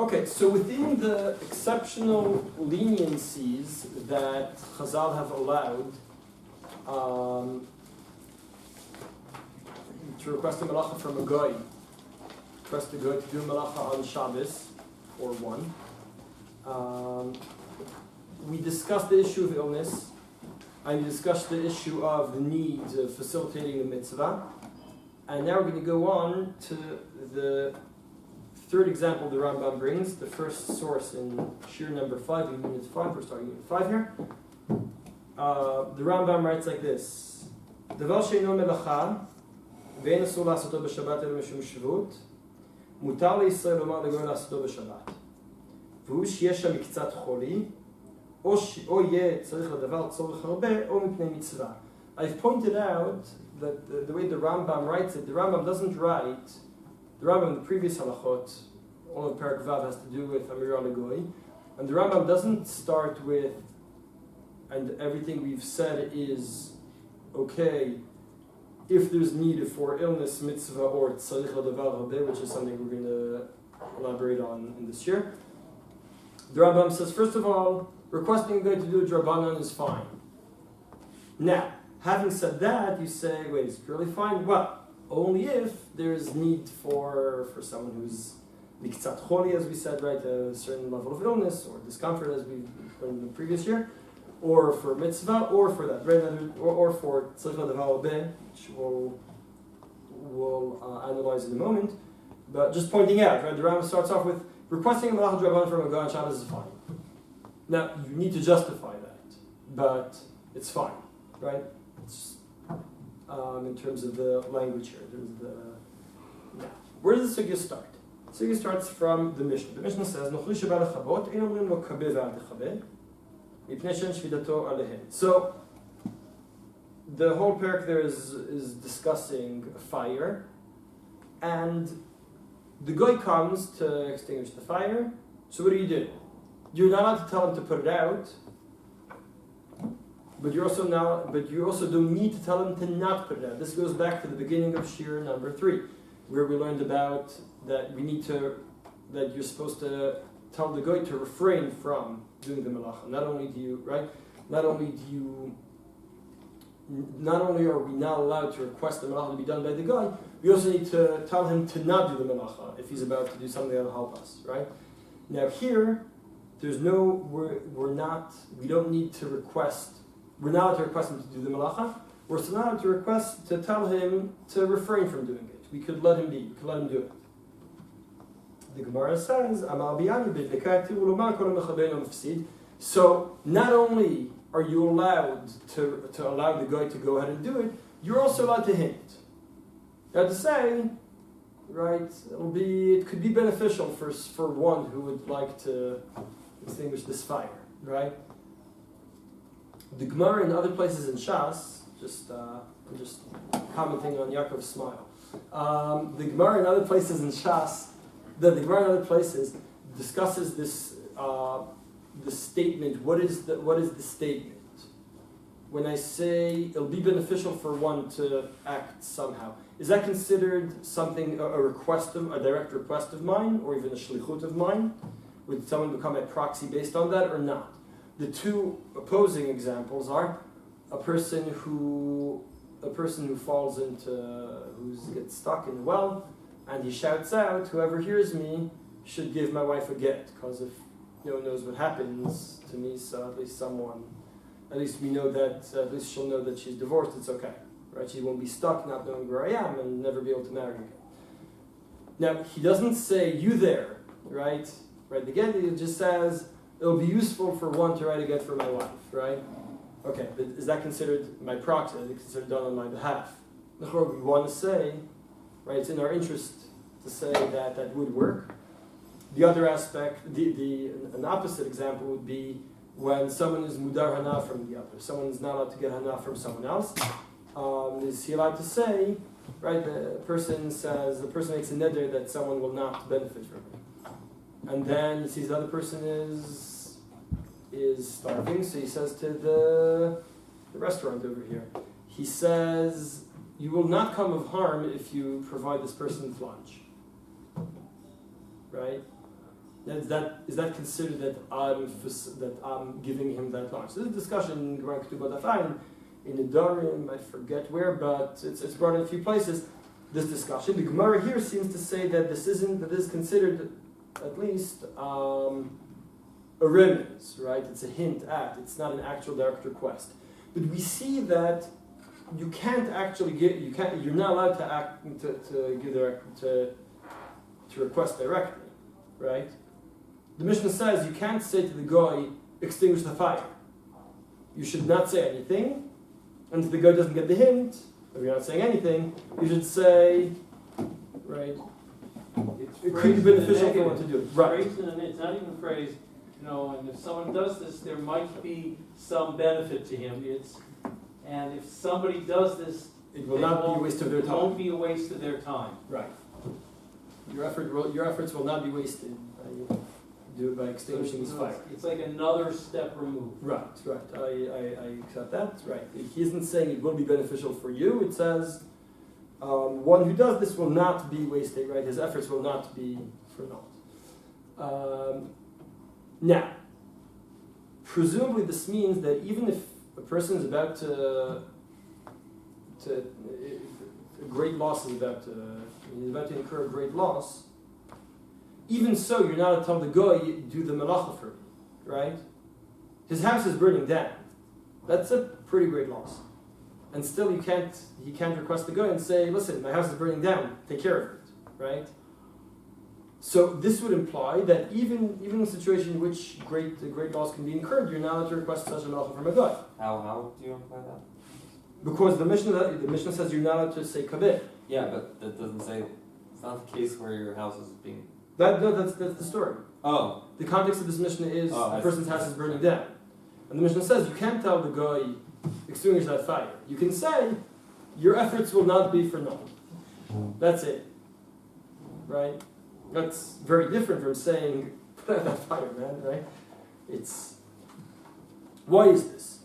Okay, so within the exceptional leniencies that Chazal have allowed to request a Melacha from a guy, request a guy to do a Melacha on Shabbos, or one, we discussed the issue of illness, and we discussed the issue of the need of facilitating the mitzvah, and now we're going to go on to the third example the Rambam brings, the first source in Shir number 5, in Unit 5, we're starting Unit 5 here. The Rambam writes like this: Davar she'eino melacha, ve'ein asur la'asoto b'Shabbat elo mishum shvut, mutar le'Yisrael lomar legoy la'asoto b'Shabbat. והוא שיש שם קצת חולי, או יהיה צריך לדבר צורך הרבה, או מפני מצווה. I've pointed out that the way the Rambam writes it, the Rambam doesn't write, the Rambam in the previous halachot, all of Perek Vav has to do with Amir al-Goy, and the Rambam doesn't start with, and everything we've said is okay, if there's need for illness, mitzvah, or tzarich l'davar rabeh, which is something we're going to elaborate on in this year. The Rambam says, first of all, requesting a guy to do a drabanan is fine. Now, having said that, you say, wait, it's purely fine? Well, only if there's need for someone who's miktzat choli, as we said, right, a certain level of illness or discomfort, as we learned in the previous year, or for mitzvah, or for that, right, or for tzarich l'davar rabeh, which we'll analyze in a moment. But just pointing out, right, the Rambam starts off with requesting a Melacha drabanan from a guy on Shabbos is fine. Now, you need to justify that, but it's fine, right? It's, in terms of the language here, now, where does the sugya start? The sugya starts from the Mishnah. The Mishnah says, "Nochli sheba lechabot, ein omrim lo kabeh ve'al techabeh, mipnei she'en shvidato alehem." So, the whole parak there is discussing fire, and the guy comes to extinguish the fire. So what do? You're not allowed to tell him to put it out, but you also don't need to tell him to not put it out. This goes back to the beginning of Shir number 3, where we learned about that that you're supposed to tell the guy to refrain from doing the melacha. Not only are we not allowed to request the melacha to be done by the guy, we also need to tell him to not do the melacha if he's about to do something that will help us, right? Now here, we're not allowed to request him to do the melacha. We're still allowed to tell him to refrain from doing it. We could let him do it. The Gemara says, so not only are you allowed to allow the guy to go ahead and do it, you're also allowed to hint. Now to say, right, it could be beneficial for one who would like to extinguish this fire, right? The Gemara in other places in Shas, I'm just commenting on Yaakov's smile. The Gemara in other places in Shas, the Gemara in other places discusses this the statement. What is the statement? When I say it'll be beneficial for one to act somehow, is that considered something, a direct request of mine, or even a shlichut of mine? Would someone become a proxy based on that or not? The two opposing examples are a person who gets stuck in a well, and he shouts out, "Whoever hears me should give my wife a get," because if no one knows what happens to me, so at least we know that, at least she'll know that she's divorced, it's okay, right? She won't be stuck not knowing where I am and never be able to marry again. Now, he doesn't say, "You there," right? Right, again, it just says, it'll be useful for one to write a get for my wife, right? Okay, but is that considered my proxy? Is it considered done on my behalf? We want to say, right, it's in our interest to say that would work. The other aspect, an opposite example would be when someone is mudar hana from the other. Someone is not allowed to get hana from someone else. Is he allowed to say, right, the person makes a neder that someone will not benefit from it. And then he sees the other person is starving, so he says to the restaurant over here, he says, "You will not come of harm if you provide this person with lunch." Right? Is that considered that I'm giving him that knowledge? So there's a discussion in Gemara Ketubot Afayin, in the Darim, I forget where, but it's brought in a few places. This discussion. The Gemara here seems to say that this is considered at least a remez, right? It's a hint at. It's not an actual direct request. But we see that you can't actually you're not allowed to request directly, right? The Mishnah says you can't say to the guy, extinguish the fire. You should not say anything, and if the guy doesn't get the hint, if you're not saying anything, you should say, right, it could be beneficial for one to do it. Right. It's not even phrased, and if someone does this, there might be some benefit to him. And if somebody does this, it will not be a waste of their time. It won't be a waste of their time. Right. Your efforts will not be wasted. Do it by extinguishing this fire. It's like another step removed. Right. I accept that. Right. He isn't saying it will be beneficial for you. It says one who does this will not be wasted. Right. His efforts will not be for naught. Now, presumably this means that even if a person is about to a great loss is about to incur a great loss, even so, you're not allowed to tell the guy, do the Melacha for me, right? His house is burning down. That's a pretty great loss. And still he can't request the guy and say, listen, my house is burning down, take care of it, right? So this would imply that even in a situation in which great loss can be incurred, you're not allowed to request such a Melacha from a guy. How do you imply that? Because the Mishnah says you're not allowed to say kabir. Yeah, but that doesn't say, it's not the case where your house is being... That's the story. Oh. The context of this Mishnah is the person's house is burning down. And the Mishnah says you can't tell the guy, extinguish that fire. You can say, your efforts will not be for naught. That's it. Right? That's very different from saying, put out that fire, man, right? Why is this?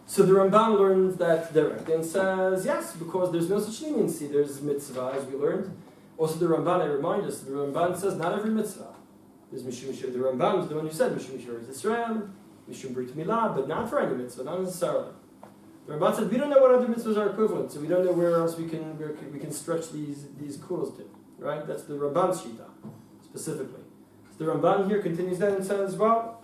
So the Ramban learns that directly and says, yes, because there's no such leniency. There's mitzvah, as we learned. Also, the Ramban, I remind us, the Ramban says not every mitzvah. There's Mishum Shir. The Ramban is the one who said Mishum Shir is Israel, Mishum Brit Milah, but not for any mitzvah, not necessarily. The Ramban said we don't know what other mitzvahs are equivalent, so we don't know where else we can stretch these kulas to. Right? That's the Ramban's shita specifically. So the Ramban here continues that and says, well,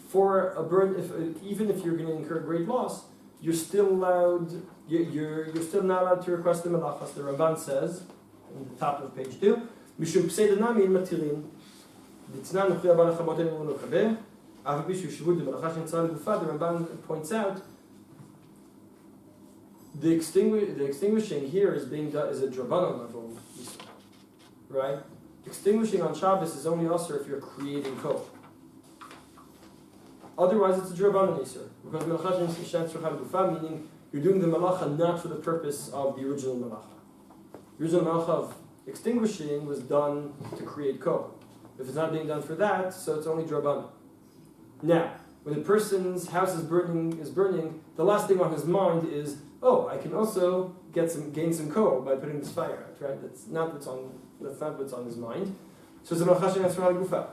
for a burn, even if you're going to incur great loss, you're still allowed. You're still not allowed to request the melachas. The Ramban says, in the top of page 2, Mishum Pseida Nami in Matirin. The Ramban points out the extinguishing here is being done is a drabanan level, right? Extinguishing on Shabbos is only usher if you're creating kol. Otherwise, it's a drabanan isur because Melacha Nishan Tzruchad Gufa, meaning you're doing the Melacha not for the purpose of the original Melacha. The original Melacha of extinguishing was done to create kol. If it's not being done for that, so it's only drabanan. Now, when the person's house is burning, the last thing on his mind is, oh, I can also gain some kol by putting this fire out, right? That's not what's on his mind. So it's a Melacha She'en Tzruchad Gufa.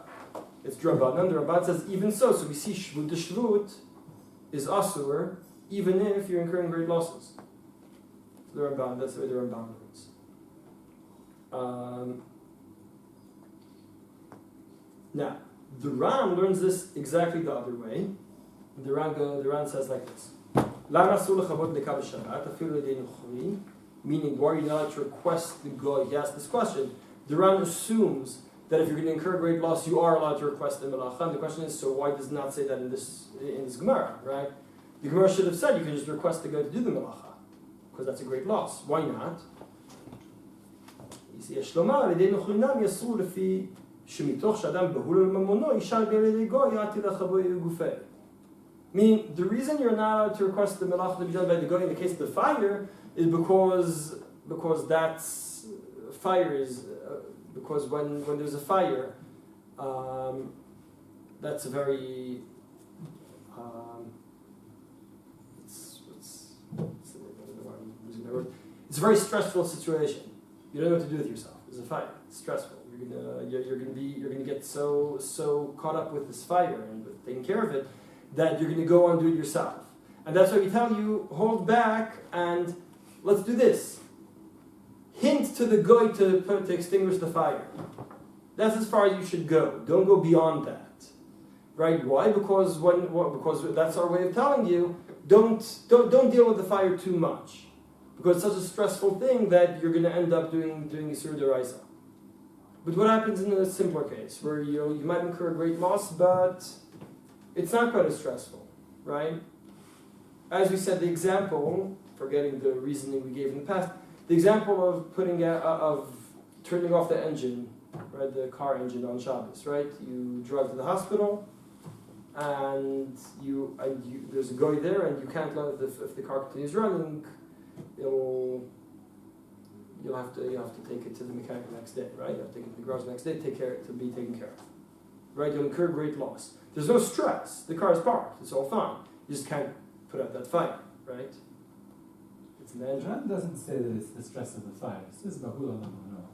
It's drabanan. The Ramban says even so. So we see shvut. The shvut is asur, even if you're incurring great losses. The Ramban. That's the way the Ramban learns. Now, the Ram learns this exactly the other way. The Ram says like this: meaning, why are you not allowed to request the guy? He asked this question. The Ram assumes that if you're going to incur great loss, you are allowed to request the melacha. And the question is, so why does it not say that in this Gemara, right? The Gemara should have said you can just request the guy to do the melacha, because that's a great loss. Why not? Meaning, the reason you're not allowed to request the melacha to be done by the guy in the case of the fire is because that's fire is because when there's a fire, that's a very it's a very stressful situation. You don't know what to do with yourself. There's a fire. It's stressful. you're gonna get so caught up with this fire and with taking care of it that you're gonna go on and do it yourself. And that's why we tell you, hold back and let's do this. Hint to the goy to extinguish the fire. That's as far as you should go. Don't go beyond that. Right? Why? Because because that's our way of telling you, don't deal with the fire too much. Because it's such a stressful thing that you're going to end up doing Yisur D'Oraisa. But what happens in a simpler case, where you might incur a great loss, but it's not quite as stressful, right? As we said, the example, forgetting the reasoning we gave in the past, the example of turning off the engine, right, the car engine on Shabbos, right? You drive to the hospital, and there's a guy there, and you can't let if the car continues running. You'll have to take it to the mechanic the next day, right? You have to take it to the garage the next day, to be taken care of, right? You'll incur great loss. There's no stress. The car is parked. It's all fine. You just can't put out that fire, right? It's an engine. Quran doesn't say that it's the stress of the fire. It says bahula no.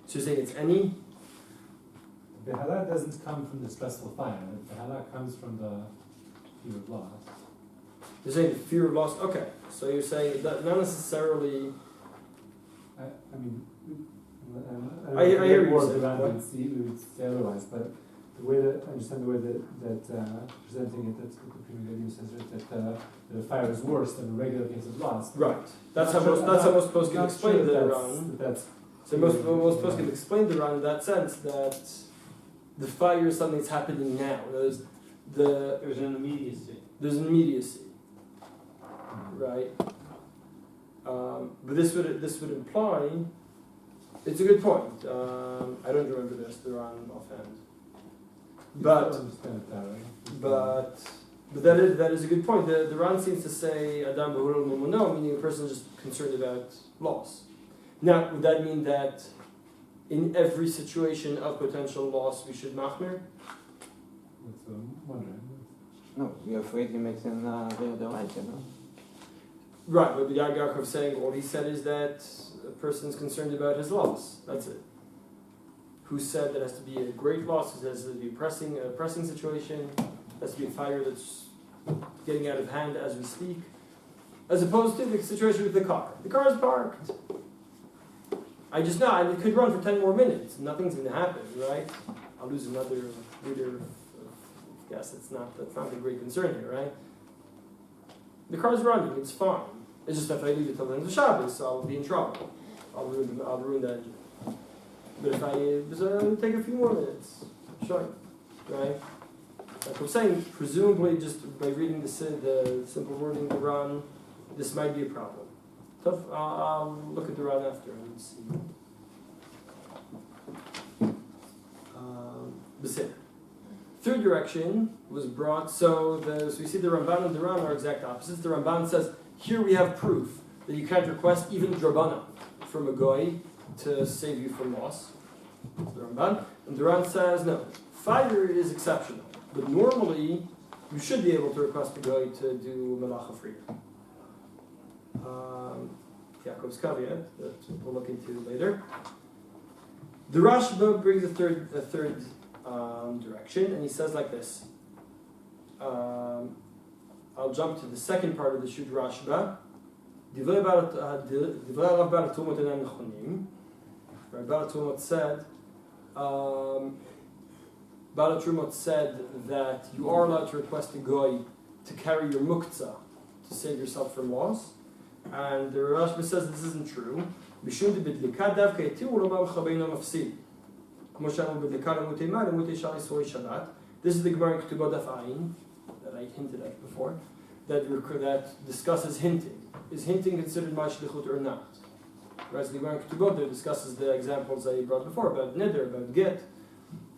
So you're saying it's any? The halak doesn't come from the stressful fire. The halak comes from the fear of loss. You're saying the fear of loss. Okay, so you're saying that not necessarily. I mean, I hear you saying. saying. We would say otherwise, but the way that I understand the way that presenting it, that's what the Pri Megadim says, right, that the fire is worse than a regular case of loss. Right. That's how most poskim explain the Iran. So most poskim explain the Iran in that sense that the fire is something that's happening now. There's an immediacy. There's an immediacy, right? But this would imply. It's a good point. I don't remember this the Iran offhand. But that is a good point. The Ran seems to say Adam Behurul Mumuno, meaning a person is just concerned about loss. Now, would that mean that in every situation of potential loss we should machmir? That's what I'm wondering. No, you're afraid he makes an the right, you know. Right, but the Yaakov saying all he said is that a person is concerned about his loss. That's it. Who said that has to be a great loss? It has to be a pressing situation. It has to be a fire that's getting out of hand as we speak. As opposed to the situation with the car. The car is parked. It could run for 10 more minutes. Nothing's going to happen, right? I'll lose another liter of gas. That's not a great concern here, right? The car's running. It's fine. It's just that if I leave it till the end of Shabbos, I'll be in trouble. I'll ruin the engine. But if I take a few more minutes, sure, right? Like I'm saying, presumably just by reading the simple wording of the Ran, this might be a problem. Tough. I'll look at the Ran after and see. Beseder. Third direction was brought. So we see the Ramban and the Ran are exact opposites. The Ramban says here we have proof that you can't request even drabana from a goy to save you from loss. The Ramban. And the Ran says, no, fire is exceptional. But normally, you should be able to request a guy to do Melacha for you. Yaakov's caveat, that we'll look into later. The Rashba brings a third direction, and he says like this. I'll jump to the second part of the Shud Rashba. Divrei Rav Bar Tumot enam nechonim. Bar Tumot said, Baal Trumot said that you are allowed to request a goy to carry your muktzah to save yourself from loss, and the Rashba says this isn't true. This is the Gemara in Ketubot Daf Ayin that I hinted at before, that discusses hinting. Is hinting considered ma'ashlichut or not? Whereas the Gemara in Ketubot there discusses the examples I brought before about neder, about get.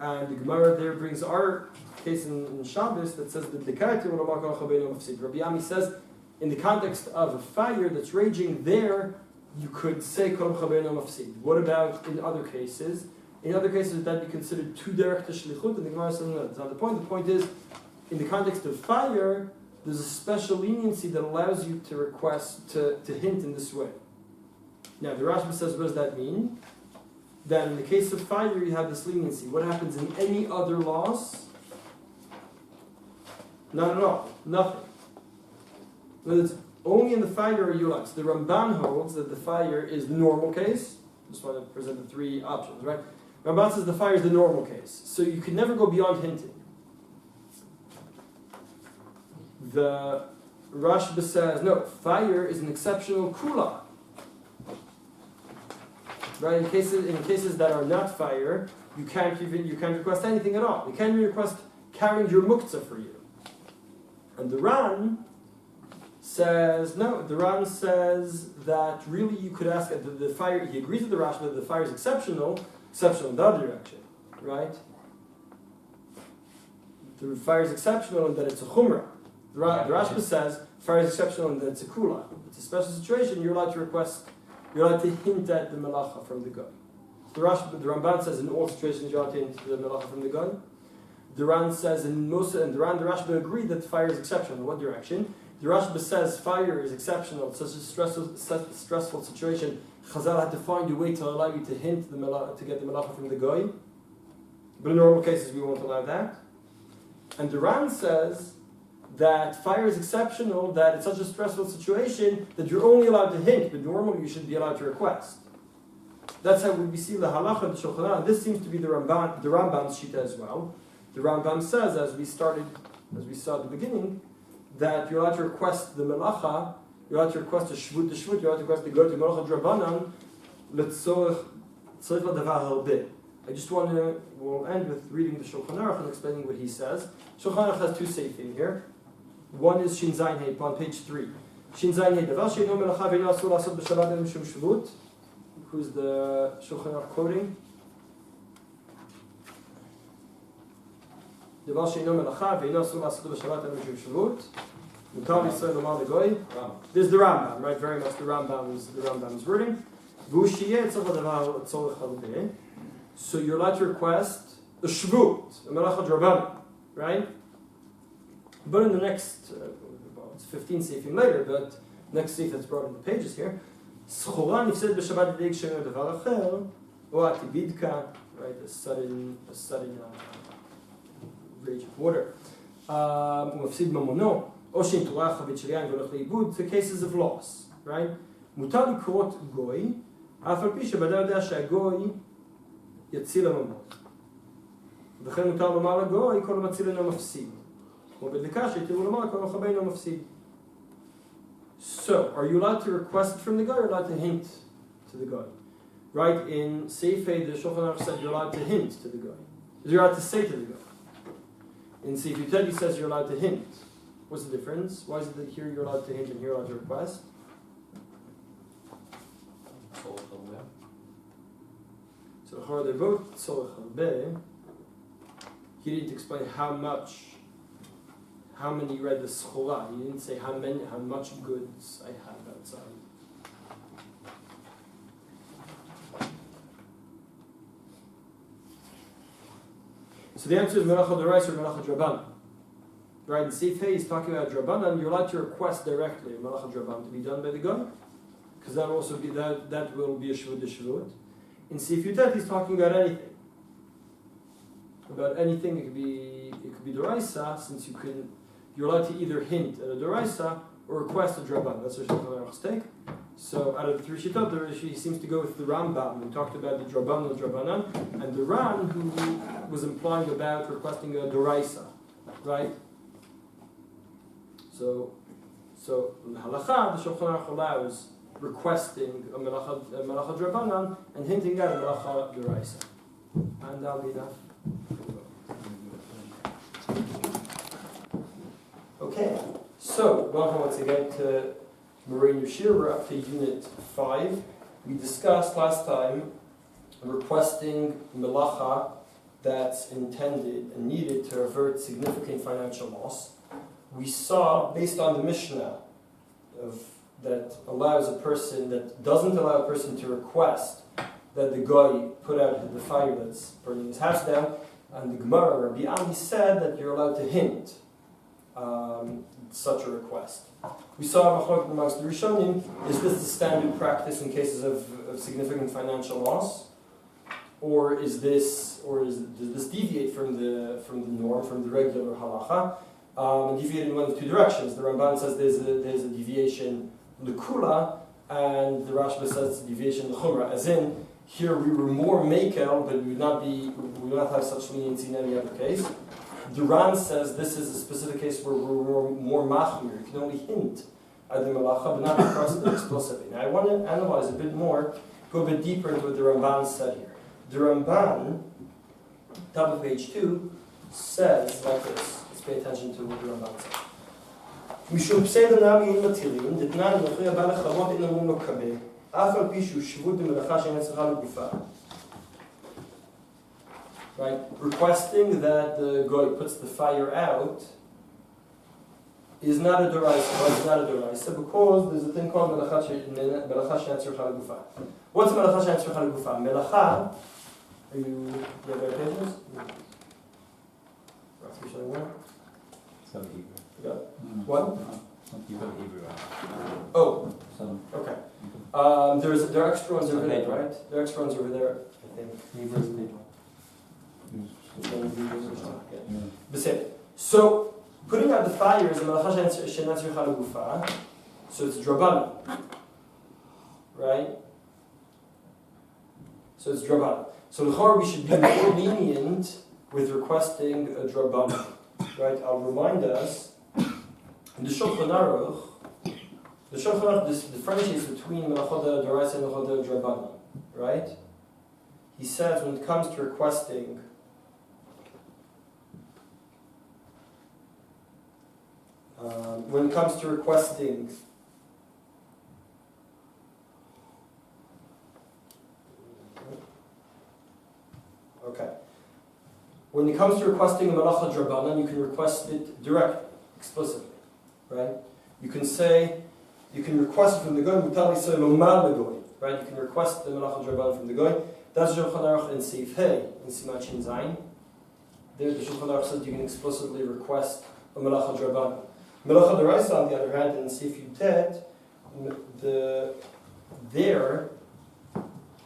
And the Gemara there brings our case in Shabbos that says that the Rabbi Ami says in the context of a fire that's raging there, you could say Kol Chabeinu Mafsid. What about in other cases? In other cases, would that be considered too derech to shlichut? And the Gemara says no, that's not the point. The point is, in the context of fire, there's a special leniency that allows you to request, to hint in this way. Now, the Rashba says, what does that mean? that in the case of fire you have this leniency. What happens in any other laws? Not at all. Nothing. In other words, only in the fire are you allowed. So the Ramban holds that the fire is the normal case. Just want to present the three options, right? Ramban says the fire is the normal case. So you can never go beyond hinting. The Rashba says, no, fire is an exceptional kula. Right? In cases that are not fire, you can't request anything at all. You can't even request carrying your muktzah for you. And the Ran says, no, the Ran says that really you could ask, the fire, he agrees with the Rashba that the fire is exceptional in the other direction, right? The fire is exceptional in that it's a chumrah. The Rashba says fire is exceptional in that it's a kula. It's a special situation, you're allowed to hint at the Melacha from the gun. The Ramban says in all situations you're allowed to hint at the Melacha from the gun. The Ran says in most, and the Rashba agree that fire is exceptional in one direction. The Rashba says fire is exceptional, it's such a stressful situation. Chazal had to find a way to allow you to hint to get the Melacha from the guy. But in normal cases we won't allow that. And the Ran says that fire is exceptional, that it's such a stressful situation that you're only allowed to hint, but normally you should be allowed to request. That's how we see the Halacha and Shulchan Aruch. This seems to be the Rambam's shita as well. The Rambam says, as we saw at the beginning, that you're allowed to request the Melacha, you're allowed to request the Shvut, you're allowed to request the go to Melacha Drabanan, Letzorech Davar Halbeh. I just we'll end with reading the Shulchan Aruch and explaining what he says. Shulchan Aruch has two seifim here. One is Shin Zayin Hey on page 3. Shin Zayin Hey, Davar she'eino melacha ve'eino asur la'asot b'Shabbat el mishum Shvut. Who's the Shulchan Aruch quoting? Davar she'eino melacha ve'eino asur la'asot b'Shabbat el mishum Shvut. Mutar Yisrael l'mar l'goy. This is the Rambam, right? Very much the Rambam's wording. V'hu sheyeh tzorech davar tzorech halbeh. So you're allowed to request a shvut, a melacha drabanan, right? But in the next, it's 15 seifim later, but next seif that's brought in the pages here, s'chora nifsed b'shabbat b'dei ksheino davar acher, o atibidka, right? A sudden rage of water. Mufsid mamono, o shein torach v'chiriyan v'olach leibud. The cases of loss, right? Mutar likrot goy, af al pi shebada yodea she'agoy יציל הממות. וכן מותר לומר לגוי, כל המציל אינו מפסיד. כמו בדליקה שהתירו לומר, כל המכבה אינו מפסיד. So, are you allowed to request it from the guy or allowed to hint to the guy? Right, in Seifei, the Shulchan Aruch said you're allowed to hint to the guy. You're allowed to say to the guy. In Seifei Ted, he says you're allowed to hint. What's the difference? Why is it that here you're allowed to hint and here you're allowed to request? So they're both tzorech halbeh. He didn't explain how many read the schora. He didn't say how much goods I have outside. So the answer is melacha d'oraisa or melacha drabanan. Right, in Seif Hey, he's talking about drabanan. You're allowed to request directly a melacha drabanan to be done by the guy, because that will also be that will be a shvut d'shvut. In Seif Yutet, he's talking about anything. About anything, it could be doraisa, since you're allowed to either hint at a doraisa or request a draban. That's what Shulchan Aruch's take. So out of the three shitot, he seems to go with the Rambam, who talked about the draban and drabanan, and the Ran, who was implying about requesting a doraisa, right? So in the Halacha, the Shulchan Aruch allows requesting a melacha drabanan and hinting at a melacha d'oraisa. And that'll be enough. Okay, so welcome once again to Morenu Shir. We're up to Unit 5. We discussed last time requesting melacha that's intended and needed to avert significant financial loss. We saw, based on the Mishnah that doesn't allow a person to request that the guy put out the fire that's burning his house down, and the Gemara, Rabbi Ami, said that you're allowed to hint such a request. We saw amongst the Rishonim, is this the standard practice in cases of significant financial loss? does this deviate from the norm, from the regular halacha? And deviate in one of two directions. The Ramban says there's a deviation l'kula, and the Rashba says it's a deviation l'chumra. As in, here we were more mekel, but we would not have such leniency in any other case. Duran says this is a specific case where we're more machmir. You can only hint at the Melacha, but not express it explicitly. Now I want to analyze a bit more, go a bit deeper into what the Ramban said here. The Ramban, top of page 2, says like this. Let's pay attention to what the Ramban says. משום פסד הנעמי אין מטילים, דתנן לכי הבא לחמות אין אמון לא קבל, אף על פי שהוא שבוד במלאכה שאין צריכה לגופה. Right? Requesting that the goy puts the fire out is not a doraisa, because there's a thing called melacha she'en tzricha legufa. What's melacha she'en tzricha legufa? Melacha, do you have any pages? Roughly showing where? Some Hebrew. Yeah. What? Some people Hebrew. Oh, Some okay. There are extra ones over there, right? There are extra ones over there, I think. Hebrews people. So, putting out the fire is a melacha she'en tzricha legufa, so it's drabanan, right? So it's drabanan. So l'chor we should be more lenient with requesting a drabanan, right? I'll remind us, in the Shulchan Aruch differentiates between melacha d'oraisa and melacha drabanan, right? He says when it comes to requesting when it comes to requesting a melacha drabanan, you can request it directly, explicitly, right? You can request from the goy, mutali so lomar legoy, right? You can request the melacha drabanan from the goy. That's Shulchan Aruch in Seif Hey, in Siman Shin Zayin. There, the Shulchan Aruch says you can explicitly request a melacha drabanan. Melacha d'oraisa, on the other hand, in Seif Yud Tet, the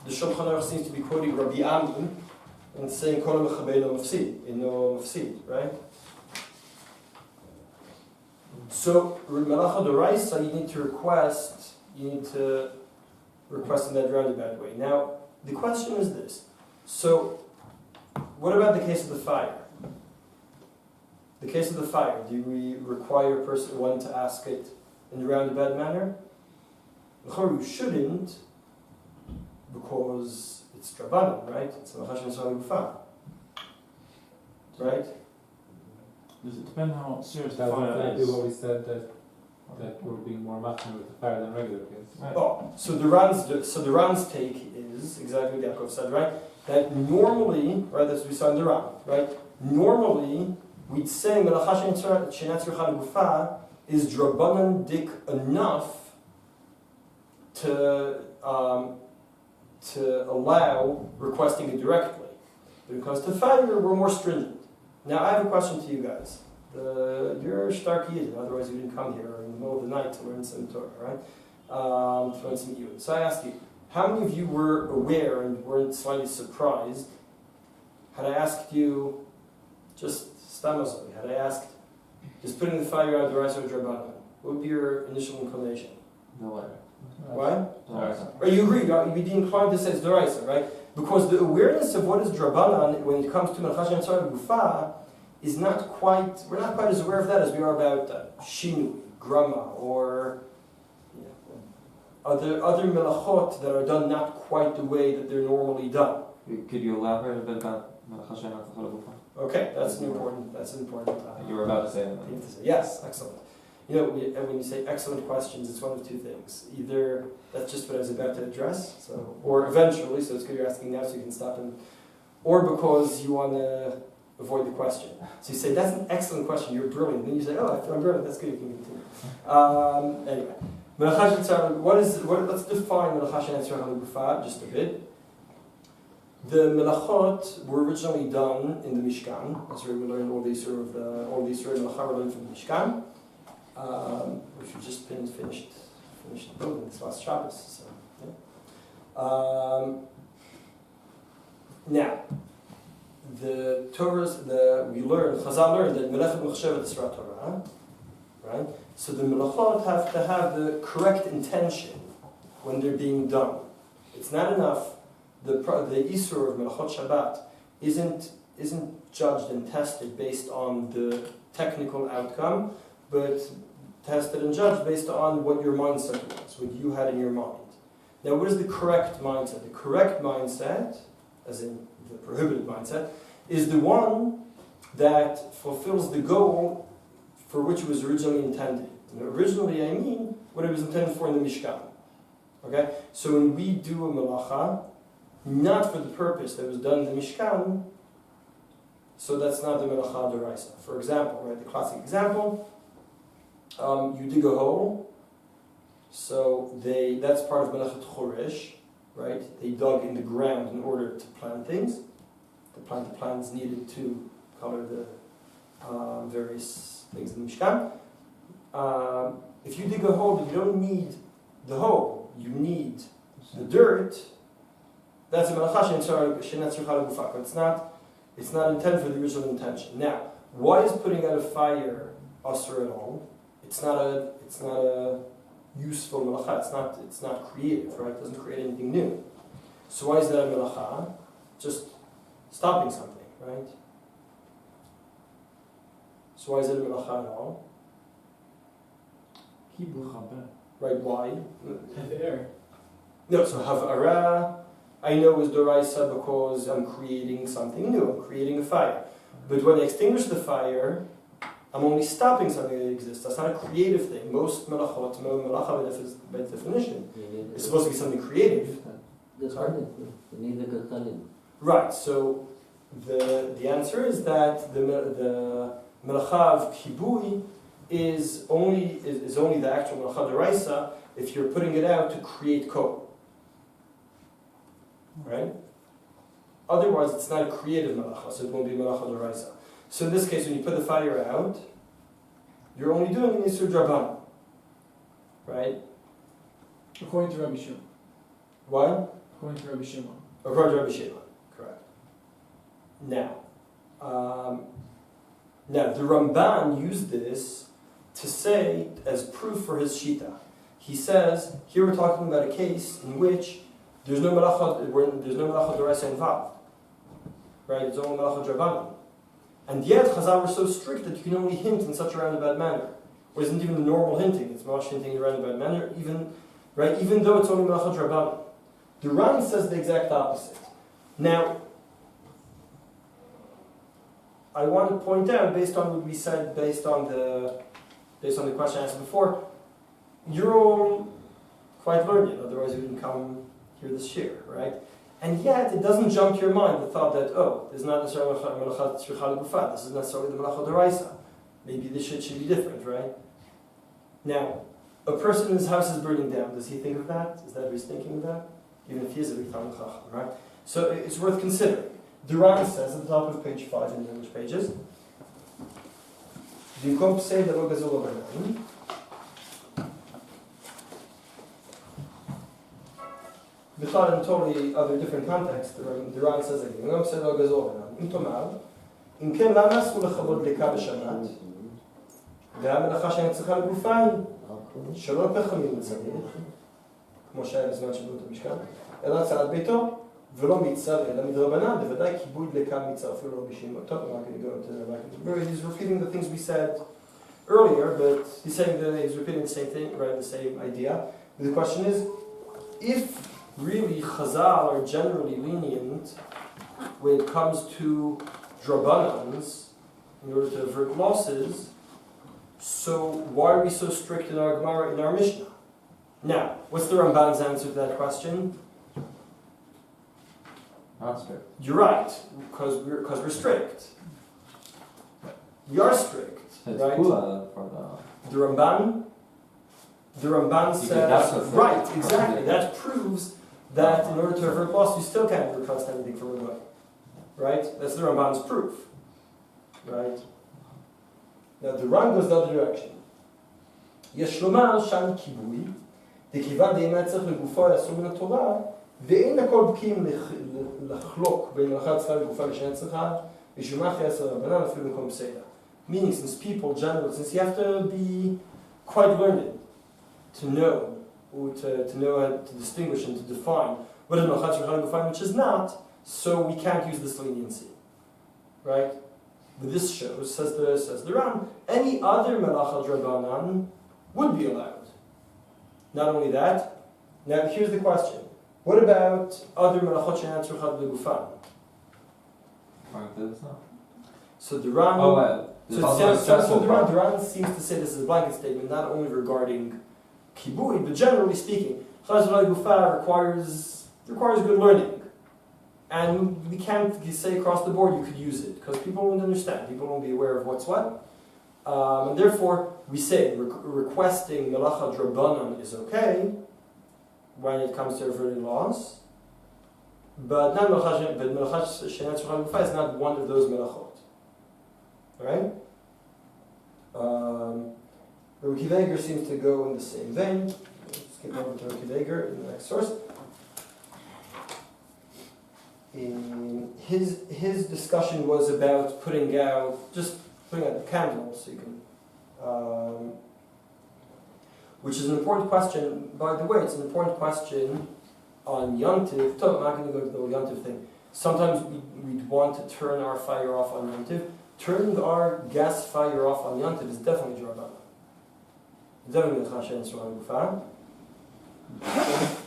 Shulchan Aruch seems to be quoting Rabbi Ami and saying kol mechabei no mafsid, in no mafsid, right? So melacha d'oraisa, you need to request in that roundabout way. Now, the question is this. So, what about the case of the fire? The case of the fire, do we require one to ask it in a roundabout manner? You shouldn't, because it's drabanan, right? It's a melacha she'en tzricha legufa, right? Does it depend how serious the That's fire exactly is? what we said, that we're being more machmir with the fire than regular case. Right. Oh, so the Ran's take is exactly what Yaakov said, right? That normally, right, as we saw in the Ran, right? Normally, we'd say melacha she'en tzricha legufa is drabanan dik enough to allow requesting it directly. But when it comes to fire, we're more stringent. Now, I have a question to you guys. You're stark Yidden, otherwise you didn't come here in the middle of the night to learn some Torah, right? To learn some Yidden. So I ask you, how many of you were aware and weren't slightly surprised had I asked you, just stamazoli, had I asked, is putting the fire out d'oraisa or drabanan? What would be your initial inclination? The letter. Why? D'oraisa. Or you agree, you'd be inclined to say it's d'oraisa, right? Because the awareness of what is drabanan when it comes to melacha she'en tzricha legufa is we're not quite as aware of that as we are about shinu, grama, or other melachot that are done not quite the way that they're normally done. Could you elaborate a bit about melacha she'en tzricha legufa? Okay, that's an important. You were about to say that. thing to say. Yes, excellent. When you say excellent questions, it's one of two things. Either that's just what I was about to address, or eventually, so it's good you're asking now so you can stop or because you want to avoid the question. So you say, that's an excellent question, you're brilliant. Then you say, oh, I'm brilliant, that's good, you can continue. Anyway, let's define Melacha she'en tzricha legufa just a bit. The melachot were originally done in the Mishkan. That's where we learned all these sort of melachot were learned from the Mishkan, which we just finished building this last Shabbos. So, yeah. Now, the Torah's, Chazal learned that Melacha Mechshevet is Torah, right? So the Melachot have to have the correct intention when they're being done. It's not enough, the Isur of Melachot Shabbat isn't judged and tested based on the technical outcome, but tested and judged based on what your mindset was, what you had in your mind. Now, what is the correct mindset? The correct mindset, as in the prohibited mindset, is the one that fulfills the goal for which it was originally intended. And originally, I mean what it was intended for in the Mishkan. Okay? So when we do a melacha, not for the purpose that was done in the Mishkan, so that's not the melacha d'oraisa. For example, right, the classic example, you dig a hole, so that's part of Melechet Choresh, right? They dug in the ground in order to plant things. To plant the plants needed to color the various things in the Mishkan. If you dig a hole, but you don't need the hole, you need the dirt, that's a Melacha she'etzricha legufah. It's not intended for the original intention. Now, why is putting out a fire asur at all? It's not a useful melacha. It's not creative, right? It doesn't create anything new. So why is that a melacha? Just stopping something, right? So why is it a melacha at all? Right? Why? No. So havara, I know is doraisa because I'm creating something new. I'm creating a fire. But when I extinguish the fire, I'm only stopping something that exists. That's not a creative thing. Most melachot, melacha by definition, is supposed to be something creative. Right. So the answer is that the melacha of kibui is only the actual melacha d'oraisa if you're putting it out to create kol. Right? Otherwise, it's not a creative melacha, so it won't be melacha d'oraisa. So in this case, when you put the fire out, you're only doing an Isur Draban. Right? According to Rabbi Shimon. Why? According to Rabbi Shimon. According to Rabbi Shimon. Correct. Now, the Ramban used this to say as proof for his shita. He says, here we're talking about a case in which there's no melacha d'oraisa involved. Right? It's only melacha drabanan. And yet, Chazal were so strict that you can only hint in such a roundabout manner. It isn't even the normal hinting, it's mamash hinting in a roundabout manner, even though it's only Melacha Drabanan. The Ran says the exact opposite. Now, I want to point out, based on what we said, based on the question I asked before, you're all quite learned, otherwise you wouldn't come here this year, right? And yet, it doesn't jump to your mind the thought that, this is not necessarily Melacha tzricha legufah, this is necessarily the Melacha d'oraisa. Maybe this should be different, right? Now, a person in his house is burning down. Does he think of that? Is that what he's thinking of that? Even if he is a Talmid Chacham, right? So it's worth considering. Duran says at the top of page 5 in the English pages, V'imkom psei delo gazul overnan. We thought in a totally other different context. The Ran says again, V'imkom psei delo gazul overnan. Im tomar, im ken lama asu lechavod leka b'shabbat, והמלאכה שאני צריכה לגופה היא שלא פחמים לצריך, כמו שהיה בזמן שבנו את המשכן, אלא הצלת ביתו, ולא מצר, אלא מדרבנן, בוודאי כיבוי דלקה מצר, אפילו לא בשביל מותו. I'm not going to go into that. He's repeating the things we said earlier, but he's saying that he's repeating the same thing, right, the same idea. But the question is, if really Chazal are generally lenient when it comes to drabanans, in order to avert losses, so why are we so strict in our Gemara, in our Mishnah? Now, what's the Ramban's answer to that question? Not strict. You're right, because we're strict. We are strict, It's right? kula for The Ramban says, right, exactly. That proves that in order to avert loss, you still can't request anything from a guy, right? That's the Ramban's proof, right? Now the Ran goes the other direction. יש לומר שם כיבוי, דכיוון דאינה צריך לגופו יעשו מן התורה, ואין הכל בקיאים לחלוק בין מלאכה צריכה לגופה לשנה צריכה, ושומח יעשר רבנן אפילו במקום פסדה. Meaning, since people generally, since you have to be quite learned to know, or to know how to distinguish and to define what is Melacha Tzricha L'Gufan, which is not, so we can't use this leniency. Right? But this shows, says the Ram, any other Melacha Drabanan would be allowed. Not only that, now here's the question. What about other Melachot She'enan Tzricha L'Gufan? So the Ram... Oh, well. So the Ram seems to say this is a blanket statement, not only regarding kibui, but generally speaking, Chalash Gufa requires good learning. And we can't say across the board you could use it, because people won't understand, people won't be aware of what's what. And therefore, we say requesting Melacha Drabanan is okay when it comes to averting laws, but Melacha She'enan Tzricha L'Gufan is not one of those Melachot. Right? Rabbi Kiva seems to go in the same vein. Let's skip over to Rabbi Kiva in the next source. In his discussion was about putting out the candles, so you can, which is an important question. By the way, it's an important question on Yom Tiv. I'm not going to go to the Yom Tiv thing. Sometimes we'd want to turn our fire off on Yom Tiv. Turning our gas fire off on Yom Tiv is definitely Drabana. Definitely Chashen Tzricha L'Gufan,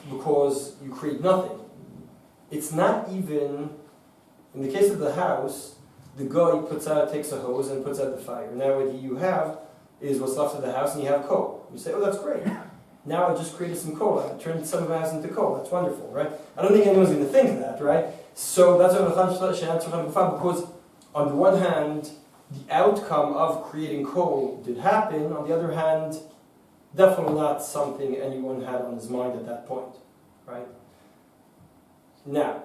because you create nothing. It's not even, in the case of the house, the guy takes a hose and puts out the fire. Now what you have is what's left of the house, and you have coal. You say, oh, that's great. Now I just created some coal. I turned some of the house into coal. That's wonderful, right? I don't think anyone's going to think that, right? So that's what She'enan Tzricha L'Gufan, because on the one hand, the outcome of creating coal did happen. On the other hand, definitely not something anyone had on his mind at that point, right? Now,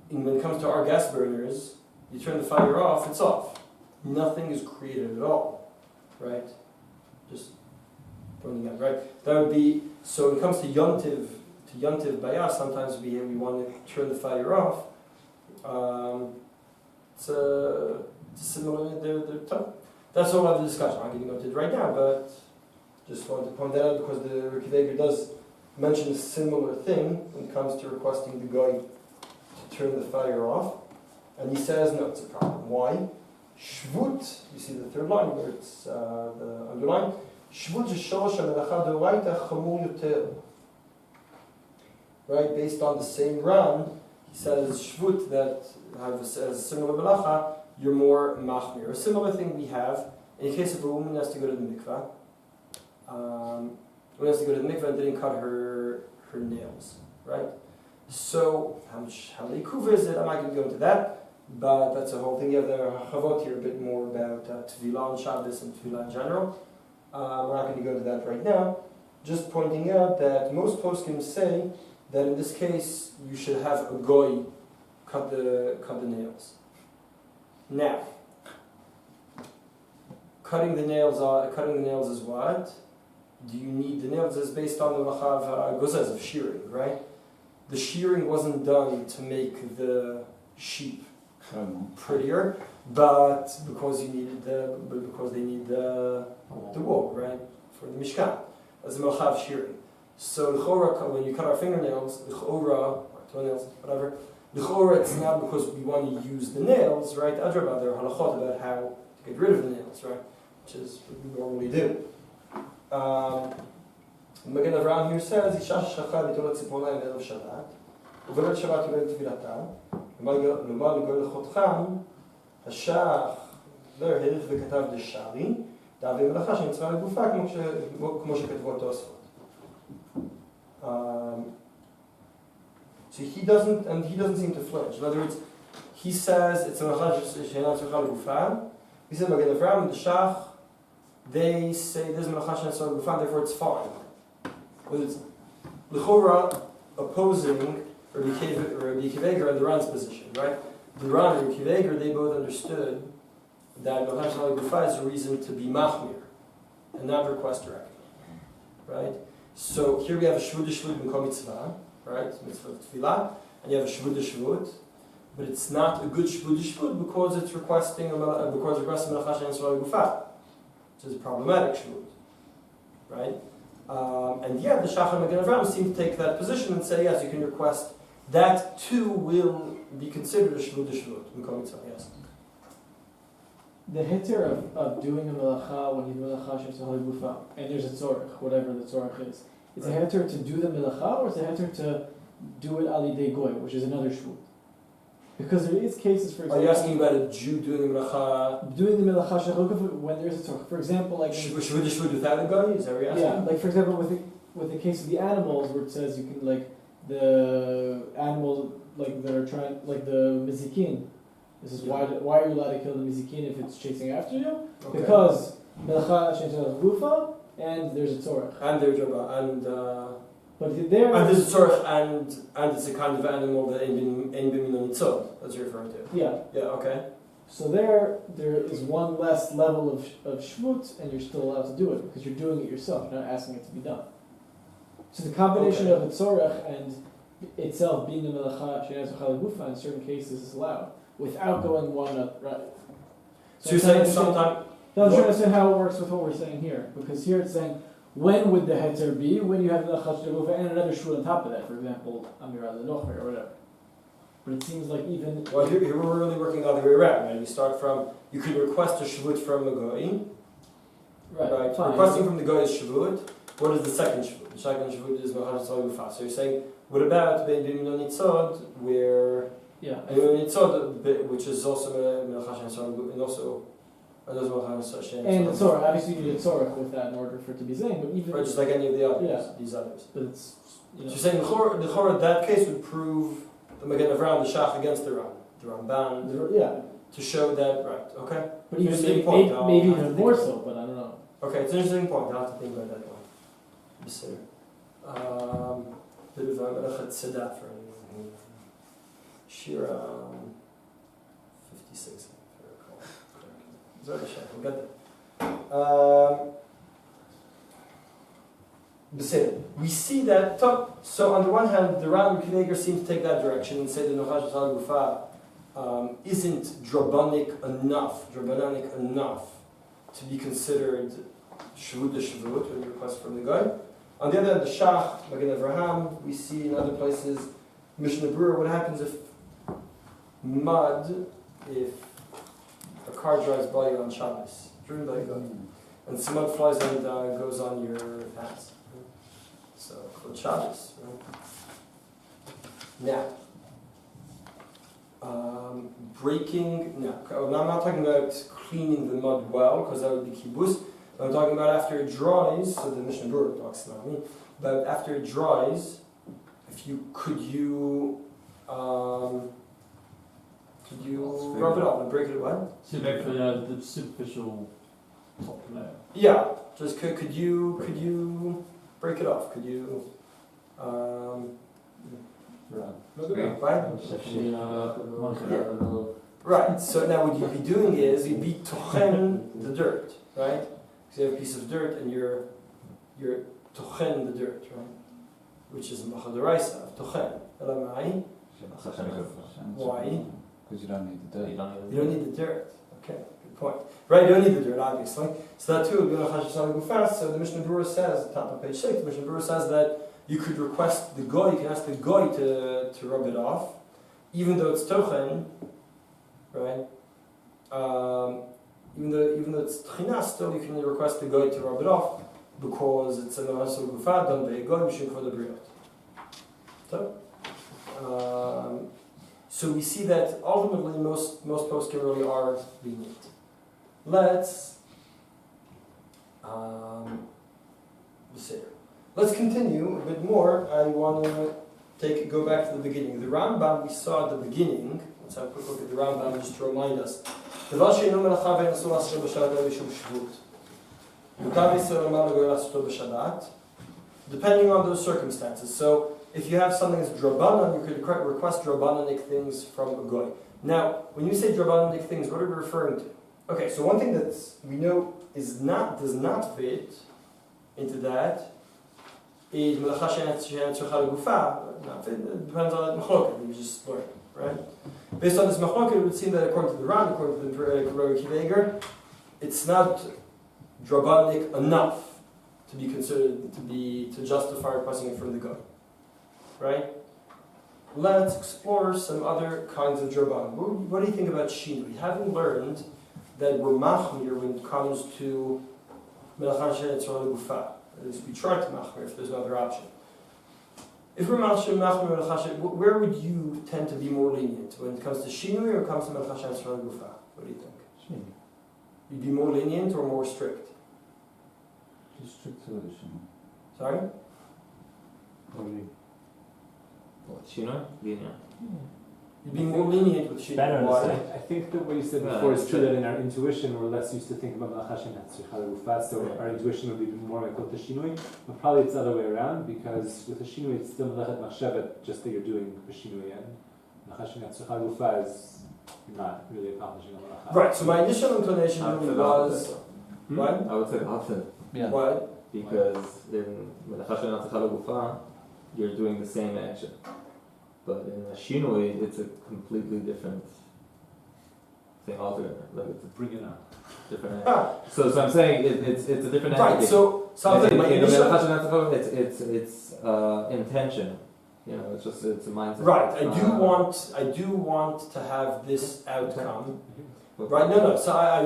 when it comes to our gas burners, you turn the fire off, it's off. Nothing is created at all, right? Just pointing out, right? That would be, so when it comes to Yontiv Bayah, sometimes we want to turn the fire off. It's similar, they're tough. That's all of the discussion. I'm not going to go into it right now, but just wanted to point that out because the Rabbi Kiva does mention a similar thing when it comes to requesting the guy to turn the fire off. And he says, no, it's a problem. Why? Shvut, you see the third line where it's the underline. Shvut sheshorosh hamelacha d'oraita chamur yoter. Right, based on the same Ran, he says Shvut that has a similar melacha, you're more machmir. A similar thing we have in the case of a woman who has to go to the mikvah. Woman has to go to the mikvah and didn't cut her nails, right? So how many kuva is it? I'm not going to go into that, but that's a whole thing. You have the chavot here a bit more about tevilah on Shabbos and tevilah in general. We're not going to go to that right now. Just pointing out that most poskim say that in this case you should have a goy cut the nails. Now, cutting the nails is what? Do you need the nails? Is based on the machav gozez of shearing, right? The shearing wasn't done to make the sheep prettier, but because they need the wool, right, for the mishkan as a machav shearing. So l'chora, when you cut our fingernails, l'chora, or toenails, whatever, l'chora, it's not because we want to use the nails, right? Adrabah, there are halachot about how to get rid of the nails, right? Which is what we normally do. Magen Avraham here says, Isha shachar v'tolat tzipora in erev Shabbat, uvelet Shabbat uvelet tefilata, v'mal l'goy l'chotcham, hashach לא העריך וכתב דשארי, דאבי מלאכה שנצרה לגופה כמו שכתבו התוספות. So he doesn't seem to flinch. In other words, he says it's a melacha she'enan tzricha legufan. He said Magen Avraham and the Shach, they say this is melacha she'enan tzricha legufan, therefore it's fine. But it's l'chora opposing Rabbi Kiva and the Ran's position, right? The Ran and Rabbi Kiva, they both understood that melacha she'enan legufan is a reason to be machmir and not request directly, right? So here we have a shvud d'shvud b'kom mitzvah. right? Mitzvah of tefillah, and you have a shvut shvut, but it's not a good shvut shvut because it's requesting melacha she'en tzorah gufa, which is a problematic shvut, right? And yet the Shach and Magen Avraham seem to take that position and say yes, you can request that too will be considered a shvut shvut. Yes. The heter of doing a melacha when you do melacha shem tzorah gufa, and there's a tzorach, whatever the tzorach is. It's a heter to do the melacha, or it's a heter to do it ali de goy, which is another shvut. Because there is cases, for example. Are you asking about a Jew doing the melacha? Doing the melacha shem tzorah gufa when there's a tzorach. For example, like Shvut shvut without a guy? Is that what you're asking? yeah, like for example with the case of the animals where it says you can like the animals like that are trying like the mizikin. This is why are you allowed to kill the mizikin if it's chasing after you? Okay. Because melacha shem tzorah gufa and there's a tzorach. And there's a But there and there's a tzorach and it's a kind of animal that ain't been on its own. That's what you're referring to. yeah. Yeah. Okay. So there is one less level of shvut, and you're still allowed to do it because you're doing it yourself. You're not asking it to be done. So the combination of a tzorach and itself being a melacha she'en tzorah gufa in certain cases is allowed without going one up right. So you're saying sometimes. No, I'm trying to understand how it works with what we're saying here, because here it's saying when would the heter be when you have melacha she'en gufa and another shvut on top of that, for example, amira lenocher or whatever. But it seems like even Well, here we're really working the other way around. Right? You start from you could request a shvut from a goy. Right. fine. Requesting from the goy is shvut. What is the second shvut? The second shvut is melacha tzorah gufa. So you're saying what about bein b'minon nitzod where yeah. nitzod which is also melacha she'en tzorah gufa and also another melacha she'en And the tzorah tzorach, gufa. obviously you need a tzorach with that in order for it to be saying, but even Right, just like any of the others. Yeah. These others. but it's So you're saying the chor that case would prove the Magen Avraham the Shach against the Ramban yeah. to show that right. Okay. But even Interesting maybe, point. maybe I'll have to even think more about it. so, but I don't know. Okay, it's an interesting point. I'll have to think about that one. Bit of a Melacha Tzedat for Shira 56, if I recall correctly. Zor Hashem, we'll get there. We see that, so on the one hand, the Ram Kineger seem to take that direction and say the Nochash Tal Gufa isn't drabanic enough to be considered Shvut Shvut when you request from the guy. On the other hand, the Shach, Magen Avraham, we see in other places, Mishnah Berurah, what happens if a car drives by you on Shabbos, driven by a guy, and some mud flies and goes on your pants. So, for Shabbos, right? Now, I'm not talking about cleaning the mud well, because that would be kibbutz. I'm talking about after it dries, so the Mishnah Berurah talks about me, but after it dries, could you rub it off and break it away? The superficial top layer. Yeah, just could you break it off? Could you right? So now what you'd be doing is you'd be tochen the dirt, right? Because you have a piece of dirt and you're tochen the dirt, right? Which is machadaraisa of tochen. Elamai. Why? Because you don't need the dirt. You don't need the dirt. Okay, good point. Right, you don't need the dirt, obviously. So that too would be melacha she'en tzorah gufa. So the Mishnah Berurah says, top of page 6, the Mishnah Berurah says that you could request the goy, you can ask the goy to rub it off, even though it's tochen, right? Even though it's tchina, still you can request the goy to rub it off because it's a melacha she'en tzorah gufa done by a goy mishum kvod habriot. So we see that ultimately most poskim really are lenient. Let's continue a bit more. I want to go back to the beginning. The Rambam we saw at the beginning. Let's have a quick look at the Rambam just to remind us. Depending on those circumstances. So if you have something that's drabanan, you could request drabananic things from a goy. Now, when you say drabananic things, what are we referring to? Okay, so one thing that we know does not fit into that is Melacha she'en tzricha legufa. It depends on the machloket we just learned, right? Based on this machloket, it would seem that according to the Ran, according to the Rabbi Akiva Eiger, it's not drabbanik enough to be considered to justify requesting it from the God, right? Let's explore some other kinds of drabban. What do you think about shinui? Having learned that we're machmir when it comes to Melacha she'en tzricha legufa. At least we try to machmir if there's no other option. If we're machmir Melacha, where would you tend to be more lenient? When it comes to shinui or comes to Melacha she'en tzricha legufa? What do you think? You'd be more lenient or more strict? Strict solution. Sorry? What, Shino? Linear. You'd be more lenient with shinui. Better, Why? I think that what you said Yeah, before is that's true true. that in our intuition we're less used to thinking about Melacha she'en tzricha legufa, so Right. our intuition would be more like with the shinui, but probably it's the other way around because with the shinui it's still melechet machshevet, just that you're doing the shinui, and Melacha she'en tzricha legufa is not really accomplishing a melacha. Right, so my initial inclination I would really say the was. opposite. What? I would say the opposite. Yeah. Why? Because in Melacha she'en tzricha legufa, you're doing the same action. But in a shinui, it's a completely different thing altogether. Like it's a Bring it up. different action. Ah, So I'm saying it's a different right, action. so something my in the initial. Melacha she'en tzricha, it's intention. You know, it's just it's a mindset. Right, I do want to have this outcome. But- Right, no. So I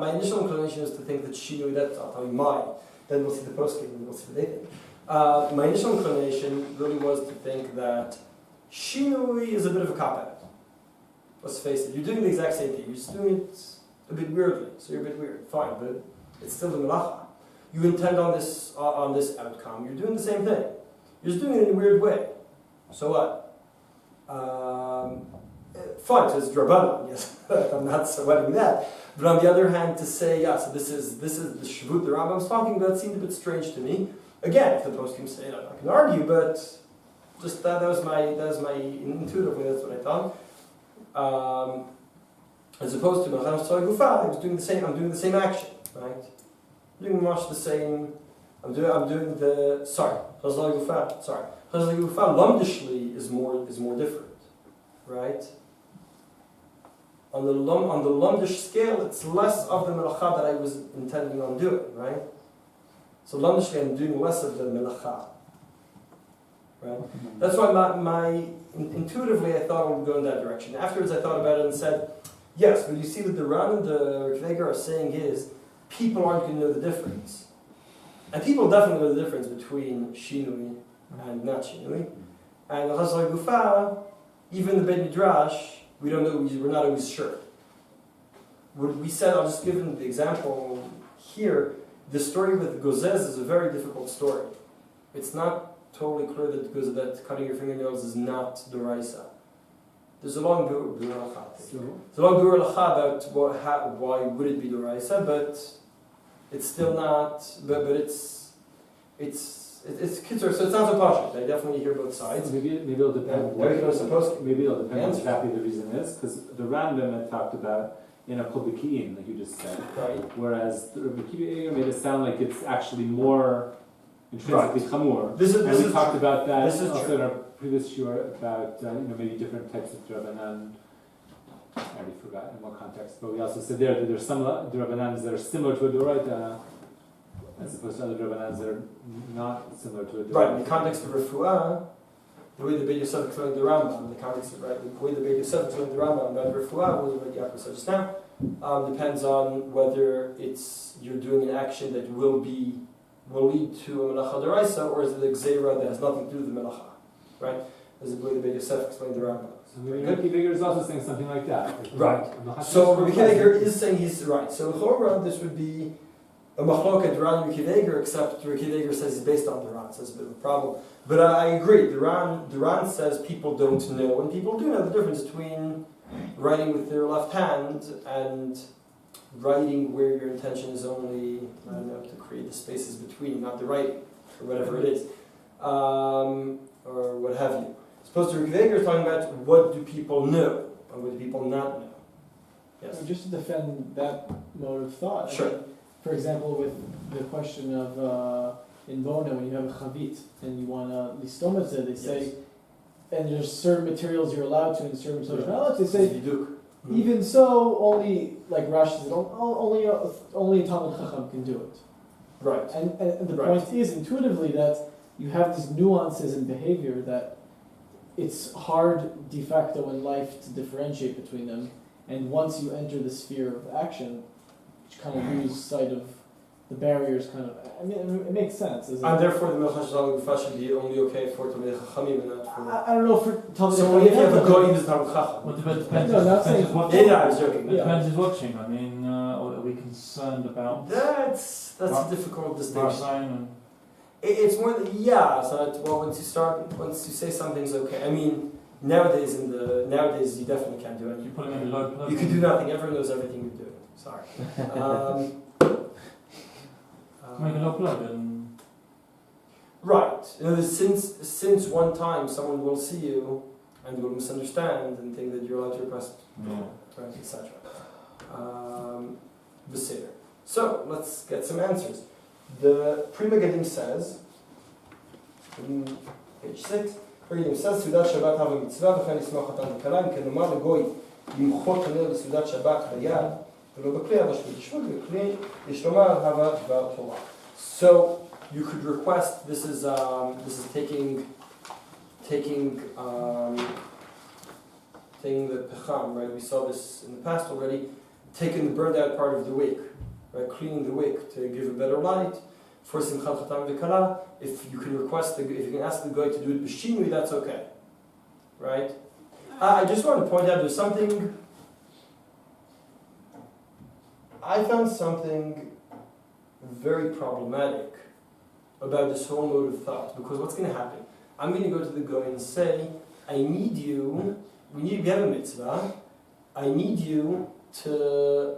my initial inclination is to think that shinui. That's I'll tell you mine. Then we'll see the post game and we'll see what they think. My initial inclination really was to think that shinui is a bit of a cop out. Let's face it, you're doing the exact same thing. You're just doing it a bit weirdly. So you're a bit weird. Fine, but it's still the melacha. You intend on this outcome. You're doing the same thing. You're just doing it in a weird way. So what? Fine, so it's drabbanan, yes. I'm not sweating that. But on the other hand, to say, yeah, so this is the shvut the Rambam's talking about seemed a bit strange to me. Again, if the poskim say it, I'm not going to argue, but just that was my intuitively, that's what I thought. As opposed to Melacha she'en tzricha legufa, I'm doing the same action, right? I'm doing much the same. I'm doing the Chazal legufa. Chazal legufa lumdishly is more different, right? On the lumdish scale, it's less of the melacha that I was intending on doing, right? So lumdishly, I'm doing less of the melacha, right? That's why intuitively I thought I would go in that direction. Afterwards, I thought about it and said, yes, but you see what the Ran and the Rikveger are saying is people aren't going to know the difference. And people definitely know the difference between shinui and not shinui. And the Chazal legufa, even the Beit Midrash, we don't know. We're not always sure. What we said, I'll just give them the example here. The story with Gozez is a very difficult story. It's not totally clear that cutting your fingernails is not doraisa. There's a long biur halacha about why would it be doraisa, but it's still not. But it's kitzer, so it's not so pashut. I definitely hear both sides. Maybe it'll depend. Maybe it'll supposed to. Maybe it'll depend on Answer. exactly the reason is because the Rambam had talked about in a kobikiin, like you just said, Right. whereas the Rabbi Akiva Eiger made it sound like it's actually more intrinsically chamur. This And we is talked about that This is also true. in our previous shiur about maybe different types of drabanan. I already forgot in what context, but we also said there that there's some drabanans that are similar to a doraita, as opposed to other drabanans that are not similar to a doraita. right. In the context of refuah, the way the Beit Yosef explained the Rambam, in the context of the way the Beit Yosef explained the Rambam about refuah was what Yaakov said just now. Depends on whether you're doing an action that will lead to a melacha deraisa, or is it a gzeira that has nothing to do with the melacha, right? As the way the Beit Yosef explained the Rambam. So maybe Rabbi Akiva Eiger is also saying something like that. Right. So Rabbi Akiva Eiger is saying he's right. So l'chora, this would be a machloket Ran and Rabbi Akiva Eiger, except Rabbi Akiva Eiger says he's based on the Ran, so it's a bit of a problem. But I agree. The Ran says people don't know, and people do know the difference between writing with their left hand and writing where your intention is only, I don't know, to create the spaces between, not the writing, or whatever it is, or what have you. As opposed to Rabbi Akiva Eiger is talking about what do people know, and what do people not know. Yes. Just to defend that mode of thought. I Sure. mean, for example, with the question of in Bona, when you have a chavit and you want to listometze, they say, and there's certain materials you're allowed to, and certain materials you're not allowed to. They say, even so, only like Rashi says, only a Talmud Chacham can do it. Right. And the Right. point is intuitively that you have these nuances in behavior that it's hard de facto in life to differentiate between them. And once you enter the sphere of action, you kind of lose sight of the barriers. Kind of, I mean, it makes sense. And therefore, the Melacha should be only okay for Talmidei Chachamim and not for. I don't know for Talmud. So if you have a goy, he's Talmud Chacham. Well, it depends. No, not depends saying- who's watching. Yeah, I was joking. It depends who's watching. I mean, are we concerned about That's a difficult distinction. Rasayan and It's more so that, well, once you say something's okay. I mean, nowadays you definitely can't do you anything. put him in the low plug? You can do nothing. Everyone knows everything you're doing. Sorry. Make a low plug and Right. In other words, since one time someone will see you and will misunderstand and think that you're allowed to request, right, etc. Beseder. So let's get some answers. The Pri Megadim says, in page 6, Pri Megadim says, Sudat Shabbat hava mitzvah, v'chen yismach hatan v'kalayim, kenomar legoy yimchot hanel l'Sudat Shabbat bayad, v'lo b'kli hava shmut yishmut, v'kli yishlomar hava dvar Torah. So you could request. This is taking the pecham, right? We saw this in the past already. Taking the burned out part of the wick, right? Cleaning the wick to give a better light. For simchat chatan v'kala, if you can ask the guy to do it b'shinui, that's okay, right? I just want to point out there's something. I found something very problematic about this whole mode of thought, because what's going to happen? I'm going to go to the guy and say, I need you. We have a mitzvah. I need you to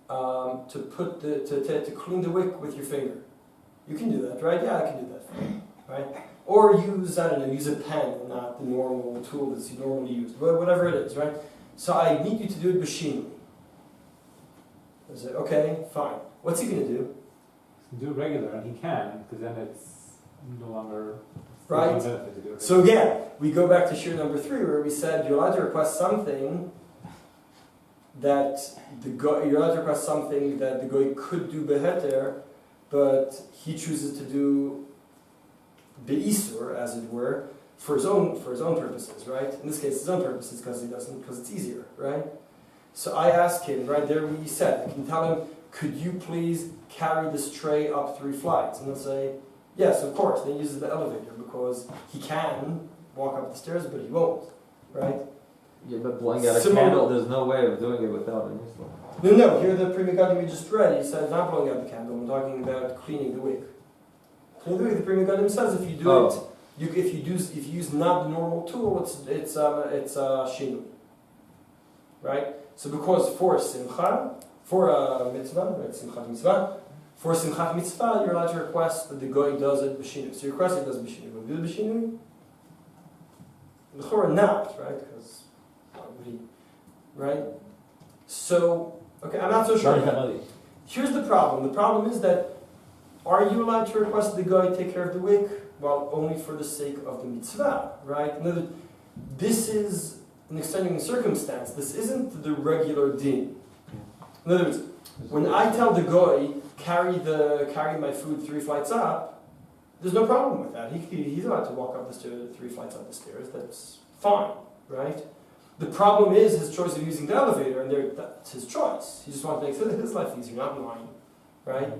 clean the wick with your finger. You can do that, right? Yeah, I can do that for you, right? Or use a pen and not the normal tool that you normally use, whatever it is, right? So I need you to do it b'shinui. I say, okay, fine. What's he going to do? Do it regular, and he can, because then it's no longer Right. no benefit to do it. So again, we go back to shir number 3, where we said you're allowed to request something that the guy could do beheter, but he chooses to do be'isur, as it were, for his own purposes, right? In this case, his own purposes, because it's easier, right? So I asked him, right there we said, I can tell him, could you please carry this tray up 3 flights? And he'll say, yes, of course. Then he uses the elevator because he can walk up the stairs, but he won't, right? Yeah, but blowing out a Similar- candle, there's no way of doing it without an install. No, here the Pri Megadim we just read, he said not blowing out the candle, I'm talking about cleaning the wick. Cleaning the wick, the Pri Megadim says if you do it, if you use not the normal tool, it's shinu. Right? So because for simcha, for a mitzvah, right, simchat mitzvah, for simchat mitzvah, you're allowed to request that the goy does it b'shinu. So you request it does b'shinu. Will you do it b'shinu? L'chora not, right? Because right? So, okay, I'm not so sure. Here's the problem. The problem is that are you allowed to request the guy take care of the wick? Well, only for the sake of the mitzvah, right? In other words, this is an extenuating circumstance. This isn't the regular din. In other words, when I tell the guy carry my food 3 flights up, there's no problem with that. He's allowed to walk up the stairs 3 flights up the stairs. That's fine, right? The problem is his choice of using the elevator, and that's his choice. He just wants to make his life easier, not mine, right?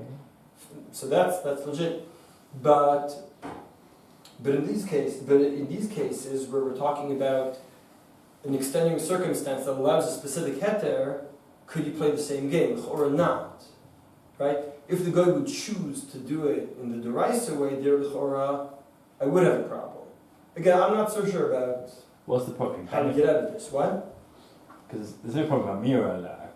So that's legit. But in these cases where we're talking about an extenuating circumstance that allows a specific heter, could you play the same game or not? Right? If the guy would choose to do it in the deraisa way, there I would have a problem. Again, I'm not so sure about What's the problem? how to get out of this. What? Because there's no problem about Mira, the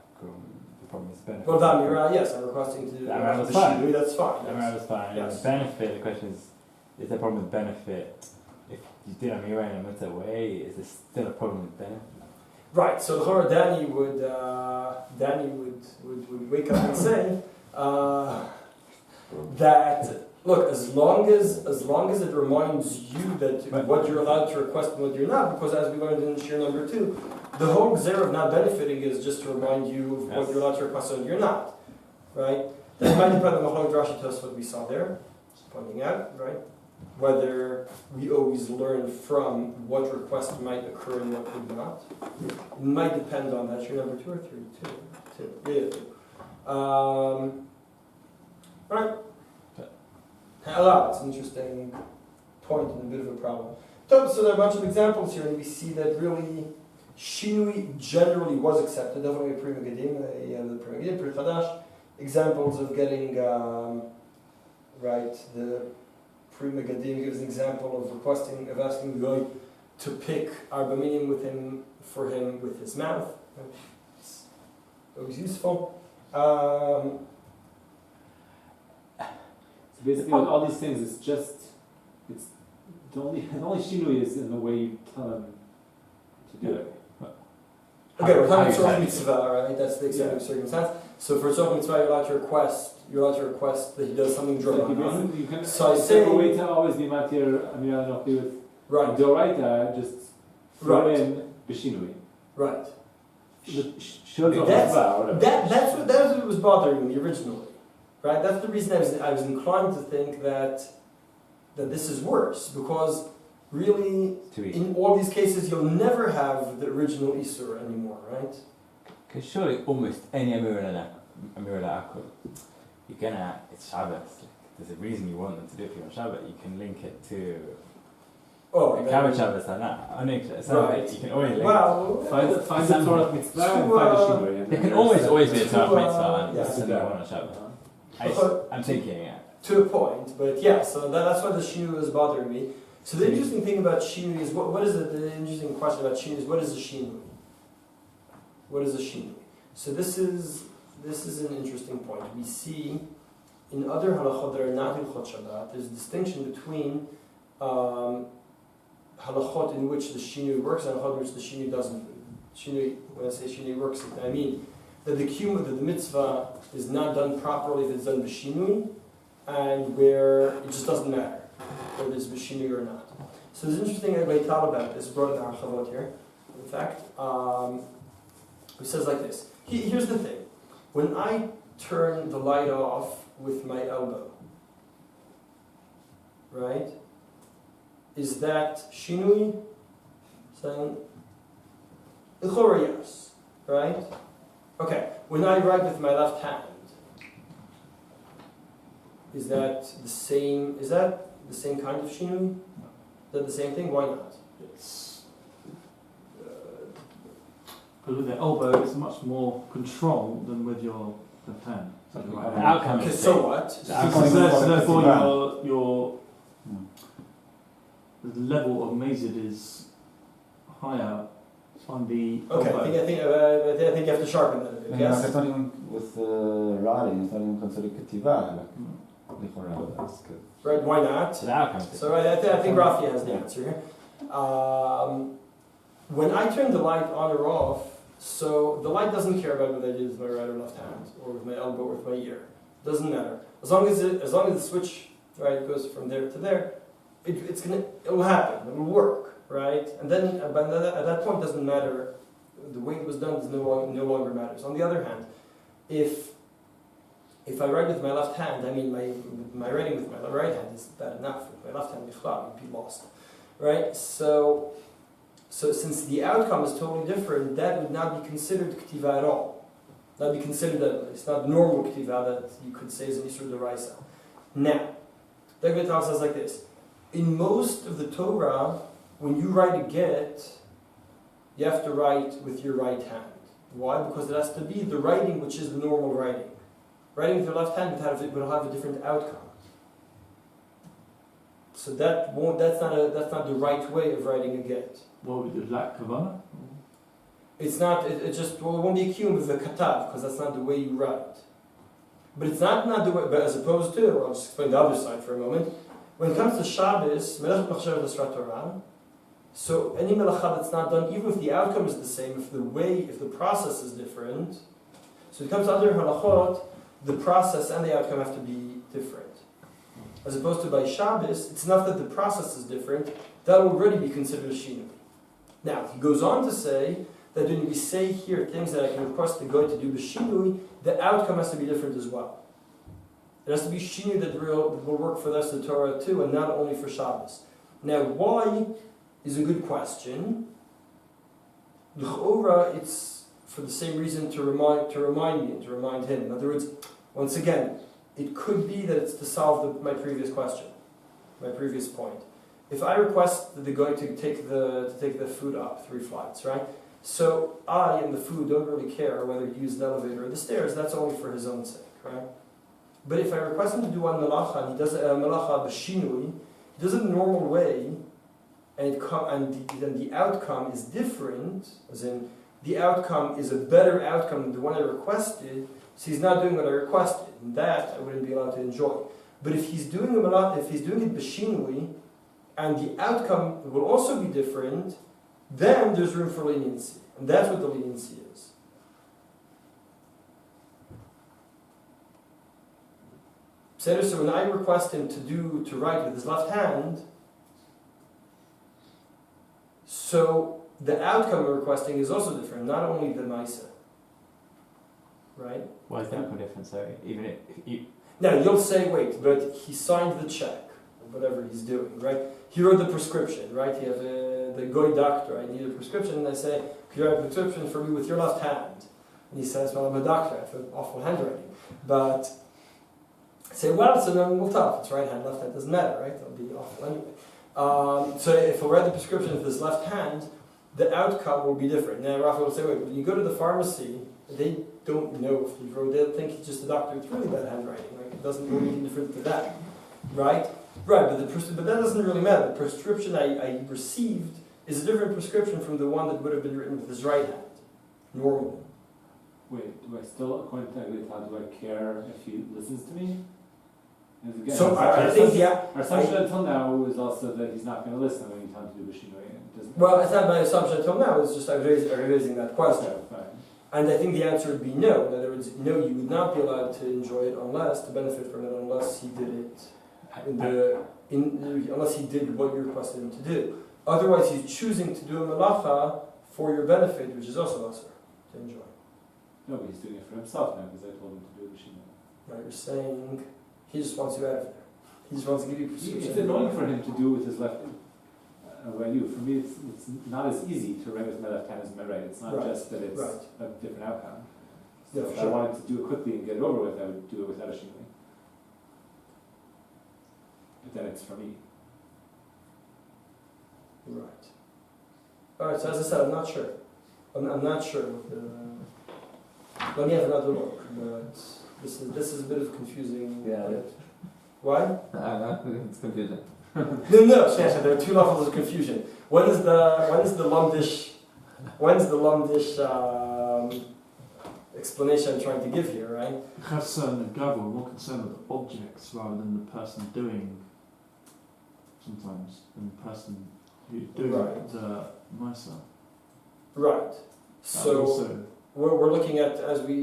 problem is benefit. Well, that Mira, yes, I'm requesting to do The Amira was the fine. Shinui, that's fine. That Yes. was fine. Yes. The benefit, the question is there a problem with benefit? If you did a Mira in a mitzvah way, is there still a problem with benefit? Right, so the Danny would wake up and say, that look, as long as it reminds you that Right. what you're allowed to request and what you're not, because as we learned in shir number 2, the whole gzera of not benefiting is just to remind you of what Yes. you're allowed to request and what you're not, right? That might depend on the whole Rashi Tosfos what we saw there, just pointing out, right? Whether we always learn from what request might occur and what would not. It might depend on that. Shir number 2 or 3? 2. Yeah. Right. Halacha, it's an interesting point and a bit of a problem. So there are a bunch of examples here, and we see that really shinui generally was accepted. Definitely a prima gadim, the prima gadim, pri chadash. Examples of getting right. The prima gadim gives an example of asking the guy to pick arba minim for him with his mouth. It's always useful. So basically, with all these things, it's the only shinui is in the way you tell him to do it. Okay, we're How talking you about say it. mitzvah, right? That's the exceptional circumstance. So for tzorach mitzvah, you're allowed to request that he does something So like drabanan. you can, So I it's say- like a way to always be matir Amir al-Nochli with Right, Doraita, just throw Right. in Bishinui. right. Surely That's- whatever. That's what was bothering me originally, right? That's the reason I was inclined to think that this is worse, because really to eat. in all these cases you'll never have the original Isur anymore, right? Because surely almost any Amir al-Akul, you're gonna, it's Shabbat. Like, there's a reason you want them to do it for you on Shabbat. You can link it to Oh, Kavod Shabbat it's not Right. you can always link well, Find the Torah mitzvah and To, find the Shinui. it. There can always be a Torah To, mitzvah and yeah. it's something you want on Shabbat. I'm thinking, yeah. to a point, but yeah, so that's why the shinu is bothering me. So the interesting thing about shinu is, what is it, the interesting question about shinu is, what is a shinu? What is a shinu? So this is an interesting point. We see in other halachot that are not Hilchot Shabbat, there's a distinction between halachot in which the shinu works and halachot in which the shinu doesn't. Shinu, when I say shinu works, I mean that the mitzvah is not done properly if it's done b'shinui, and where it just doesn't matter whether it's b'shinui or not. So there's an interesting thought about this, brought in our chavot here. In fact, it says like this. Here's the thing. When I turn the light off with my elbow, right, is that shinui? Saying, yes, right? Okay, when I write with my left hand, is that the same kind of shinui? Is that the same thing? Why not? It's because with the elbow, it's much more control than with your left hand. So the right The hand. outcome Okay, is so what? the outcome Because is therefore your the level of mazid is higher on the Okay, elbow. I think you have to sharpen that a bit. It's Yes. not even with writing, it's not even considered ketiva. That's good. Right? Why not? So the outcome is So right, I think Rafi has the answer here. When I turn the light on or off, so the light doesn't care about whether I do it with my right or left hand, or with my elbow or with my ear. Doesn't matter. As long as the switch right goes from there to there, it will happen. It will work, right? And then at that point, it doesn't matter. The way it was done no longer matters. On the other hand, if I write with my left hand, I mean my writing with my right hand is bad enough. With my left hand, you'd be lost, right? So since the outcome is totally different, that would not be considered ktiva at all. Not be considered it's not normal ktiva that you could say is an isur d'oraisa. Now, the Gemara says like this: in most of the Torah, when you write a get, you have to write with your right hand. Why? Because it has to be the writing which is the normal writing. Writing with your left hand will have a different outcome. So that's not the right way of writing a get. What would you lack kavana? It's not. It just it won't be accused with a katav because that's not the way you write. But it's not the way. But as opposed to, I'll just explain the other side for a moment. When it comes to Shabbos, Melacha machshav l'srat Torah. So any melacha that's not done, even if the outcome is the same, if the process is different. So when it comes to other halachot, the process and the outcome have to be different. As opposed to by Shabbos, it's enough that the process is different, that will already be considered a shinui. Now, he goes on to say that when we say here things that I can request the guy to do b'shinui, the outcome has to be different as well. It has to be shinui that will work for the rest of the Torah too, and not only for Shabbos. Now, why is a good question. L'chora, it's for the same reason to remind me and to remind him. In other words, once again, it could be that it's to solve my previous question, my previous point. If I request the guy to take the food up 3 flights, right? So I and the food don't really care whether he uses the elevator or the stairs. That's only for his own sake, right? But if I request him to do one melacha, and he does a melacha b'shinui, he does it in a normal way, and then the outcome is different, as in the outcome is a better outcome than the one I requested, so he's not doing what I requested, and that I wouldn't be allowed to enjoy. But if he's doing it b'shinui, and the outcome will also be different, then there's room for leniency, and that's what the leniency is. So when I request him to write with his left hand, so the outcome I'm requesting is also different, not only the Maisa. Right? Why is the outcome different? Sorry, even if you. Now you'll say, wait, but he signed the check, whatever he's doing, right? He wrote the prescription, right? You have the goy doctor, I need a prescription, and I say, could you write a prescription for me with your left hand? And he says, well, I'm a doctor, I have awful handwriting. But I say, well, so then we'll tell if it's right hand, left hand, doesn't matter, right? It'll be awful anyway. So if I write the prescription with his left hand, the outcome will be different. Now Raphael will say, wait, when you go to the pharmacy, they don't know if he wrote, they'll think he's just a doctor with really bad handwriting, right? It doesn't really make any difference to that, right? Right, but that doesn't really matter. The prescription I received is a different prescription from the one that would have been written with his right hand, normally. Wait, do I still, according to Aglita, do I care if he listens to me? Again, So I think, yeah. Our assumption until now is also that he's not going to listen when you tell him to do B'shinui. Well, it's not my assumption until now, it's just I'm raising that question. Fine. And I think the answer would be no. In other words, no, you would not be allowed to enjoy it to benefit from it, unless he did it unless he did what you requested him to do. Otherwise, he's choosing to do a melacha for your benefit, which is also lesser to enjoy. No, but he's doing it for himself now because I told him to do B'shinui. Right, you're saying he just wants you out of there. He just wants to give you prescription. It's annoying for him to do with his left. For me, it's not as easy to write with my left hand as my right. It's not just that it's a different outcome. So if I wanted to do it quickly and get it over with, I would do it without a shinui. But then it's for me. Right. Alright, so as I said, I'm not sure. I'm not sure. Let me have another look. But this is a bit of confusing. Yeah. Why? It's confusing. No, there are 2 levels of confusion. When's the lumdish explanation I'm trying to give here, right? Chassan and Gavur are more concerned with the objects rather than the person doing, sometimes, than the person who's doing the Maisa. Right. So we're looking at, as we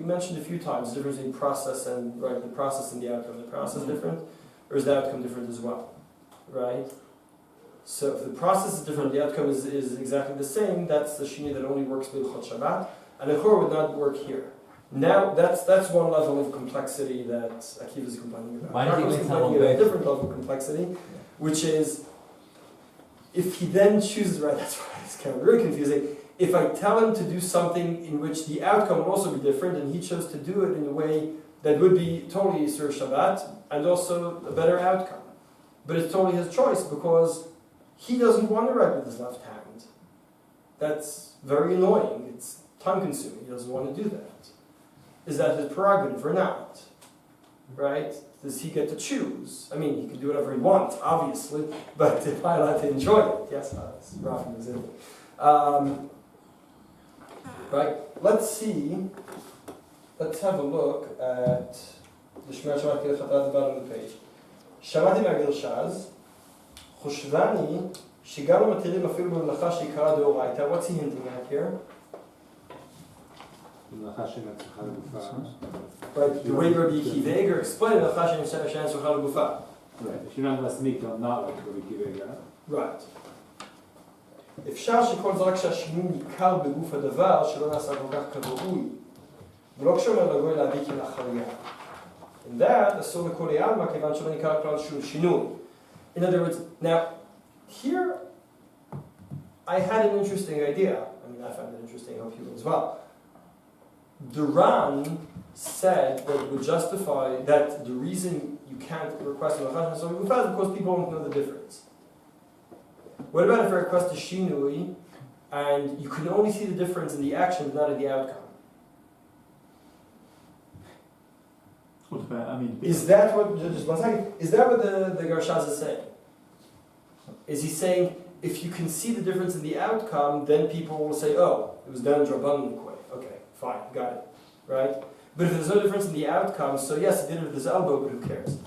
mentioned a few times, the difference between process and the process and the outcome. The process different, or is the outcome different as well? Right? So if the process is different, the outcome is exactly the same, that's the shini that only works with Shabbat, and the Chor would not work here. Now, that's one level of complexity that Akiva is complaining about. Why did he complaining about a different level of complexity, which is, if he then chooses, that's why it's kind of really confusing, if I tell him to do something in which the outcome will also be different, and he chose to do it in a way that would be totally Sur Shabbat, and also a better outcome. But it's totally his choice, because he doesn't want to write with his left hand. That's very annoying. It's time-consuming. He doesn't want to do that. Is that his prerogative or not? Right? Does he get to choose? I mean, he can do whatever he wants, obviously, but if I allowed to enjoy it, yes, that's Rafi was in. Right? Let's have a look at the Shmer Shabbat Kilchat at the bottom of the page. Shamati Magil Shaz, Choshvani, Shigalu Matirim Afilu Melacha Shikara Deoraita. What's he hinting at here? Right, the way Rabbi Akiva Eiger explained Melacha she'en tzricha l'gufa. Right, if you're not less meat, you'll not like Rabbi Akiva Eiger. Right. אפשר שכל זה רק שהשינוי ניכר בגוף הדבר שלא נעשה כל כך כראוי ולא כשאומר לגוי להביא כלאחריה. In that, אסור לכולי עלמא כיוון שלא ניכר כלל שום שינוי. In other words, now, here, I had an interesting idea. I mean, I found it interesting, I hope you will as well. Duran said that it would justify that the reason you can't request a Melacha is because people won't know the difference. What about if I request a shinui and you can only see the difference in the action but not in the outcome? What about, I mean, Is that what, just one second, is that what the Garshaz is saying? Is he saying if you can see the difference in the outcome, then people will say, oh, it was done Drabanan way. Okay, fine, got it. Right? But if there's no difference in the outcome, so yes, he did it with his elbow, but who cares?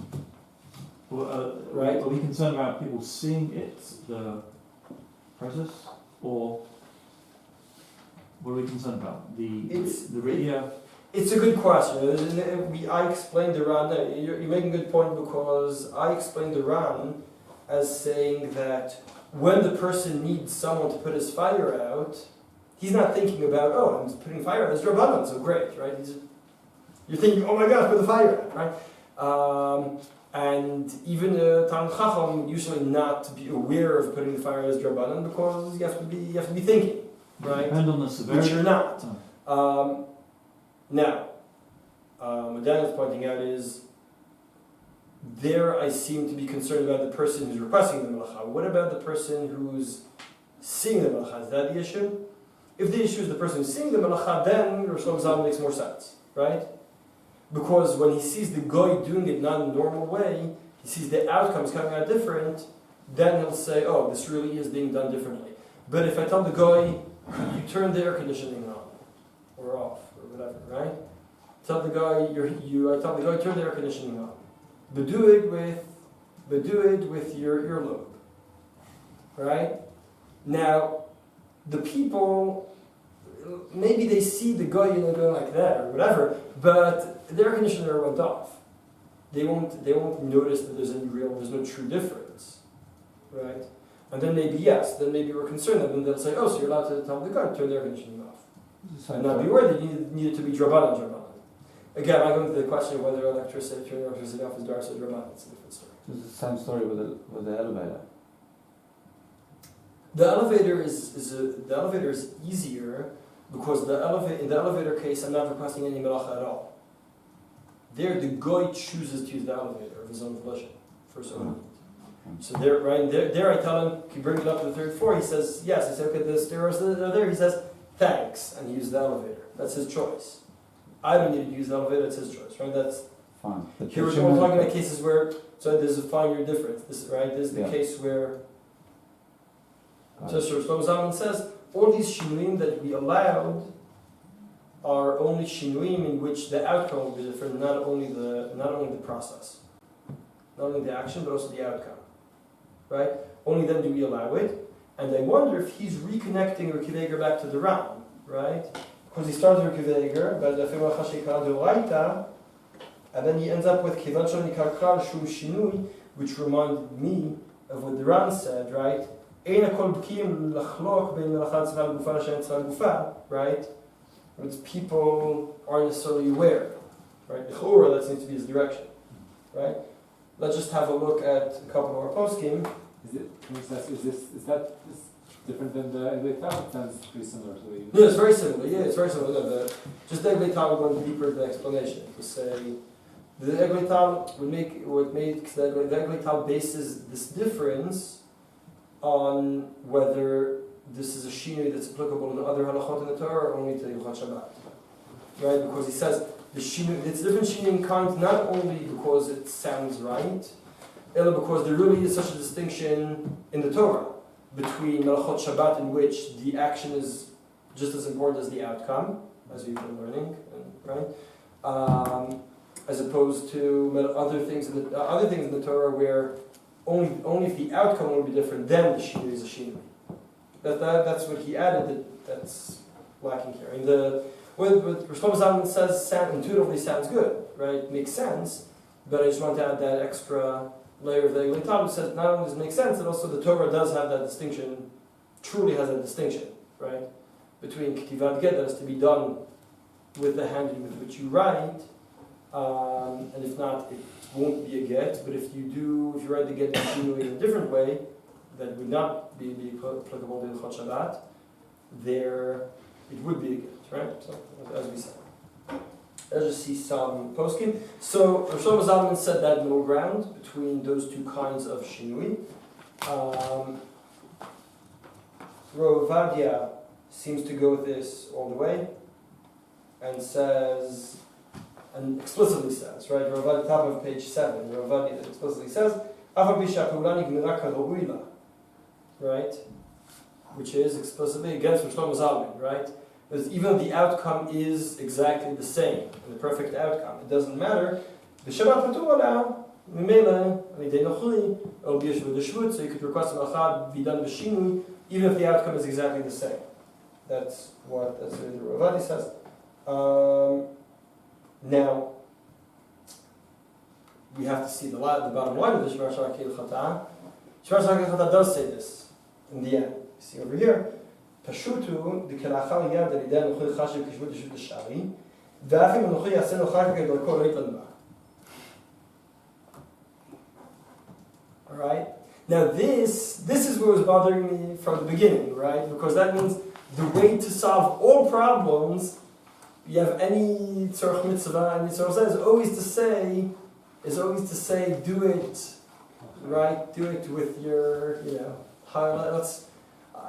well, Right. Are we concerned about people seeing it, the process, or what are we concerned about? The Riyah? It's a good question. I explained the Ran. You're making a good point because I explained the Ran as saying that when the person needs someone to put his fire out, he's not thinking about, oh, I'm putting fire out. It's Rabbanan, so great, right? You're thinking, oh my gosh, put the fire out, right? And even a Talmid Chacham would usually not be aware of putting the fire out as Rabbanan because you have to be thinking, right? Depend on the severity. Which you're not. Oh. Now, what Daniel's pointing out is, there I seem to be concerned about the person who's requesting the Melacha. What about the person who's seeing the Melacha? Is that the issue? If the issue is the person who's seeing the Melacha, then Rosh Hashanah makes more sense, right? Because when he sees the guy doing it not in a normal way, he sees the outcomes coming out different, then he'll say, oh, this really is being done differently. But if I tell the guy, you turn the air conditioning on, or off, or whatever, right? I tell the guy, turn the air conditioning on. But do it with your earlobe. Right? Now, the people, maybe they see the guy going like that or whatever, but the air conditioner went off. They won't notice that there's no true difference. Right? And then maybe we're concerned, and then they'll say, oh, so you're allowed to tell the guy to turn the air conditioning off. And not be worried that you need it to be Drabanan. Again, I'm going to the question of whether turning electricity off is Darsa or Drabanan. It's a different story. It's the same story with the elevator. The elevator is easier because in the elevator case, I'm not requesting any melacha at all. There, the guy chooses to use the elevator of his own volition for his own need. So there, I tell him, can you bring it up to the third floor? He says yes. I say, okay, the stairs are there. He says thanks, and he uses the elevator. That's his choice. I don't need to use the elevator. It's his choice, right? That's fine. But here we're talking about cases where there's a fine-year difference. This is the case where. Just Shlomo Zalman says, all these shinuim that we allowed are only shinuim in which the outcome will be different, not only the process, not only the action, but also the outcome, right? Only then do we allow it, and I wonder if he's reconnecting Rekiv back to the Ram, right? Because he starts Rekiv but and then he ends up with Kivan Shon Nikar Shum Shinui, which reminded me of what the Ram said, right? Right? Because people aren't necessarily aware. Right? That seems to be his direction. Right? Let's just have a look at a couple of our poskim. Is that different than the Egleital? It sounds pretty similar to the... Yeah, it's very similar. No, just the Egleital would go deeper into the explanation. To say the Egleital would make the Egleital bases this difference on whether this is a shinui that's applicable in other halachot in the Torah or only to Hilchot Shabbat. Right? Because he says the shinui, it's different shinui in kind not only because it sounds right, but because there really is such a distinction in the Torah between Melachot Shabbat in which the action is just as important as the outcome, as we've been learning, right? As opposed to other things in the Torah where only if the outcome will be different, then the shinui is a shinui. That's what he added. That's lacking here. And what Shlomo Zalman says intuitively sounds good, right? Makes sense, but I just want to add that extra layer of the Egli Talmud says not only does it make sense, but also the Torah does have that distinction, truly has that distinction, right? Between Ketivat Get, that is to be done with the hand with which you write, and if not, it won't be a get, but if you write the get in a different way, that would not be applicable to the Chod Shabbat, there it would be a get, right? So, as we said. Let's just see some poskim. So, Rav Shlomo Zalman said that middle ground between those two kinds of shinui. Rav Vadia seems to go with this all the way and says, and explicitly says, right? Rav Vadia, top of page 7, Rav Vadia explicitly says, right? Which is explicitly against Rav Shlomo Zalman, right? Because even though the outcome is exactly the same, the perfect outcome, it doesn't matter. The Shabbat Patur now, it'll be a Shvut, so you could request a Melacha be done b'shinui, even if the outcome is exactly the same. That's what the Rav Vadia says. Now, we have to see the bottom line of the Shemar Shara Kehilchata. Shemar Shara Kehilchata does say this in the end. You see over here. פשוטו דכלאחר יד על ידי הנוכחי חשב כשבות ישות השערי ואף אם הנוכחי יעשה נוכח כדרכו לא יתלמד. Alright? Now this is what was bothering me from the beginning, right? Because that means the way to solve all problems, you have any tzorach mitzvah, and tzorach says, is always to say, do it, right? Do it with your, let's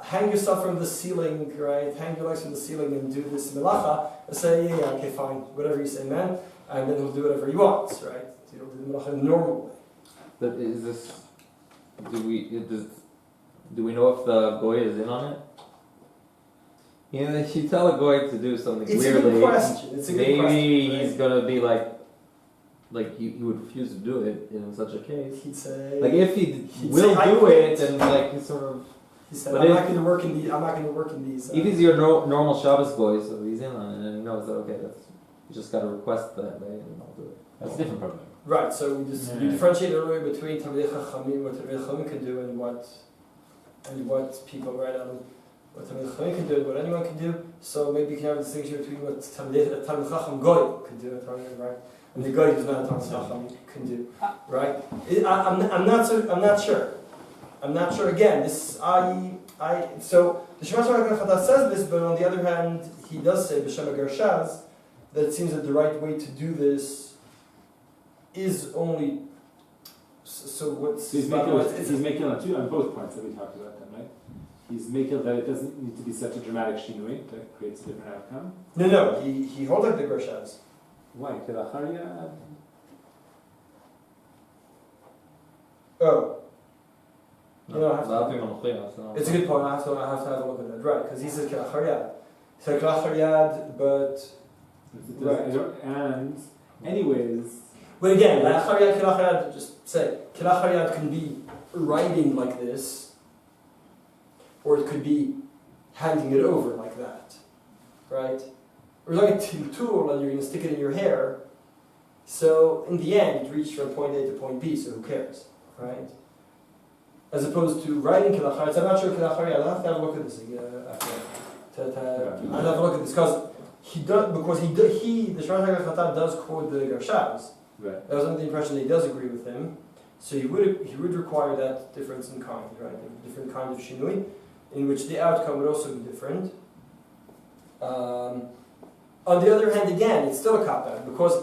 hang yourself from the ceiling, right? Hang your legs from the ceiling and do this melacha. And say, yeah, okay, fine, whatever you say, man, and then he'll do whatever he wants, right? So you don't do the melacha in the normal way. But is this? Do we know if the goy is in on it? If you tell a goy to do something It's weirdly, a good question. It's a good maybe question, he's gonna be like he would refuse to do it in such a case. He'd say, Like if he will say, do it, and like he sort of. He said, But I'm if- not going to work in these. If he's your normal Shabbos goy, so he's in on it, and he knows that okay, you just gotta request that way, and I'll do it. That's a different problem. Right, so we differentiate earlier between Talmidei Chachamim, what Talmidei Chachamim can do, and what people write on what Talmidei Chachamim can do, and what anyone can do. So maybe you can have a distinction between what Talmidei Chacham Goy can do, right, and the Goy who's not a Talmidei Chacham can do, right? I'm not sure. I'm not sure. Again, so the Shema Shara says this, but on the other hand, he does say B'Shem HaGershaz that it seems that the right way to do this is only. So what's he's making on both points that we talked about then, right? He's making that it doesn't need to be such a dramatic shinui that creates a different outcome. No. He holds like the Gershaz. Why? Oh. No, It's a good point. I have to have a look at that. Right, because he says Kelachar Yad. He said Kelachar Yad, but right. And anyways. But again, Kelachar Yad, just say Kelachar Yad can be writing like this, or it could be handing it over like that, right? Or like a tool, and you're going to stick it in your hair. So in the end, you reach from point A to point B. So who cares, right? As opposed to writing Kelachar Yad. I'm not sure Kelachar Yad. I'll have to have a look at this after. I'll have a look at this because the Shemar Chacham does quote the Gershaz. Right. I was under the impression that he does agree with him, so he would require that difference in kind, right? A different kind of shinui, in which the outcome would also be different. On the other hand, again, it's still a cop-out because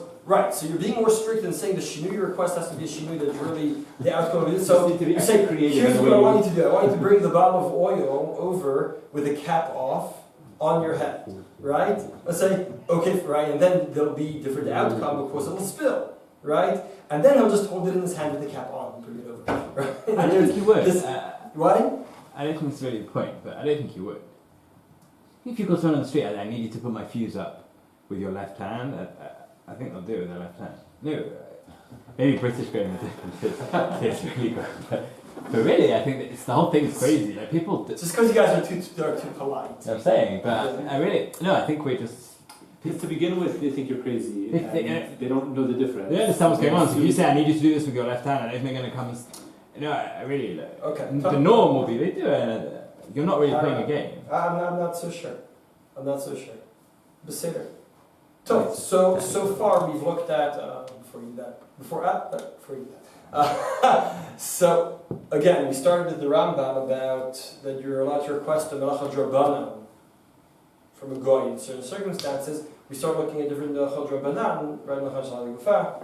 so you're being more strict in saying the shinui request has to be a shinui that's really the outcome of it. So you say, here's what I want you to do. I want you to bring the bottle of oil over with the cap off on your head, right? Let's say, okay, right, and then there'll be different outcome because it'll spill, right? And then he'll just hold it in his hand with the cap on and bring it over, right? I don't think you would. What? I don't think it's really the point, but I don't think you would. If you go someone on the street and I need you to put my fuse up with your left hand, I think they'll do it with their left hand. No, maybe British going a different it's really good. But really, I think that the whole thing is crazy. Like people, just because you guys are too polite. I'm saying, but I think Because to begin with, they think you're crazy. They And think- they don't know the difference. They understand what's going on. So if you say, I need you to do this with your left hand, and they're going to come and, I really, Okay. the norm will be, they do it, and you're not really playing a game. I'm not so sure. I'm not so sure. Beseder. So far we've looked at so again we started with the Rambam about that you're allowed to request a Melacha Drabanan from a goy in certain circumstances. We start looking at different Melacha Drabanan, right? Melacha Shalai Gufa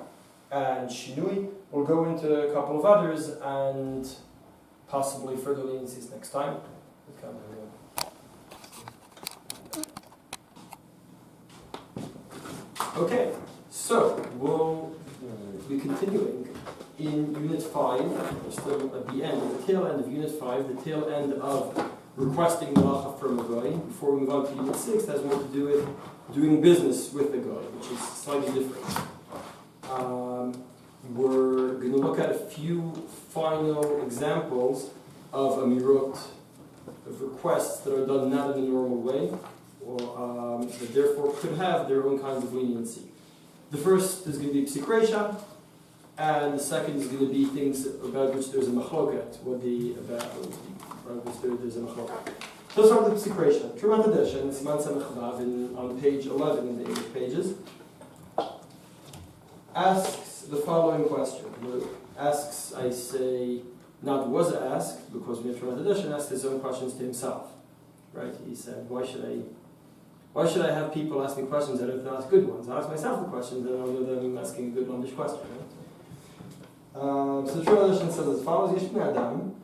and Shinui. We'll go into a couple of others and possibly further leniencies next time. Okay, so we'll be continuing in Unit 5. We're still at the end, the tail end of Unit 5, the tail end of requesting Melacha from a goy. Before we move on to Unit 6, that has more to do with doing business with the goy, which is slightly different. We're going to look at a few final examples of amirot, of requests that are done not in a normal way, or that therefore could have their own kinds of leniency. The first is going to be psik reisha, and the second is going to be things about which there's a machloket, about which there's a machloket. So let's start with psik reisha. Trumat Hadeshen, Siman Samech Vav, on page 11 in the English pages, asks the following question. Asks, I say, not was asked, because we have Trumat Hadeshen asked his own questions to himself. Right? He said, why should I have people ask me questions that if they ask good ones? I ask myself the questions and I'll know that I'm asking a good longish question. Right? So the tradition says as follows: Yesh bnei adam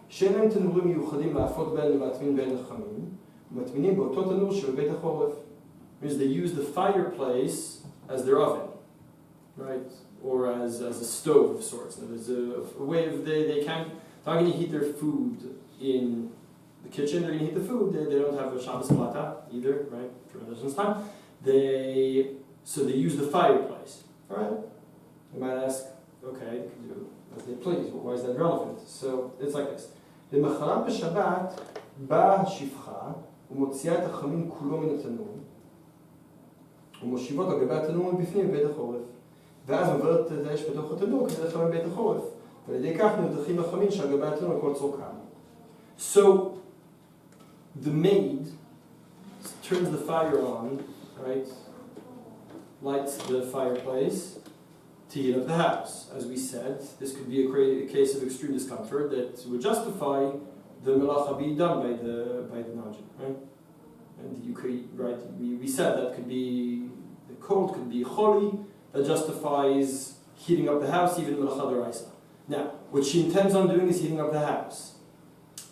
she'enem tanurim yuchadim la'afot ben u'latmin ben lechamim u'matminim b'oto tanur shebeit hacholef. Means they use the fireplace as their oven, right? Or as a stove of sorts. There's a way of they can't. They're not going to heat their food in the kitchen. They're going to heat the food. They don't have a Shabbos plata either, right? For tradition's time, they use the fireplace. All right. You might ask, okay, they can do as they please. Well, why is that relevant? So it's like this: למחרת בשבת באה השפחה ומוציאה את החמין כולו מן התנור ומושיבות על גבי התנור מבפנים בבית החורף. ואז מברד את האש בתוך התנור כדי לחמם בית החורף. ועל ידי כך נרתחים החמין שעל גבי התנור לכל צורכם. So the maid turns the fire on, right? Lights the fireplace to heat up the house. As we said, this could be a case of extreme discomfort that would justify the melacha being done by the najim, right? And you could, right? We said that could be the cold, could be choli, that justifies heating up the house, even melacha deraisa. Now, what she intends on doing is heating up the house.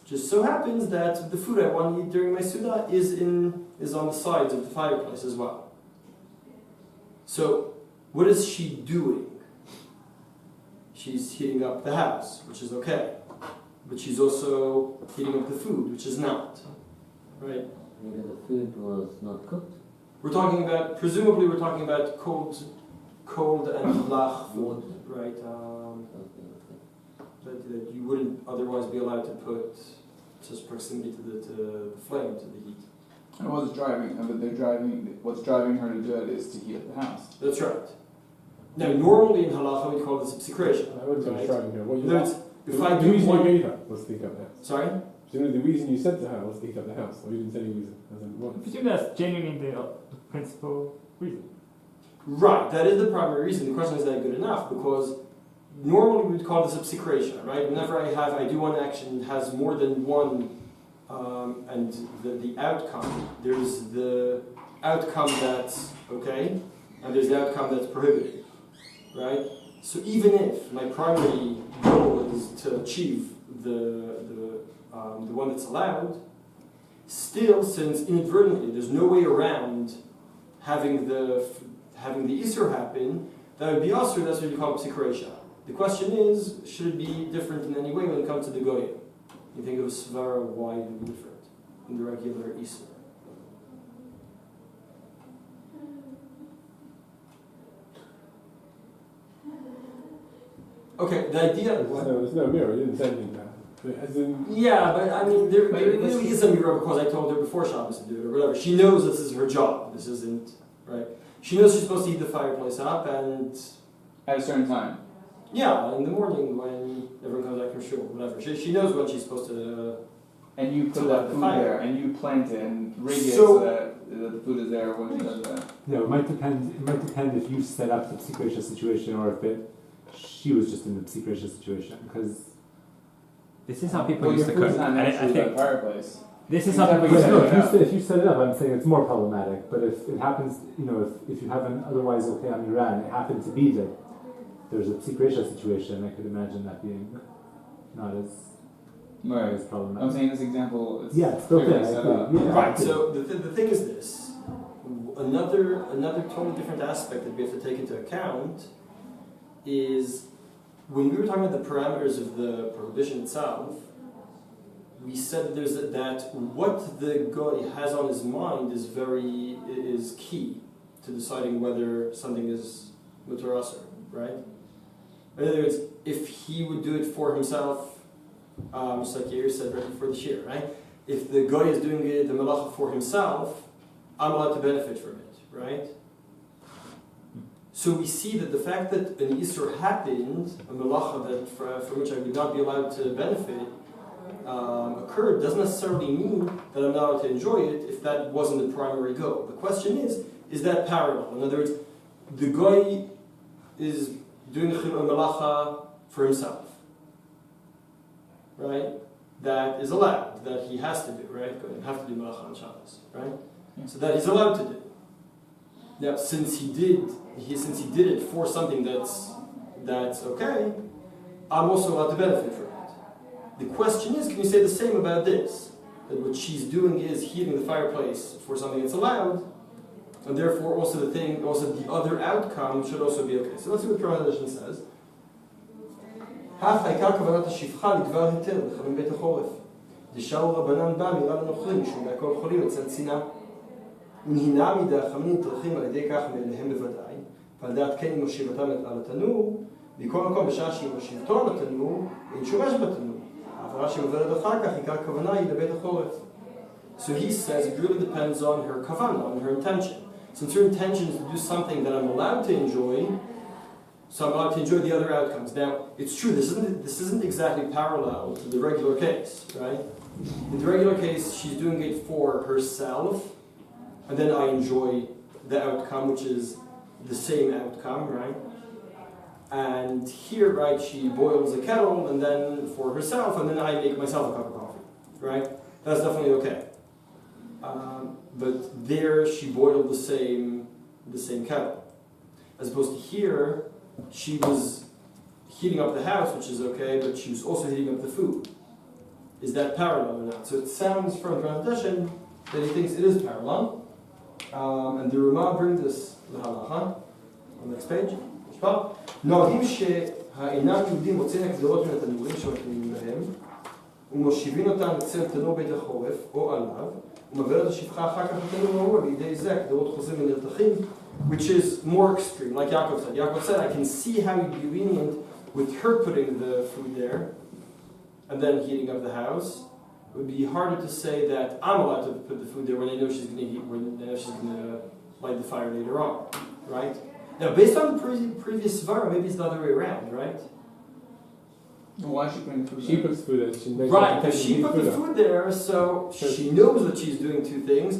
Just so happens that the food I want to eat during my Suda is on the sides of the fireplace as well. So, what is she doing? She's heating up the house, which is okay. But she's also heating up the food, which is not. Right? Maybe the food was not cooked. Presumably we're talking about cold and lach food, right? That you wouldn't otherwise be allowed to put just proximity to the flame, to the heat. And what's driving her to do it is to heat up the house. That's right. Now, normally in halacha we call this a psik reisha. I wouldn't say driving her. What you If I the do reason one, you gave her was to heat up the house. sorry. Presumably the reason you said to her was to heat up the house, or you didn't say any reason. As in, what? Presumably that's genuinely the principal reason. Right, that is the primary reason. The question is that good enough? Because normally we would call this a psik reisha, right? Whenever I do one action has more than one, and the outcome, there's the outcome that's okay, and there's the outcome that's prohibited, right? So even if my primary goal is to achieve the one that's allowed, still, since inadvertently there's no way around having the isur happen, that would be asur. That's what you call psik reisha. The question is, should it be different in any way when it comes to the goyim? You think of a svara, why it would be different in the regular isur? Okay, the idea. There's no mirror. You didn't say anything about it. As in, Yeah, but I mean, there really is a mirror because I told her before Shabbos to do it or whatever. She knows this is her job. This isn't right? She knows she's supposed to heat the fireplace up, and At a certain time. yeah, in the morning when everyone comes back from shul, whatever. She knows when she's supposed to. And you put To light that the food fire. there, and you plant it and rig it So- so that the food is there when she does that. Yeah, it might depend. It might depend if you set up the psikresha situation or if she was just in the psikresha situation. Because This is how people Well, used your to cook. food's not And next I to the think fireplace. this is how people Exactly. used to no, cook. if you set it up, I'm saying it's more problematic. But if it happens, if you have an otherwise okay on Iran, it happened to be that there's a psikresha situation, I could imagine that being not as Right. problematic. I'm saying this example. It's Yeah, it's built in. clearly I set agree. up. Yeah, Right. So the thing is this: another totally different aspect that we have to take into account is when we were talking about the parameters of the prohibition itself. We said that what the guy has on his mind is key to deciding whether something is mutar or asur, right? In other words, if he would do it for himself, just like Yair said right before the shir, right? If the guy is doing the melacha for himself, I'm allowed to benefit from it, right? So we see that the fact that an isur happened, a melacha that from which I would not be allowed to benefit, occurred doesn't necessarily mean that I'm not allowed to enjoy it if that wasn't the primary goal. The question is that parallel? In other words, the guy is doing a melacha for himself, right? That is allowed, that he has to do, right? You have to do melacha on Shabbos, right? Yeah. So that he's allowed to do. Now, since he did it for something that's okay, I'm also allowed to benefit from it. The question is, can you say the same about this? That what she's doing is heating the fireplace for something that's allowed, and therefore also the other outcome should also be okay. So let's see what the translation says. דשאו רבנן בא מיראה לנוכלים שהוא מהכל חולים אצל צנעה. ונהינמי דהחמנים טרחים על ידי כך מאליהם בוודאי, ועל דעת כן היא מושיבתם על התנור, מכל מקום בשעה שהיא מושיבתו על התנור, היא שומש בתנור. העברה שעוברת אחר כך, עיקר הכוונה היא לבית החורף. So he says it really depends on her kavanah, on her intention. Since her intention is to do something that I'm allowed to enjoy, so I'm allowed to enjoy the other outcomes. Now, it's true, this isn't exactly parallel to the regular case, right? In the regular case, she's doing it for herself, and then I enjoy the outcome, which is the same outcome, right? And here, right, she boils a kettle, and then for herself, and then I make myself a cup of coffee, right? That's definitely okay. But there, she boiled the same kettle. As opposed to here, she was heating up the house, which is okay, but she was also heating up the food. Is that parallel or not? So it sounds from translation that he thinks it is parallel. And the Ramah brings this the Halacha on the next page. נוהגים שהאינם יהודים מוצאים הגדרות מן התנורים שמתאימים להם ומושיבים אותם אצל תנור בית החורף או עליו ומעבר את השפחה אחר כך לתנור ההוא לידי זה הגדרות חוזרים ונרתחים, which is more extreme, like Yaakov said. Yaakov said, I can see how you'd be lenient with her putting the food there and then heating up the house. It would be harder to say that I'm allowed to put the food there when I know she's going to heat, when I know she's going to light the fire later on, right? Now, based on the previous svara, maybe it's the other way around, right? Well, why is she putting the food She there? puts food in. She makes Right, it if she put the food there, so she knows that she's doing two things.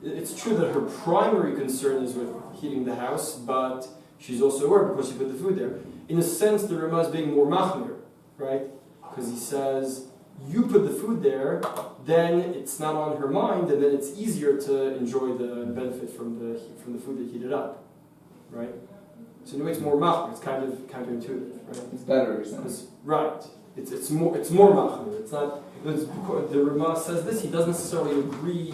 It's true that her primary concern is with heating the house, but she's also aware because she put the food there. In a sense, the Ramah is being more machmir, right? Because he says, you put the food there, then it's not on her mind, and then it's easier to enjoy the benefit from the food that heated up, right? So in a way, it's more machmir. It's kind of counterintuitive, right? It's better, you're saying. Right. It's more machmir. It's not. The Ramah says this. He doesn't necessarily agree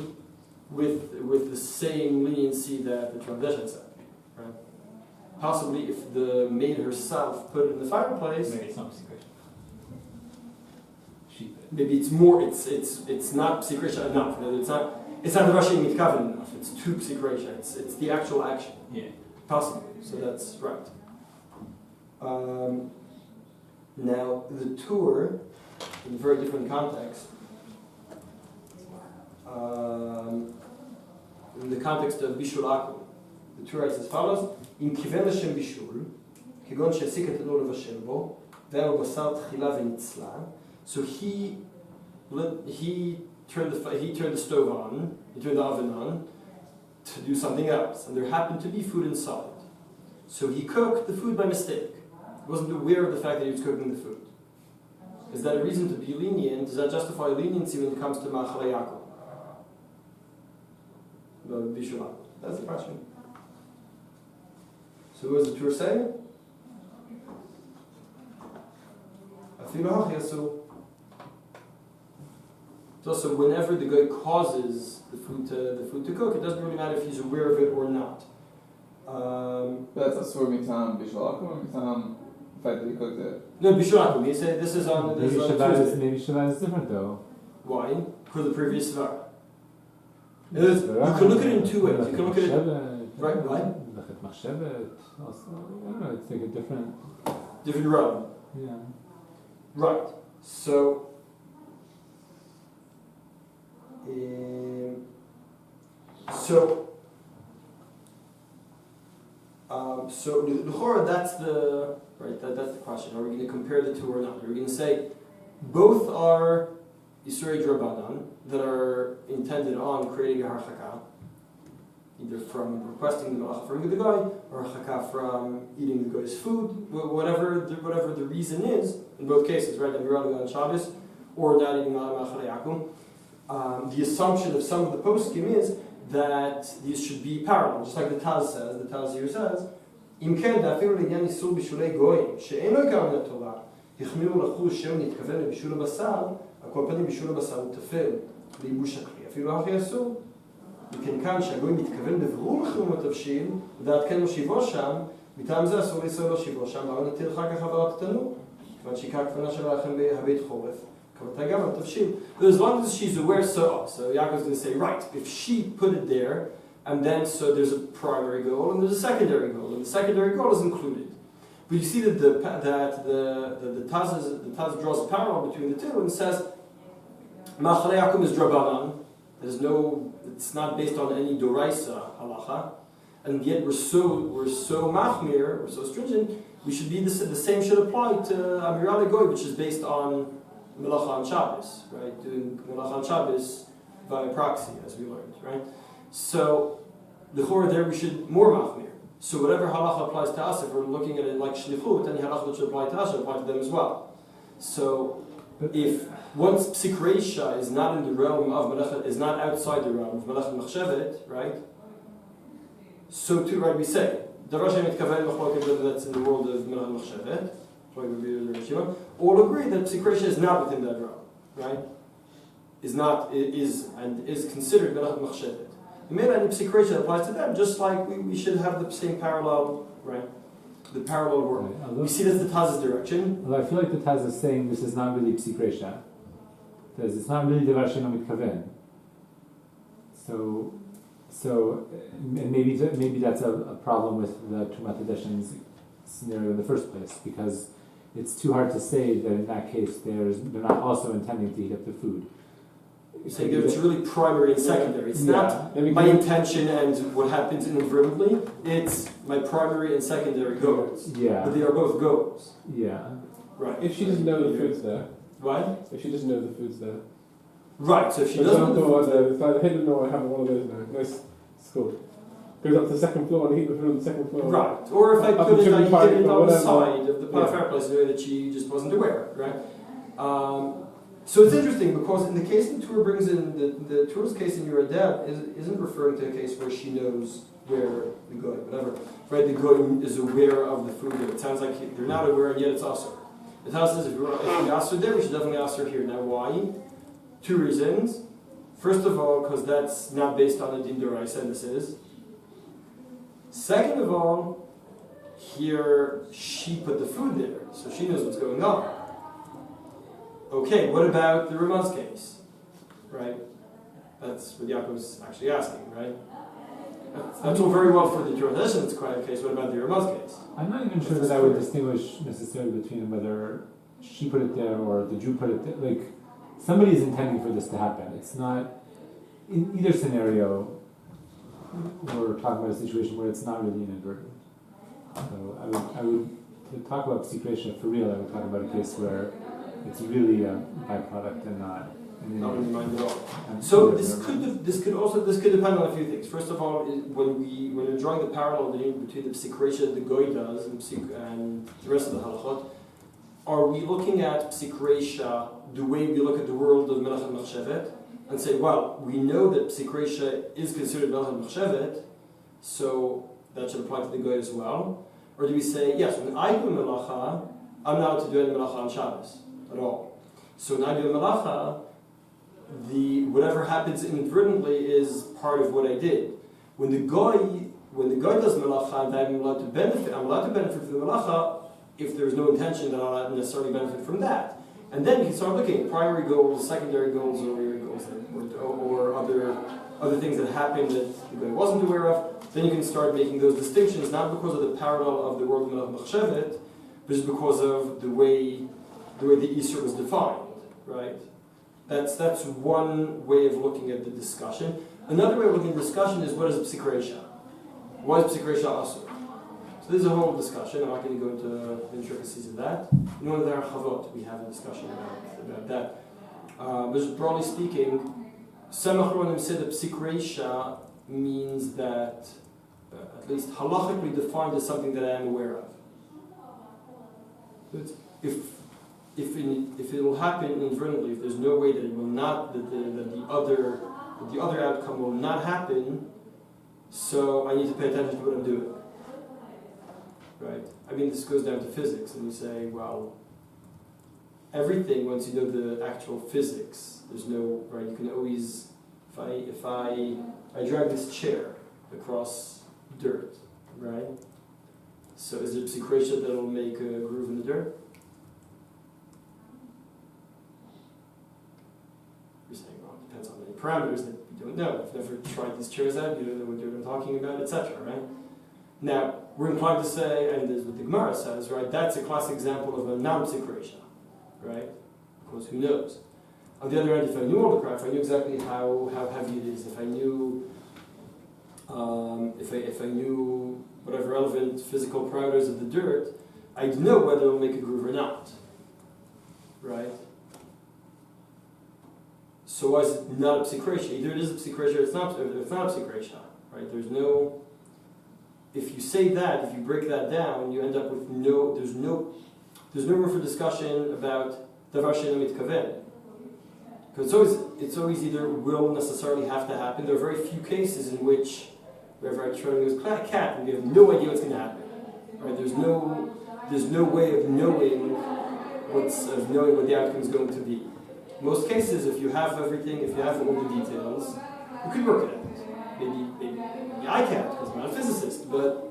with the same leniency that the translation said, right? Possibly, if the maid herself put it in the fireplace, Maybe it's not secret. maybe it's more. It's not psikresha enough. It's not the Russian mitkaven enough. It's too psikresha. It's the actual action. Yeah. Possibly. So that's right. Now the tour, in a very different context. In the context of Bishul Akum, The Torah writes as follows: "Im kiven Hashem bishul, kigon she'asik et lo levashel bo, ve'al basar tchila v'nitzla." So he turned the stove on, he turned the oven on to do something else, and there happened to be food inside. So he cooked the food by mistake. He wasn't aware of the fact that he was cooking the food. Is that a reason to be lenient? Does that justify leniency when it comes to Ma'achalei Yaakov? Bishul. That's the question. So what does the Torah say? So whenever the guy causes the food to cook, it doesn't really matter if he's aware of it or not. But that's a mitam bishul or mitam the fact that he cooked it. No, bishul. He said this is on. Maybe Tuesday. Shabbat is different though. Why? For the previous svara. You can look at it in two ways. You can look at it right. I don't know. It's like a different realm. Yeah. Right. So. So the L'chora, that's the right. That's the question. Are we going to compare the two or not? Are we going to say both are Yisrei Drabanan that are intended on creating a harchaka, either from requesting the Melacha from the guy or harchaka from eating the guy's food, whatever the reason is. In both cases, right? I'm on Shabbos or not eating Ma'achalei Yaakov. The assumption of some of the poskim is that these should be parallel, just like the Taz says. The Taz here says, "Im ken da'afilu le'inyan isur bishulei goyim she'eno kavanat Torah yachmiru lachuz shem nitkaven lebishul basar akol panim bishul basar utafel leibush hakli afilu hachi asur וכן כאן שהגוי מתכוון בברור לחירום התבשיל ודעת כן לא שיבו שם מטעם זה אסור לישראל לא שיבו שם אבל נתיר אחר כך עברת התנור כיוון שעיקר כוונה של הלחם בהבית חורף as long as she's aware, so Yaakov's going to say, right, if she put it there, and then so there's a primary goal and there's a secondary goal, and the secondary goal is included. But you see that the Taz draws a parallel between the two and says, Ma'achalei Yaakov is drabanan. It's not based on any doraisa halacha, and yet we're so machmir, we're so stringent. We should be the same should apply to Amirale Goy, which is based on Melacha on Shabbos, right? Doing Melacha on Shabbos via proxy, as we learned, right? So, the Chorah there we should more machmir. So whatever halacha applies to us, if we're looking at it like shlichut, any halacha that should apply to us should apply to them as well. So, if once psik reisha is not in the realm of Melacha, is not outside the realm of Melacha Machshevet, right? So too, right, we say, Darash Mitkaven Machloket, whether that's in the world of Melacha Machshevet, all agree that psik reisha is not within that realm, right? Is considered Melacha Machshevet. The Mela and psik reisha applies to them, just like we should have the same parallel, right? The parallel world. Right. We see that's the Taz's direction. Although I feel like the Taz is saying this is not really psik reisha. Because it's not really Devar She'eino Mitkaven. So maybe that's a problem with the Tumat Hadeshin's scenario in the first place, because it's too hard to say that in that case they're not also intending to heat up the food. You're saying that it's really primary and secondary. It's not my intention and what happens inadvertently. It's my primary and secondary goals. Yeah. But they are both goals. Yeah. Right. If she doesn't know the food's there. What? If she doesn't know the food's there. Right, so if she doesn't know the food's it's either hidden or I have one of those now. Nice school. Goes up to the second floor and heat the food on the second floor. Right. Or if I put it on the side of the yeah. fireplace in a way that she just wasn't aware, right? So it's interesting because in the case the Torah brings in, the Torah's case in Yerideh isn't referring to a case where she knows where the goy, whatever. Right, the goy is aware of the food. It sounds like they're not aware and yet it's also. The Torah says if we ask her there, we should definitely ask her here. Now why? Two reasons. First of all, because that's not based on the din d'oraisa, and this is. Second of all, here she put the food there, so she knows what's going on. Okay, what about the Ramah's case? Right? That's what Yaakov's actually asking, right? That's all very well for the Torah Hadeshin's case. What about the Ramah's case? I'm not even sure that I would distinguish necessarily between whether she put it there or the Jew put it there. Like, somebody is intending for this to happen. It's not, in either scenario, we're talking about a situation where it's not really inadvertent. So I would to talk about secretion for real. I would talk about a case where it's really a byproduct and not. Not in mind at all. So this could depend on a few things. First of all, when you're drawing the parallel between the psikresha that the goy does and the rest of the halachot, are we looking at psikresha the way we look at the world of Melacha and Machshevet and say, well, we know that psikresha is considered Melacha and Machshevet, so that should apply to the goy as well? Or do we say, yes, when I do Melacha, I'm not allowed to do any Melacha on Shabbos at all. So when I do Melacha, whatever happens inadvertently is part of what I did. When the guy does melacha and I'm allowed to benefit from the melacha if there's no intention that I'll not necessarily benefit from that. And then you can start looking at primary goals, secondary goals, or other things that happened that the guy wasn't aware of. Then you can start making those distinctions, not because of the parallel of the world of Melacha Machshevet, but just because of the way the Isur was defined, right? That's one way of looking at the discussion. Another way of looking at the discussion is what is psikresha? Why is psikresha asur? So there's a whole discussion. I'm not going to go into the intricacies of that. In one of the Chavot, we have a discussion about that. But just broadly speaking, some Achronim said that psikresha means that, at least halachically defined as something that I am aware of. If it will happen inadvertently, if there's no way that it will not, that the other outcome will not happen, so I need to pay attention to what I'm doing. Right? I mean, this goes down to physics, and you say, well, everything, once you know the actual physics, there's no, right, you can always, if I drag this chair across dirt, right? So is there psikresha that will make a groove in the dirt? You're saying, well, it depends on many parameters that you don't know. You've never tried these chairs out, you don't know what you're talking about, etc., right? Now, we're inclined to say, and this is what the Gemara says, right, that's a classic example of a non-psikresha, right? Because who knows? On the other hand, if I knew all the crap, if I knew exactly how heavy it is, if I knew if I knew whatever relevant physical parameters of the dirt, I'd know whether it'll make a groove or not, right? So why is it not a psikresha? Either it is a psikresha or it's not a psikresha, right? There's no. If you say that, if you break that down, you end up with there's no room for discussion about davar she'eino mitkaven. Because it's always either will necessarily have to happen. There are very few cases in which wherever I try to use a cat and we have no idea what's going to happen. Right? There's no way of knowing what the outcome is going to be. In most cases, if you have everything, if you have all the details, you could work it out. Maybe I can't because I'm not a physicist, but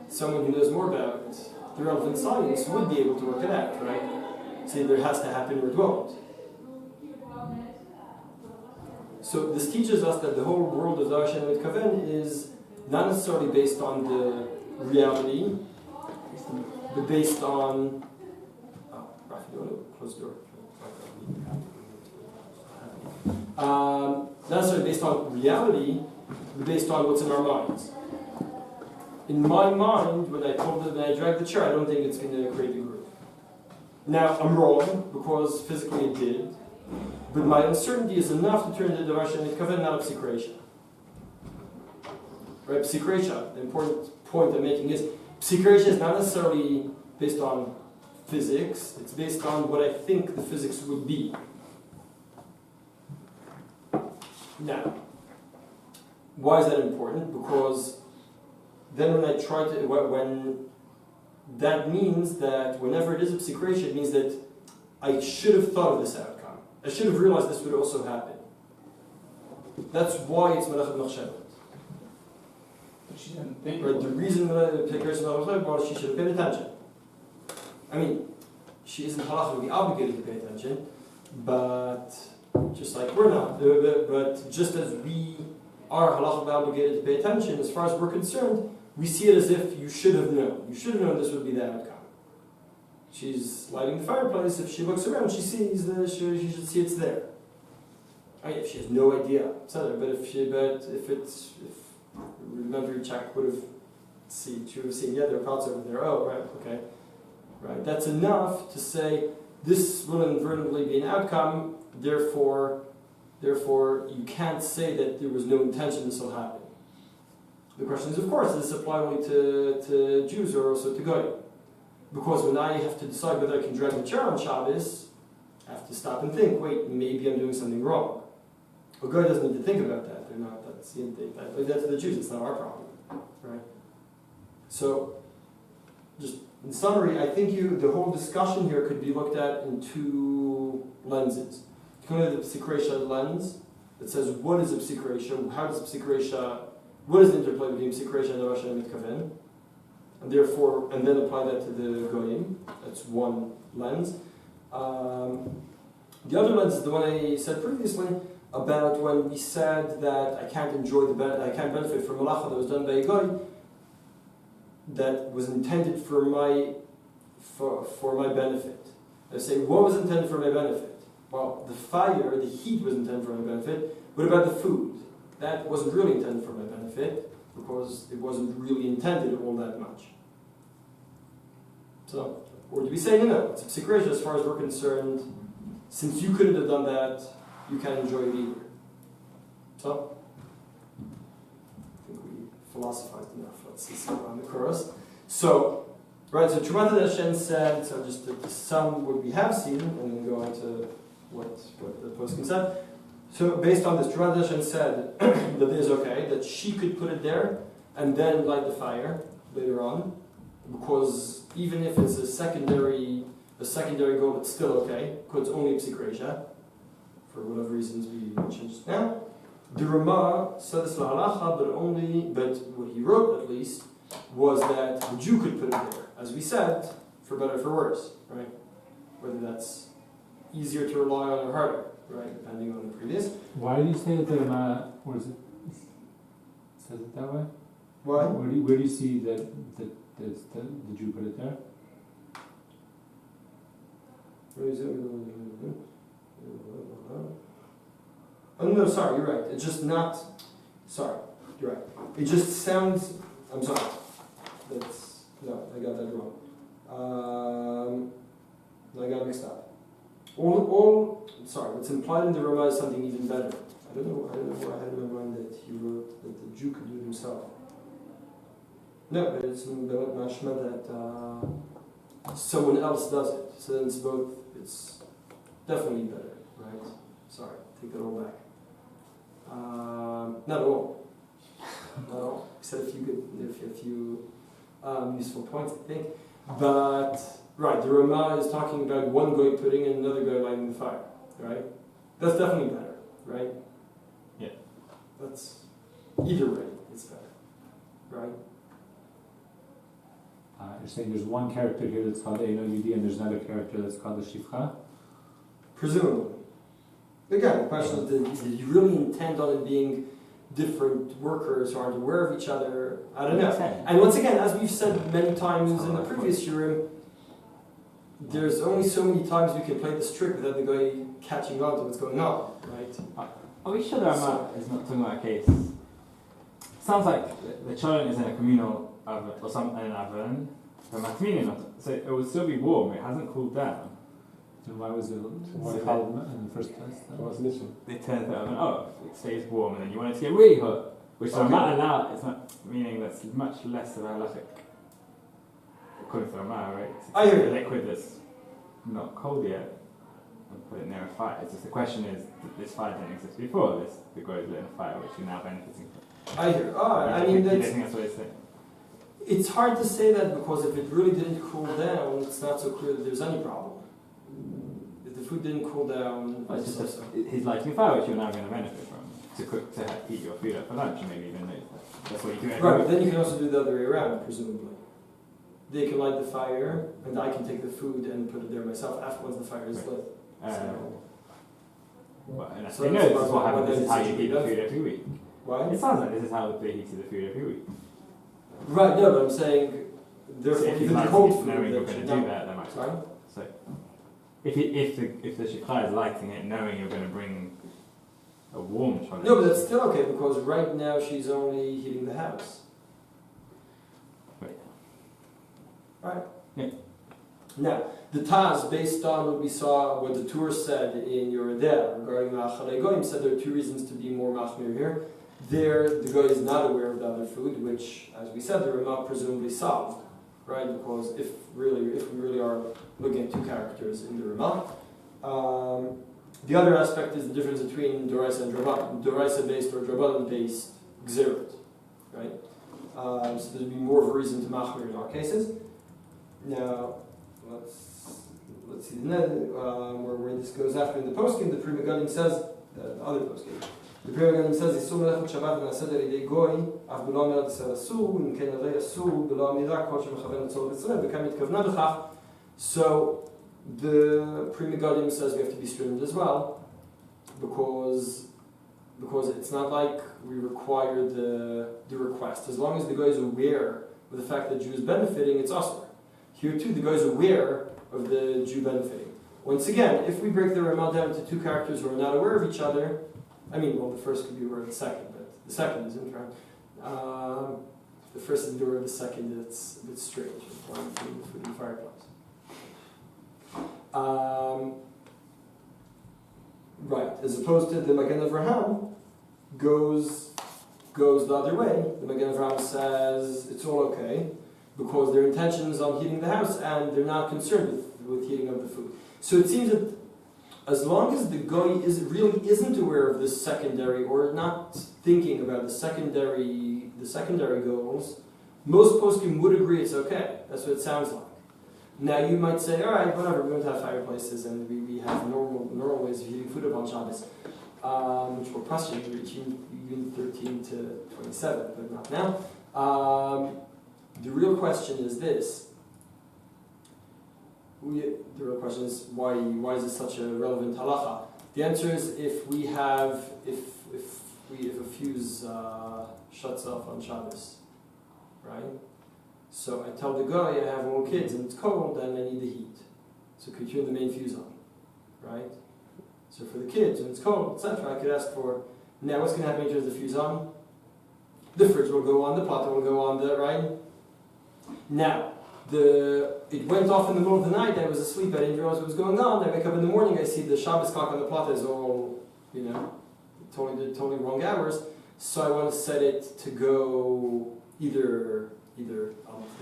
someone who knows more about the relevant science would be able to work it out, right? So either it has to happen or it won't. So this teaches us that the whole world of davar she'eino mitkaven is not necessarily based on the reality, but based on. Rafi, you want to close the door? Not necessarily based on reality, but based on what's in our minds. In my mind, when I drag the chair, I don't think it's going to create the groove. Now, I'm wrong, because physically it did, but my uncertainty is enough to turn into davar she'eino mitkaven, not a psikresha. Right, psikresha, the important point I'm making is, psikresha is not necessarily based on physics, it's based on what I think the physics would be. Now, why is that important? Because then when that means that whenever it is a psikresha, it means that I should have thought of this outcome. I should have realized this would also happen. That's why it's Melacha Machshevet. But she didn't think. Right, the reason psikresha was she should have paid attention. I mean, she isn't halachically obligated to pay attention, but just like we're not. But just as we are halachically obligated to pay attention, as far as we're concerned, we see it as if you should have known. You should have known this would be the outcome. She's lighting the fireplace. If she looks around, she sees she should see it's there. I mean, if she has no idea, etc. But if rudimentary check would have seen, yeah, there are pots over there. Oh, right, okay. Right, that's enough to say this will inadvertently be an outcome, therefore you can't say that there was no intention this will happen. The question is, of course, does this apply only to Jews or also to Goyim? Because when I have to decide whether I can drag the chair on Shabbos, I have to stop and think, wait, maybe I'm doing something wrong. A Goy doesn't need to think about that. They're not, that's to the Jews, it's not our problem. Right? So, just in summary, I think the whole discussion here could be looked at in two lenses. You can look at the Psikresha lens that says, what is a Psikresha? How does Psikresha, what is the interplay between Psikresha and Rosh and Mitkaven? And therefore, and then apply that to the Goyim. That's one lens. The other lens is the one I said previously about when we said that I can't benefit from Melacha that was done by a Goy that was intended for my benefit. I say, what was intended for my benefit? Well, the fire, the heat was intended for my benefit. What about the food? That wasn't really intended for my benefit because it wasn't really intended all that much. So, or do we say, no, it's a psikresha as far as we're concerned, since you couldn't have done that, you can't enjoy it either. So, I think we philosophized enough. Let's see some on the chorus. So, right, so Trumat Hashem said, so just to sum what we have seen, and then go on to what the poskim said. So based on this, Trumat Hashem said that it is okay, that she could put it there and then light the fire later on, because even if it's a secondary goal, it's still okay, because it's only a psikresha, for whatever reasons we mentioned just now. The Rama said this Halacha, but what he wrote at least was that the Jew could put it there, as we said, for better or for worse, right? Whether that's easier to rely on or harder, right? Depending on the previous. Why do you say that the Rama, what is it? Says it that way? Why? Where do you see that the Jew put it there? Where is it? Oh no, sorry, you're right. It's just not. Sorry, you're right. It just sounds. I'm sorry. No, I got that wrong. I got mixed up. Sorry. What's implied in the Rama is something even better. I don't know why I had in my mind that he wrote that the Jew could do it himself. No, but it's mashma that someone else does it. So then it's both. It's definitely better, right? Sorry, take that all back. Not at all. Not at all. I said a few useful points, I think. But right, the Rama is talking about one goy putting and another guy lighting the fire, right? That's definitely better, right? Yeah. That's either way, it's better, right? You're saying there's one character here that's called Eino Yudi and there's another character that's called the Shifcha? Presumably. Again, the question is, did you really intend on it being different workers who aren't aware of each other? I don't know. And once again, as we've said many times in the previous shiurim, there's only so many times we can play this trick without the guy catching on to what's going on, right? Are we sure the Rama is not talking about a case? Sounds like the children is in a communal oven or something in an oven. So it would still be warm. It hasn't cooled down. Then why was it called in the first place? What's the issue? They turn the oven off. It stays warm, and then you want it to get really hot, which the Rama allowed. It's not meaning that's much less of a halachic. According to the Rama, right? I hear you. The liquid that's not cold yet. And put it near a fire. It's just the question is that this fire didn't exist before. The guy is lit a fire, which you're now benefiting from. I hear. I mean, do you think that's what it's saying? it's hard to say that because if it really didn't cool down, it's not so clear that there's any problem. If the food didn't cool down, It's just he's lighting a fire, which you're now going to benefit from to eat your food up for lunch, and maybe even later. That's what you do. Right, but then you can also do the other way around, presumably. They can light the fire, and I can take the food and put it there myself after once the fire is lit. So they know this is what happens. This is how you eat the food every week. Why? It sounds like this is how they heat the food every week. Right, no, but I'm saying, therefore, So if even you the cold like food knowing you're that going should to do that, then might. Sorry? So if the shikha is lighting it, knowing you're going to bring a warm toilet. No, but that's still okay because right now she's only heating the house. Right. Right. Yeah. Now, the Taz, based on what we saw, what the Tur said in Yoredeh regarding Ma'achalei Goyim, said there are two reasons to be more machmir here. There, the guy is not aware of the other food, which, as we said, the Ramah presumably solved, right? Because if we really are looking at two characters in the Ramah, the other aspect is the difference between Doraisa and Doraisa based or Drabanan based Gzerut, right? So there'd be more of a reason to machmir in our cases. Now, let's see where this goes after in the poskim. The Pri Megadim says the other poskim. The Pri Megadim says Isur melechut Shabbat v'naseh l'idei goy af b'lo amira d'sel asur im ken alei asur b'lo amira kol shemechaven etzol b'tzoleh v'kam yitkavna b'chach. So the Pri Megadim says we have to be stringent as well because it's not like we require the request. As long as the guy is aware of the fact that the Jew is benefiting, it's usher. Here too, the guy is aware of the Jew benefiting. Once again, if we break the Ramah down into two characters who are not aware of each other, the first could be aware of the second, but the second isn't, right? The first is aware of the second, it's a bit strange. Food and fireplace. Right, as opposed to the Magen Avraham goes the other way. The Magen Avraham says it's all okay, because their intention is on heating the house and they're not concerned with heating up the food. So it seems that as long as the guy really isn't aware of this secondary or not thinking about the secondary goals, most poskim would agree it's okay. That's what it sounds like. Now you might say, all right, whatever, we don't have fireplaces and we have normal ways of heating food up on Shabbos, which will question even 13 to 27, but not now. The real question is this. The real question is why is this such a relevant halacha? The answer is if a fuse shuts off on Shabbos, right? So I tell the guy I have more kids and it's cold and I need the heat. So could you turn the main fuse on, right? So for the kids when it's cold, etc., I could ask for. Now what's going to happen when you turn the fuse on? The fridge will go on, the pot will go on, right? Now, it went off in the middle of the night, I was asleep, I didn't realize what was going on. I wake up in the morning, I see the Shabbos clock on the plata is all, totally wrong hours. So I want to set it to go either the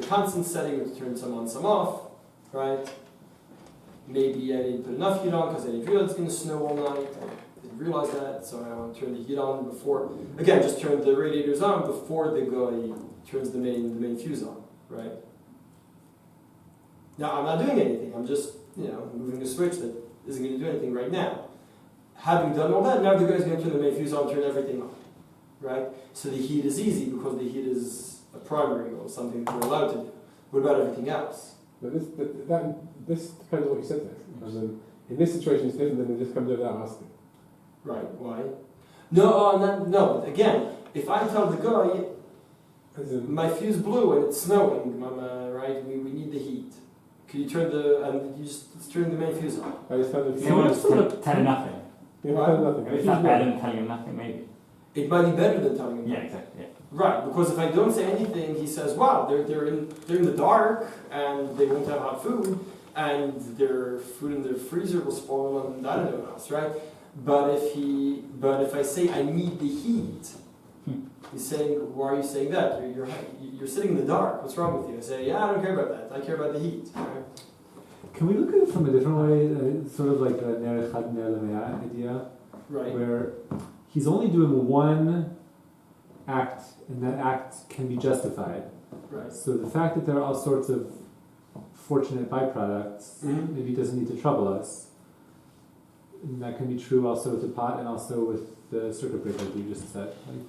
constant setting or to turn some on, some off, right? Maybe I didn't put enough heat on because I didn't realize it's going to snow all night. I didn't realize that, so I want to turn the heat on before, again, just turn the radiators on before the guy turns the main fuse on. Right? Now, I'm not doing anything. I'm just, moving a switch that isn't going to do anything right now. Having done all that, now the guy's going to turn the main fuse on, turn everything on. Right? So the heat is easy because the heat is a primary goal, something that we're allowed to do. What about everything else? But this depends on what you said there. And then in this situation, it's different than it just comes over without asking. Right? Why? No. Again, if I tell the guy, my fuse blew and it's snowing, right? We need the heat. Can you turn let's turn the main fuse on? I just tell the fuse. So it's sort of telling nothing. Nothing. Maybe it's not better than telling him nothing, maybe. It might be better than telling him. Yeah, exactly. Yeah. Right, because if I don't say anything, he says, "Wow, they're in the dark and they won't have hot food, and their food in their freezer will spoil and I don't know what else, right?" But if I say I need the heat, he's saying, "Why are you saying that? You're sitting in the dark. What's wrong with you?" I say, "Yeah, I don't care about that. I care about the heat." Right? Can we look at it from a different way, sort of like the ner echad ner lemea idea, Right. where he's only doing one act, and that act can be justified. Right. So the fact that there are all sorts of fortunate byproducts maybe doesn't need to trouble us. And that can be true also with the pot and also with the circuit breaker that you just said. Like,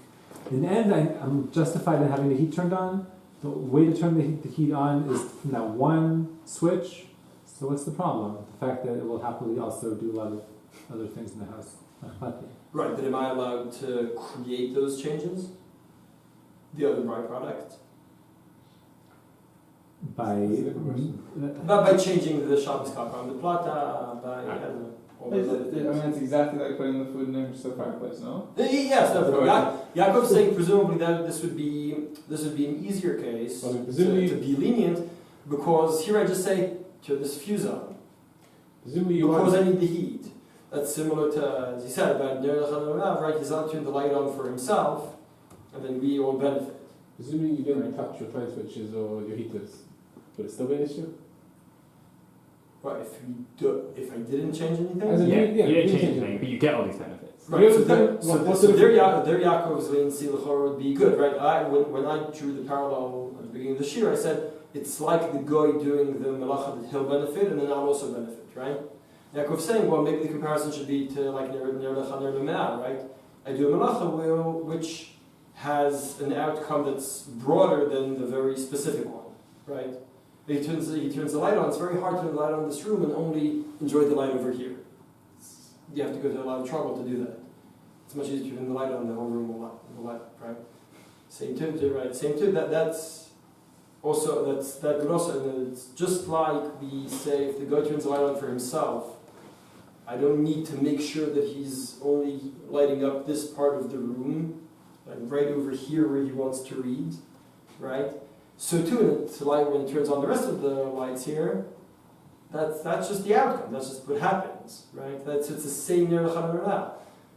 in the end, I'm justified in having the heat turned on. The way to turn the heat on is from that one switch. So what's the problem? The fact that it will happily also do a lot of other things in the house. Right, but am I allowed to create those changes? The other byproduct? By By changing the Shabbos kapa on the plata, I don't know. all I those other mean, things. it's exactly like putting the food in the fireplace, no? Yes, no, Yaakov's saying presumably that this would be an easier case Well, presumably- to be lenient, because here I just say turn this fuse on Presumably you because want, I need the heat. That's similar to, as he said, about Ner L'Chad, right? He's not turned the light on for himself, and then we all benefit. presumably you didn't touch your fire switches or your heaters. Would it still be an issue? Right? If I didn't change anything. As in- Yeah, yeah, you don't you change change anything, but you get all these benefits. Right, You so understand there, what's so the their, difference? their Yaakov's leniency l'chorah would be good, right? When I drew the parallel at the beginning of the shir, I said it's like the guy doing the melacha that he'll benefit and then I'll also benefit, right? Yaakov's saying, well, maybe the comparison should be to like ner lecha ner lemea, right? I do a melacha which has an outcome that's broader than the very specific one, right? He turns the light on. It's very hard to turn the light on in this room and only enjoy the light over here. You have to go to a lot of trouble to do that. It's much easier to turn the light on, the whole room will light, right? Same too, right? Same too. That's also that would also. And it's just like we say, if the guy turns the light on for himself, I don't need to make sure that he's only lighting up this part of the room, like right over here where he wants to read, right? So too, to light when it turns on the rest of the lights here, that's just the outcome. That's just what happens, right? It's the same ner l'chad ner lemea,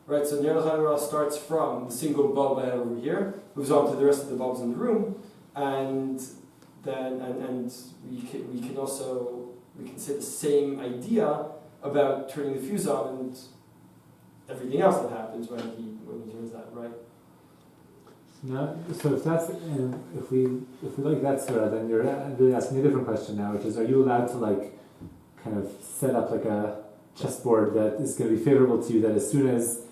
right? So ner l'chad ner lemea starts from the single bulb I have over here, moves on to the rest of the bulbs in the room, and then we can say the same idea about turning the fuse on and everything else that happens when he turns that, right? Now, so if that's if we like that surah, then you're really asking a different question now, which is: are you allowed to like kind of set up like a chessboard that is going to be favorable to you? That as soon as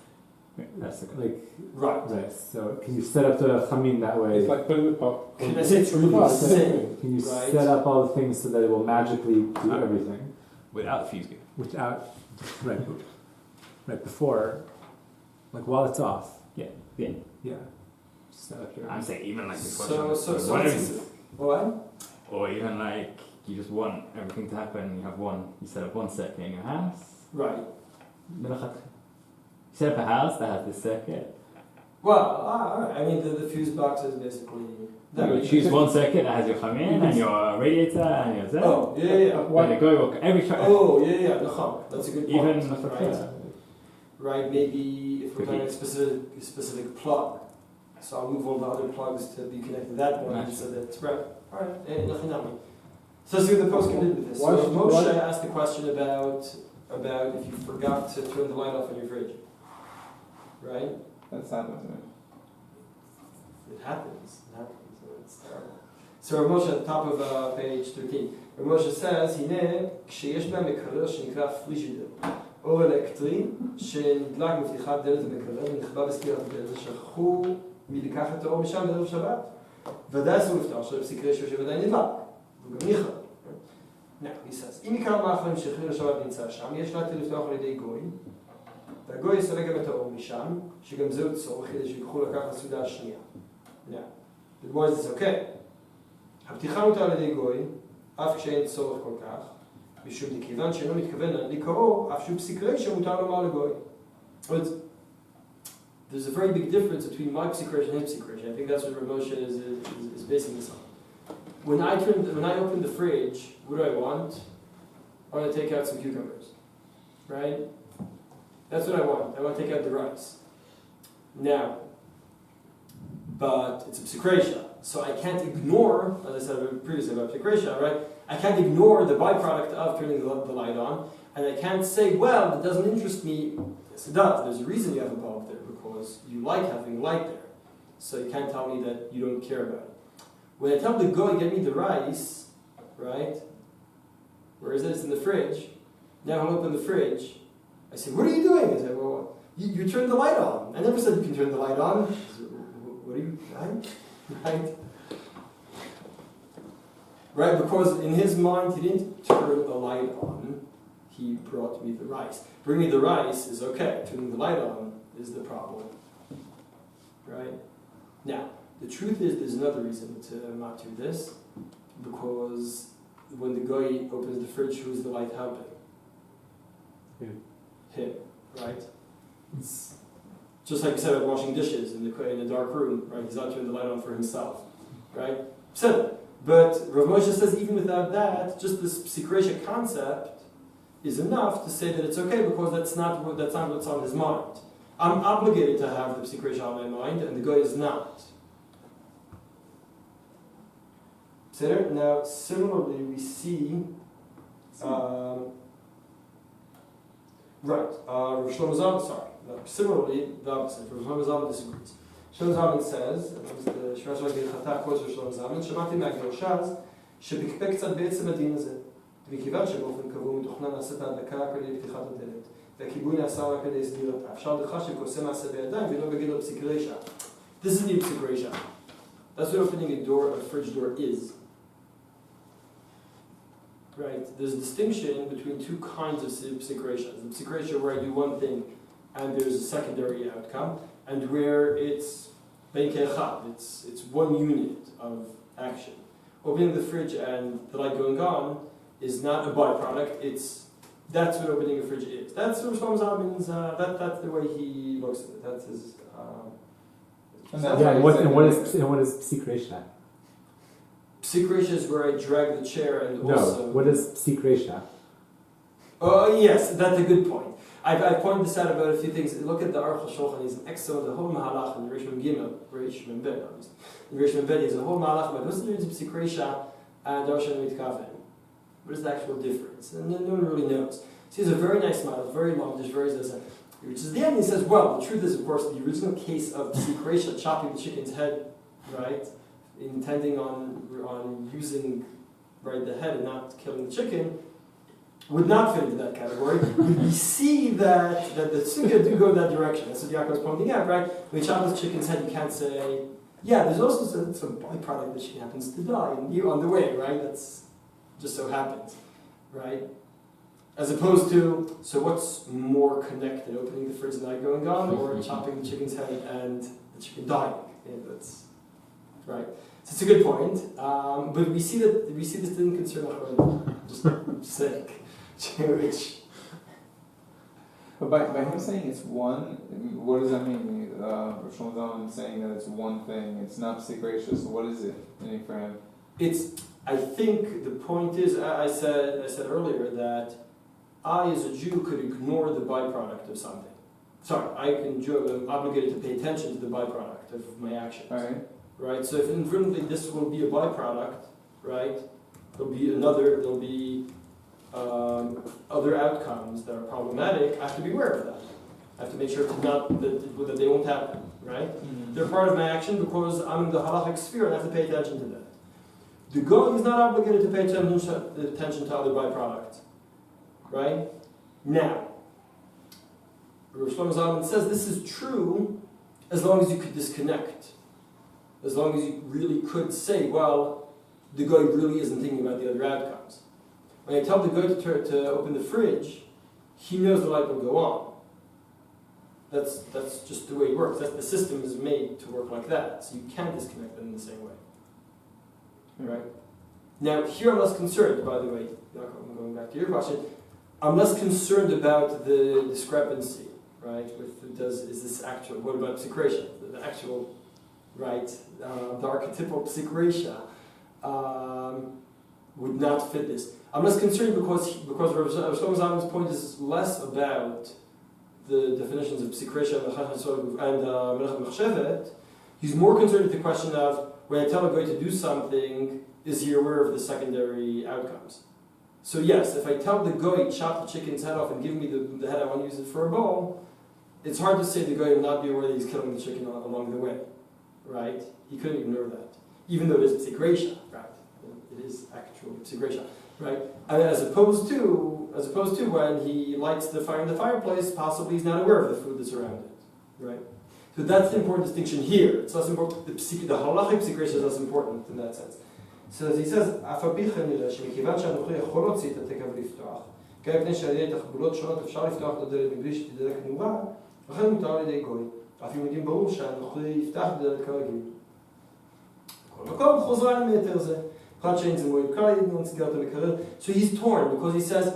that's like right. So can you set up the chamin that way? It's like putting the pot. Can I say it's really the same? Can you right? set up all the things so that it will magically do everything Without the fuse gate. without right before, like while it's off? Yeah. Set up your. I'm saying even like this So whatever it's- you- what? or even like you just want everything to happen. You set up one circuit in your house. Right. You set up a house that has this circuit. Well, alright. I mean, the fuse box is basically. You choose one circuit that has your chamin and your radiator and your zed. Oh, yeah. Then you go every try. Oh, yeah. Nacham. That's a good point. Even right. Right. Maybe if we're talking about a specific plug, so I'll move all the other plugs to be connected to that one, Nice. so that it's right. All right. Nachinami. So let's see what the post can do with this. Why So should- Moshe why- asked the question about if you forgot to turn the light off on your fridge. Right. That's happened to me. It happens. It's terrible. So Rav Moshe at the top of page 13. Rav Moshe says, הנה, כשיש בה מקרר שנקרא פריג'ידר, אור אלקטרי, שנדלק מפתיחת דלת המקרר ונכבה בסגירת הדלת, שכחו מלקחת את האור משם בערב שבת. ודאי אסור לפתוח, שלא פסיק רשו שוודאי נדלק. והוא גם נכבה. Now, he says, אם עיקר מאחרים שחריר השבת נמצא שם, יש להטיל לפתוח על ידי גוי, והגוי יסלק גם את האור משם, שגם זהו צורך כדי שיקחו לקחת הסעודה השנייה. Now, the Gemara says, okay, הפתיחה מותר על ידי גוי, אף כשאין צורך כל כך, משום דכיוון שאינו מתכוון לקרוא, אף שהוא פסיק רישא מותר לומר לגוי. But there's a very big difference between my psik רישא and his psik רישא. I think that's what Rav Moshe is basing this on. When I open the fridge, what do I want? I want to take out some cucumbers, right? That's what I want. I want to take out the rice. Now, but it's a psikresha, so I can't ignore, as I said previously about psikresha, right? I can't ignore the byproduct of turning the light on, and I can't say, well, it doesn't interest me. Yes, it does. There's a reason you have a bulb there, because you like having light there. So you can't tell me that you don't care about it. When I tell the guy, get me the rice, right? Where is it? It's in the fridge. Now I'll open the fridge. I say, what are you doing? I say, well, you turned the light on. I never said you can turn the light on. What are you, right? Right, because in his mind, he didn't turn the light on. He brought me the rice. Bring me the rice is okay. Turning the light on is the problem. Right? Now, the truth is, there's another reason to not do this. Because when the guy opens the fridge, who's the light helping? You. him, right? It's just like you said about washing dishes in a dark room, right? He's not turning the light on for himself, right? So, but Rav Moshe says even without that, just this psikresha concept is enough to say that it's okay because that's not what's on his mind. I'm obligated to have the psikresha on my mind, and the guy is not. Now, similarly, we see. Rav Shlomo Zalman, sorry. Similarly, the opposite. Rav Shlomo Zalman disagrees. Shlomo Zalman says, the Shirash Ragil Chatah quotes Rav Shlomo Zalman, שמעתי מהגרושז שבקפה קצת בעצם הדין הזה. וכיוון שבאופן קבוע מתוכנן לעשות ההדלקה כדי פתיחת הדלת, והכיבוי נעשה רק כדי סגירתה. אפשר לך שכוסה מעשה בידיים ולא בגדר פסיק רשע. This is the psik resha. That's what opening a fridge door is. Right? There's a distinction between two kinds of psik resha. The psik resha where I do one thing and there's a secondary outcome, and where it's bein ke'echad, it's one unit of action. Opening the fridge and the light going on is not a byproduct. That's what opening a fridge is. That's what Shlomo Zalman's. That's the way he looks at it. That's his. And that's Yeah, why and what is psik resha? Psik resha is where I drag the chair and No, also. what is psik resha? Oh yes, that's a good point. I've pointed this out about a few things. Look at the Aruch HaShulchan. He's an excellent the whole Melacha in Rishon Gimel, Rishon Ben. In Rishon Ben, he's a whole Melacha about what's the difference between psik resha and darshan mitkaven. What is the actual difference? And no one really knows. So he has a very nice model, very long, just very nice. Which is the end. He says, well, the truth is, of course, the original case of psik resha, chopping the chicken's head, right, intending on using the head and not killing the chicken, would not fit into that category. We see that the sugya do go in that direction. That's what Yaakov is pointing out, right? When you chop the chicken's head, you can't say, yeah, there's also some byproduct that she happens to die and you on the way, right? That's just so happens, right? As opposed to, so what's more connected, opening the fridge and light going on, or chopping the chicken's head and the chicken dying? Yeah, that's right. So it's a good point, but we see this didn't concern Achron, just sake, which. But by him saying it's one, what does that mean? Rav Shlomo Zalman saying that it's one thing, it's not psik resha, so what is it for him? I think the point is, I said earlier that I, as a Jew, could ignore the byproduct of something. Sorry, I'm obligated to pay attention to the byproduct of my actions. All right. Right? So if inadvertently this will be a byproduct, right? There'll be other outcomes that are problematic. I have to be aware of that. I have to make sure that they won't happen, right? Mm-hmm. They're part of my action because I'm in the halachic sphere and I have to pay attention to that. The goy is not obligated to pay attention to other byproducts. Right? Now, Rav Shlomo Zalman says this is true as long as you could disconnect. As long as you really could say, well, the guy really isn't thinking about the other outcomes. When I tell the guy to open the fridge, he knows the light will go on. That's just the way it works. The system is made to work like that. So you can't disconnect them in the same way. Right? Now, here I'm less concerned, by the way, I'm going back to your question, I'm less concerned about the discrepancy, right? Is this actual, what about psik resha? The actual, right, the archetypal psik resha would not fit this. I'm less concerned because Rav Shlomo Zalman's point is less about the definitions of psik resha and Melacha Machshevet. He's more concerned with the question of, when I tell a guy to do something, is he aware of the secondary outcomes? So yes, if I tell the guy, chop the chicken's head off and give me the head, I want to use it for a bowl, it's hard to say the guy will not be aware that he's killing the chicken along the way, right? He couldn't ignore that. Even though there's psik resha, right? It is actually psik resha, right? And as opposed to when he lights the fire in the fireplace, possibly he's not aware of the food that's around it, right? So that's the important distinction here. It's less important, the halachic psik resha is less important in that sense. So as he says, אף על פי כן נראה שמכיוון שאנוכי יכול להוציא את התקע ולפתוח, גם מפני שעל ידי תחבולות שונות אפשר לפתוח את הדלת מבלי שתדלק נורה, לכן מותר על ידי גוי. אף אם יודעים ברור שאנוכי יפתח בדלת כרגיל. בכל מקום חוזרה למטר זה. אחד שאין זה מועיל קל, ידענו נציגת המקרר. So he's torn because he says,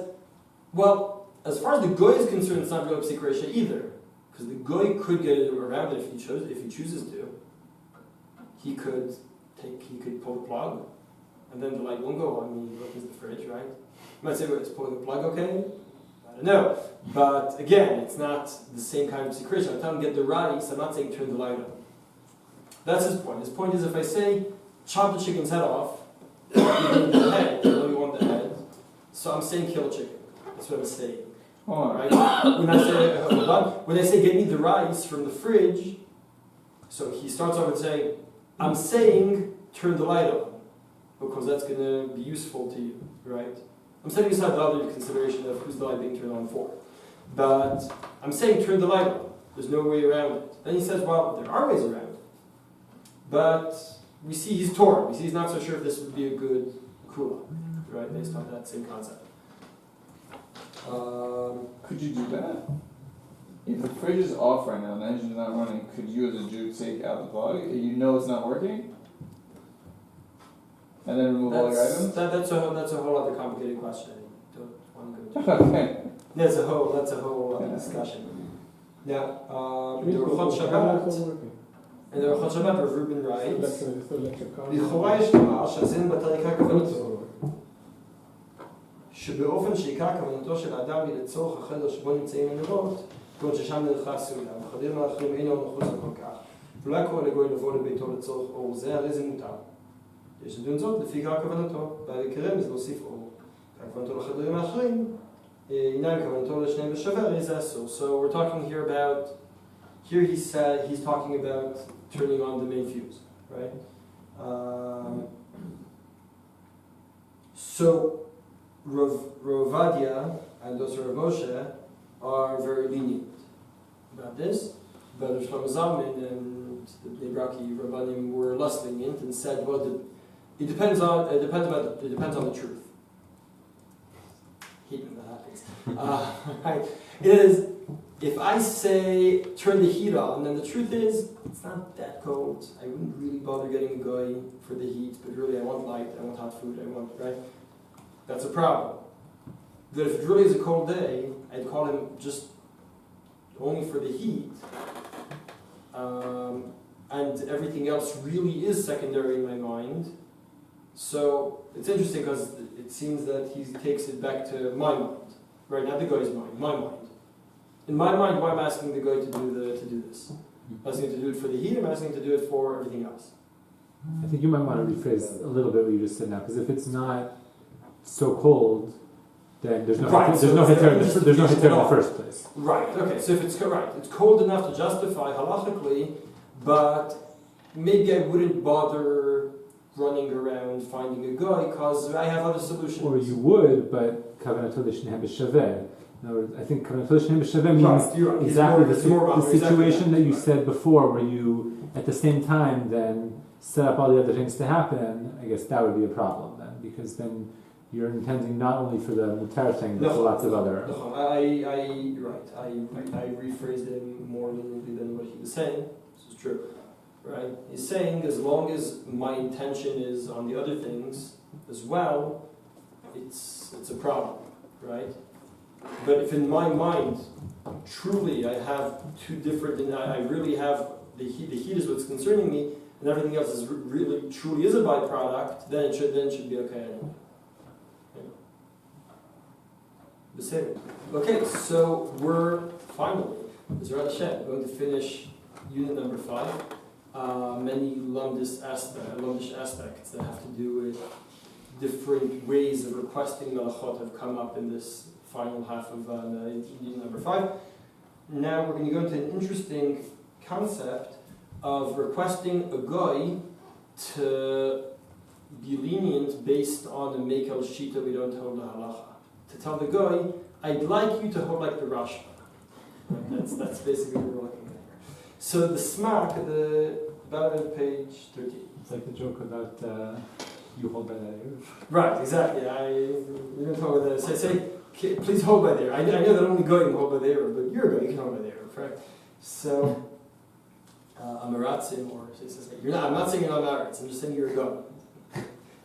well, as far as the goy is concerned, it's not real psik reisha either, because the goy could get it around it if he chooses to. He could pull the plug, and then the light won't go on when he opens the fridge, right? You might say, well, is pulling the plug okay? I don't know. But again, it's not the same kind of psik reisha. I'm telling him get the rice, I'm not saying turn the light on. That's his point. His point is if I say chop the chicken's head off, you need the head, you only want the head, so I'm saying kill a chicken. That's what I'm saying. Right? When I say get me the rice from the fridge, so he starts off with saying, I'm saying turn the light on, because that's going to be useful to you, right? I'm setting aside the other consideration of who's the light being turned on for. But I'm saying turn the light on. There's no way around it. Then he says, well, there are ways around it. But we see he's torn. We see he's not so sure if this would be a good kula, right? Based on that same concept. Could you do that? If the fridge is off right now and the engine's not running, could you as a Jew take out the plug? You know it's not working? And then remove all your items? That's a whole other complicated question. I don't want to go into. Okay. That's a whole other discussion. Now, the Rochot Shabbat, and the Rochot Shabbat, Rav Reuben writes, לכאורה יש לומר שהזין בתריקה כוונתו, שבאופן שעיקר כוונתו של האדם היא לצורך החדר שבו נמצאים הנרות, כיוון ששם נלכה הסעודה, וחדרים האחרים אינו נחוץ כל כך, ולא היה קורא לגוי לבוא לביתו לצורך אור זה, הרי זה מותר. יש לדון זאת לפי עיקר כוונתו, והעיקר זה להוסיף אור. כוונתו לחדרים האחרים, אינם כוונתו לשניהם בשווה, הרי זה אסור. So we're talking here about, here he's talking about turning on the main fuse, right? So Rav Ovadia and also Rav Moshe are very lenient about this, but Rav Shlomo Zalman and the Bnei Braki Rabbanim were less lenient and said, well, it depends on the truth. Hate when that happens. Right? It is. If I say turn the heat on, then the truth is it's not that cold. I wouldn't really bother getting a guy for the heat, but really I want light, I want hot food, right? That's a problem. But if it really is a cold day, I'd call him just only for the heat, and everything else really is secondary in my mind. So it's interesting because it seems that he takes it back to my mind, right? Not the guy's mind, my mind. In my mind, why am I asking the guy to do this? I'm asking him to do it for the heat, I'm asking him to do it for everything else. I think you might want to rephrase a little bit what you just said now, because if it's not so cold, then there's no heter in the first place. Right. Okay. So if it's cold enough to justify halachically, but maybe I wouldn't bother running around finding a guy because I have other solutions. Or you would, but kavanah l'shnehem b'shaveh. In other words, I think kavanah l'shnehem b'shaveh means exactly the situation that you said before, where you at the same time then set up all the other things to happen. I guess that would be a problem then, because then you're intending not only for the mutar thing, but for lots of other. I rephrased it more leniently than what he was saying. This is true, right? He's saying as long as my intention is on the other things as well, it's a problem, right? But if in my mind, truly, I have two different, and I really have the heat is what's concerning me, and everything else is really truly is a byproduct, then it should be okay anyway. Okay, so we're finally, B'ezrat Hashem, going to finish unit number 5. Many lumdish aspects that have to do with different ways of requesting melachot have come up in this final half of unit number 5. Now we're going to go into an interesting concept of requesting a goy to be lenient based on a mekel shita we don't hold the halacha. To tell the guy, I'd like you to hold like the Rashba. That's basically what we're looking at here. So the smack, about on page 13. It's like the joke about you hold by that ear. Right, exactly. We don't talk about that. Say, please hold by there. I know that only guy can hold by there, but you're a guy, you can hold by there, right? So, Amaratzim, or you're not. I'm not saying you're not Amaratz. I'm just saying you're a guy.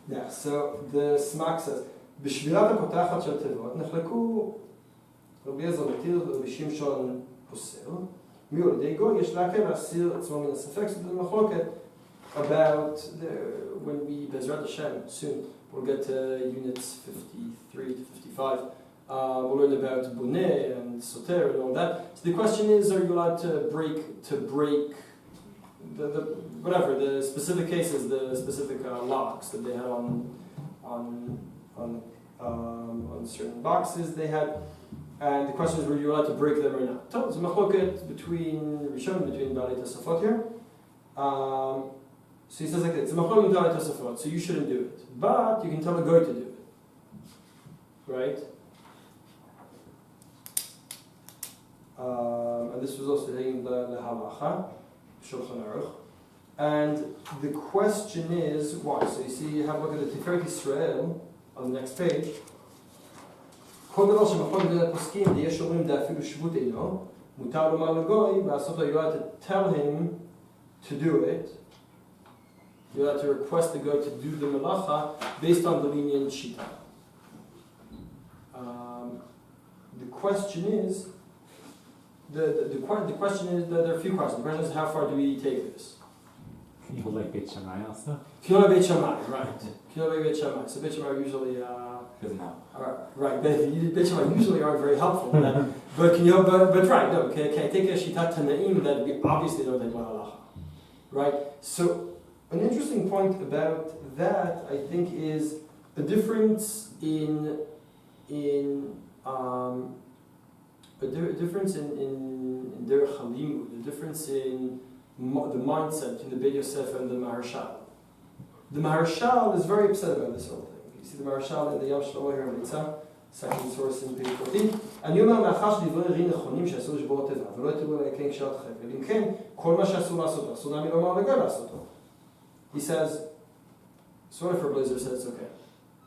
Yeah. So the smack says. בשבירת הפותחת של תיבות נחלקו רבי אליעזר מתיר ורבי שמשון פוסל. מי על ידי גוי יש להקל להסיר עצמו מן הספק, so there's מחלוקת about when we, Bezrat Hashem, soon, we'll get to units 53 to 55. We'll learn about Boneh and Soter and all that. So the question is, are you allowed to break the whatever, the specific cases, the specific locks that they had on certain boxes they had, and the question is, were you allowed to break them or not? So it's a machloket between Rishon, between Baalei Tosafot here. So he says like this, it's a machloket Baalei Tosafot, so you shouldn't do it, but you can tell a goy to do it, right? And this was also in the Halacha, Shulchan Aruch. And the question is why? So you see, you have a look at the Tiferet Yisrael on the next page. You're allowed to tell him to do it. You're allowed to request the guy to do the Melacha based on the lenient Shita. The question is, the question is, there are a few questions. The question is, how far do we take this? Can you hold like Beit Shammai also? Kilo Beit Shammai, right. Kilo Beit Shammai. So Beit Shammai are usually, Doesn't help. right, Beit Shammai usually aren't very helpful. But can you, but right, no, can I take a Shitat Tanaim that we obviously know that Halacha, right? So an interesting point about that, I think, is a difference in Derech Halimud, the difference in the mindset between the Beit Yosef and the Maharshal. The Maharshal is very upset about this whole thing. You see the Maharshal in the Yom Shlomo here in Mitzvah, second source in page 14. אני אומר מאחר שדברי רי נכונים שאסור לשבור תיבה, ולא יתירו להקרין קשירת חבל. אם כן, כל מה שאסור לעשותו, אסור נמי לומר לגוי לעשותו. He says, sort of for Blazer says it's okay.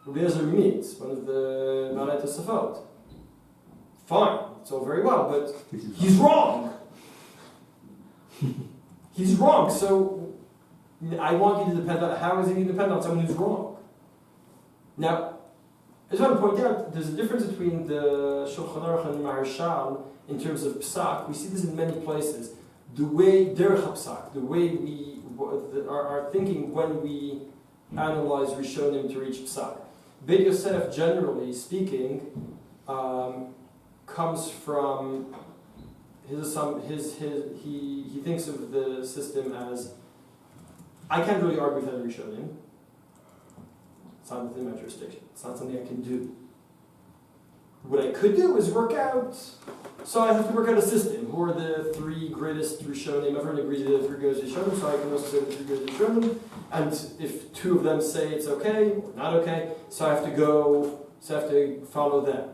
Blazer meets one of the Baalei Tosafot. Fine, it's all very well, but he's wrong. He's wrong, so I want you to depend on, how is he going to depend on someone who's wrong? Now, I just want to point out, there's a difference between the Shulchan Aruch and the Maharshal in terms of psak. We see this in many places. The way derech psak, the way we are thinking when we analyze Rishonim to reach psak. Beit Yosef, generally speaking, comes from he thinks of the system as, I can't really argue with other Rishonim. It's not within my jurisdiction. It's not something I can do. What I could do is work out, so I have to work out a system. Who are the three greatest Rishonim? Everyone agrees that the three greatest Rishonim, so I can also say the three greatest Rishonim. And if two of them say it's okay, or not okay, so I have to follow them.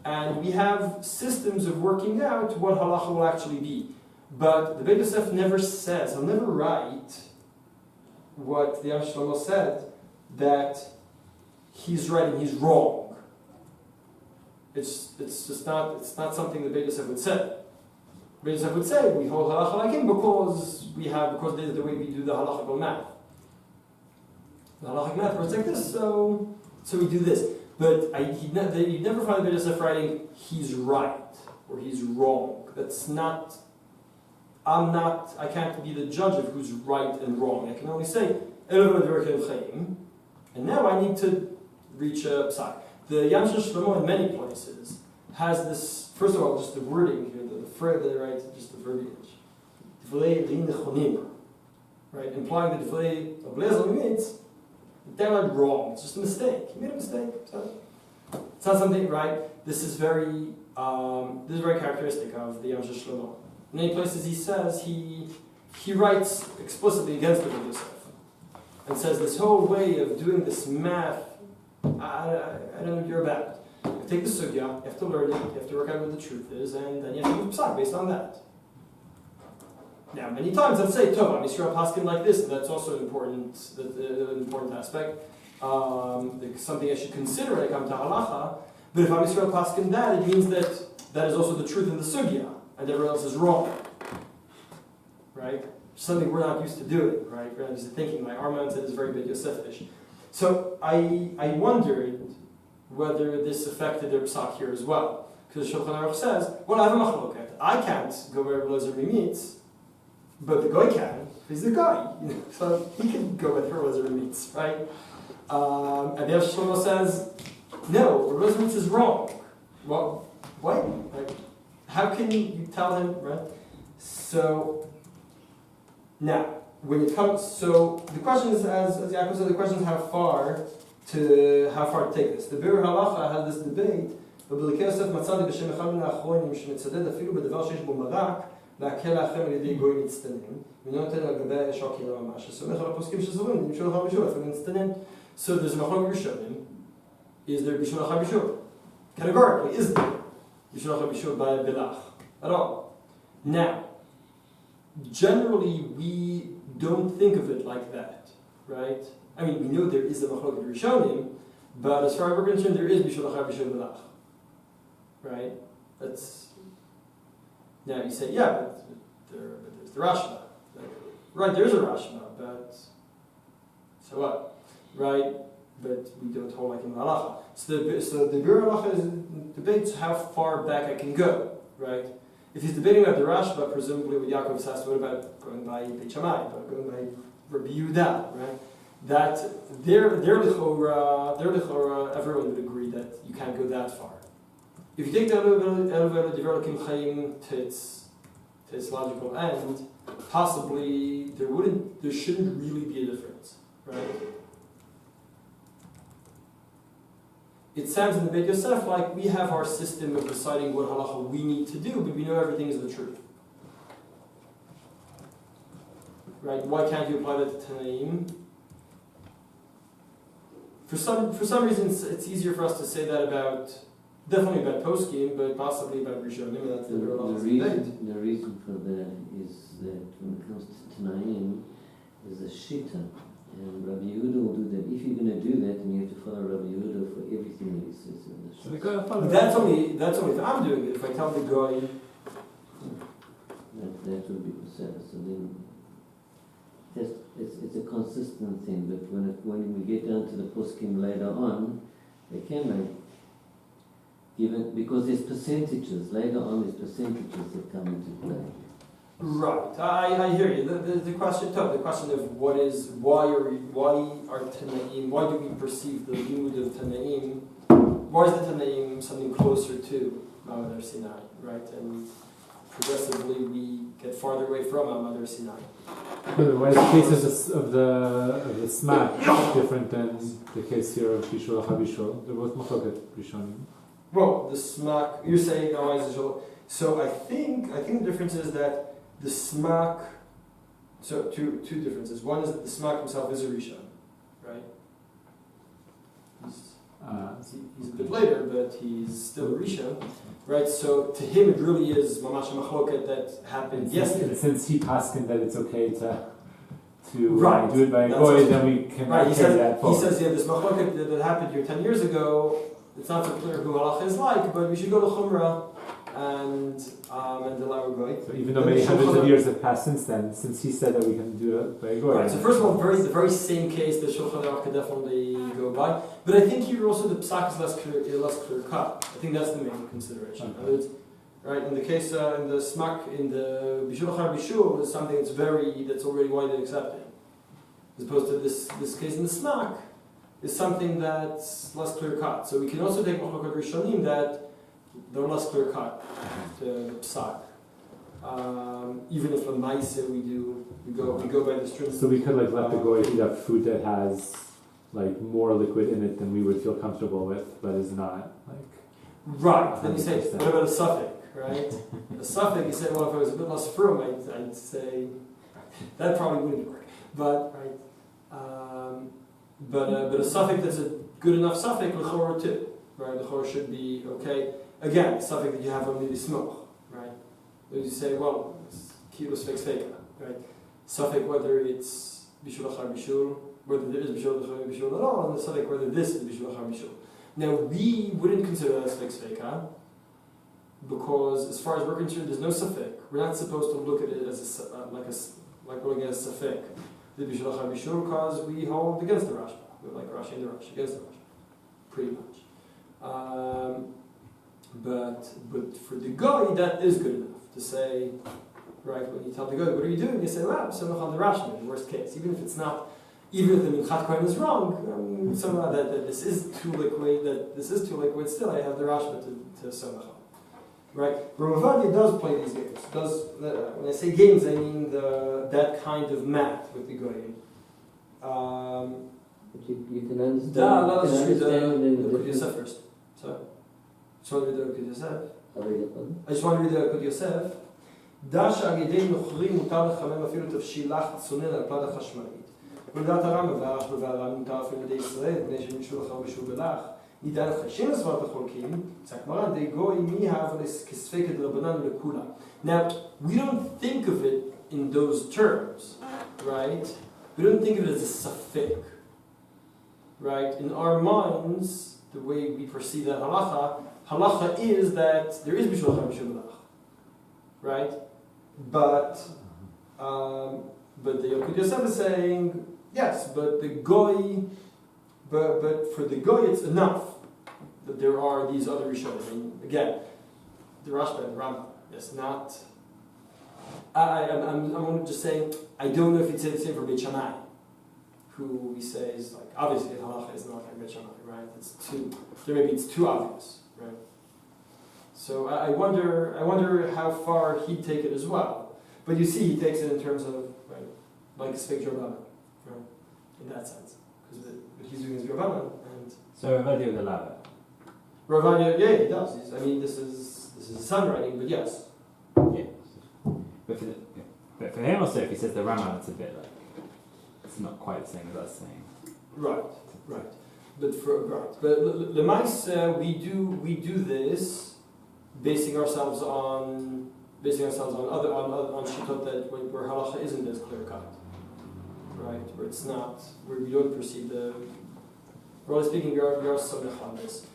And we have systems of working out what halacha will actually be. But the Beit Yosef never says, I'll never write what the Yam Shlomo said, that he's right and he's wrong. It's not something the Beit Yosef would say. Beit Yosef would say, we hold halacha like him because this is the way we do the halachical math. The halachic math works like this, so we do this. But you'd never find the Beit Yosef writing, he's right, or he's wrong. That's not, I can't be the judge of who's right and wrong. I can only say, and now I need to reach a psak. The Yam Shlomo in many places has this, first of all, just the wording here, the phrase that writes, just the verbiage. Right, implying that Divrei Ablezer means they're not wrong. It's just a mistake. He made a mistake. So it's not something right. This is very characteristic of the Yam Shlomo. In many places, he says he writes explicitly against the Beit Yosef and says this whole way of doing this math. I don't know what you're about. You take the sugya, you have to learn it, you have to work out what the truth is, and then you have to do psak based on that. Now, many times, let's say, Tov, I'm Yisrael Paskin like this, and that's also an important aspect. Something I should consider when I come to halacha. But if I'm Yisrael Paskin that, it means that is also the truth in the sugya, and everyone else is wrong. Right? Something we're not used to doing, right? We're not used to thinking. My mindset is very Beit Yosefish. So I wondered whether this affected their psak here as well. Because Shulchan Aruch says, well, I have a machloket. I can't go where Rabbi Elazar meets, but the guy can. He's the guy, so he can go where Rabbi Elazar meets, right? And the Shlomo says, no, Rabbi Elazar meets is wrong. Well, what? Like, how can you tell him, right? So now, when it comes, so the question is, as Yaakov said, the question is how far to take this. The Biur Halacha had this debate. ובליקי יוסף מצאתי בשם אחד מן האחרונים שמצדד אפילו בדבר שיש בו מרק להקל לאחרים על ידי גוי מצטנן ולא נותן על גבי הישר כאילו ממש שסומך על הפוסקים שסוברים למשול אחר בישול אפילו מצטנן. So there's a machlok rishonim. Is there bishul achar bishul? Categorically, is there bishul achar bishul by bilach at all? Now, generally we don't think of it like that, right? I mean, we know there is a machlok rishonim, but as far as we're concerned, there is bishul achar bishul bilach. Right? That's now you say, yeah, but there's the Rashba. Right, there's a Rashba, but so what? Right? But we don't hold like in Halacha. So the Biur Halacha debates how far back I can go. Right? If he's debating about the Rashba, presumably with Yaakov says, what about going by Beit Shammai, but going by Rabbi Yehuda, right? That they're l'chora, everyone would agree that you can't go that far. If you take the Eluvela Chaim to its logical end, possibly there shouldn't really be a difference, right? It sounds in the Beit Yosef like we have our system of deciding what halacha we need to do, but we know everything is the truth. Right? Why can't you apply that to Tanaim? For some reason, it's easier for us to say that definitely about poskim, but possibly about Rishonim, and that's the reason for that is that when it comes to Tanaim, is a shita, and Rabbi Yehuda will do that. If you're going to do that, then you have to follow Rabbi Yehuda for everything that he says in the shita. That's only if I'm doing it. If I tell the guy, that will be Pesach. So then, it's a consistent thing. But when we get down to the poskim later on, they can make. Given, because there's percentages, later on there's percentages that come into play. Right, I hear you. The question of why are Tanaim, why do we perceive the limud of Tanaim, why is the Tanaim something closer to Ma'amad Har Sinai, right? And progressively we get farther away from Ma'amad Har Sinai. Why is the case of the smack different than the case here of Bishul Achar Bishul? They're both machloket Rishonim. Well, the smack, you're saying, so I think the difference is that the smack, so two differences. One is that the smack himself is a Rishon, right? He's a bit later, but he's still a Rishon, right? So to him it really is mamash machloket that happened yesterday. Since he paskin that it's okay to right. do it by goy, then we can carry that forward. He says, yeah, this machloket that happened here 10 years ago, it's not so clear who halacha is like, but we should go to Chumrah and the Laur Goy. So even though many hundreds of years have passed since then, since he said that we can do it by Goy. Right, so first of all, the very same case that Shulchan Aruch could definitely go by. But I think here also the psak is less clear cut. I think that's the main consideration. Okay. Right, in the case, in the smak, in the Bishul Achar Bishul, is something that's already widely accepted. As opposed to this case in the smak, is something that's less clear cut. So we can also take Machloket Rishonim that they're less clear cut to the psak. Even if a ma'aseh we go by the strings. So we could let the goy eat up food that has more liquid in it than we would feel comfortable with, but is not Right. Then you say, what about a suffix, right? A suffix, you say, well, if it was a bit less firm, I'd say that probably wouldn't work. But but a suffix that's a good enough suffix, l'chorah too, right? L'chorah should be okay. Again, a suffix that you have only the smoke, right? But you say, well, it's kilos fix feka, right? Suffix whether it's bishul achar bishul, whether there is bishul achar bishul at all, and the suffix whether this is bishul achar bishul. Now we wouldn't consider that as fix feka, because as far as we're concerned, there's no suffix. We're not supposed to look at it as like looking at a suffix. The bishul achar bishul, because we hold against the Rashba. We're like Rashi and the Rashi, against the Rashba, pretty much. But for the guy, that is good enough to say, right, when you tell the guy, what are you doing? You say, well, I'm Samach on the Rashba, in the worst case. Even if it's not, even if the Minchat Kohen is wrong, somehow that this is too liquid, still I have the Rashba to Samach on. Right? Rav Ovadia does play these games. When I say games, I mean that kind of math with the Goyim. But you can understand. Let us read the the Kud Yosef first. So, just want to read the Kud Yosef. I I just want to read the Kud Yosef. דש על ידי נוכרים מותר לחמם אפילו תבשילה צונן על פלדה חשמלית. ולדעת הרמב"ם והרשב"א והר"ן מותר אפילו לידי ישראל, מפני שמישהו לחם בשוב בלח. ניתן לחשים לסברת החולקים, צעק די גוי מי אבל כספק את רבנן לכולה. Now, we don't think of it in those terms, right? We don't think of it as a suffix, right? In our minds, the way we perceive that halacha is that there is bishul lachem bishul belach, right? But the Yokid Yosef is saying yes, but the goy, but for the goy it's enough that there are these other rishonim. I mean, again, the Rashba and the Rambam. Yes, not. I'm just saying. I don't know if it's the same for Beit Shammai, who we say is like obviously halacha is not like Beit Shammai, right? It's too. Maybe it's too obvious, right? So I wonder how far he'd take it as well. But you see, he takes it in terms of right, like a fake Rabbanan, right? In that sense, because what he's doing is Rabbanan, and So Rav Ovadia would allow that. Rav Ovadia, yeah, he does. I mean, this is his son-writing, but yes. Yeah. But for him also, if he says the Rama, it's a bit like it's not quite the same as us saying. Right. But Lemaisa, we do this, basing ourselves on shittot that where halacha isn't as clear cut, right? Where it's not, where we don't perceive the. Broadly speaking, we are somnech on this.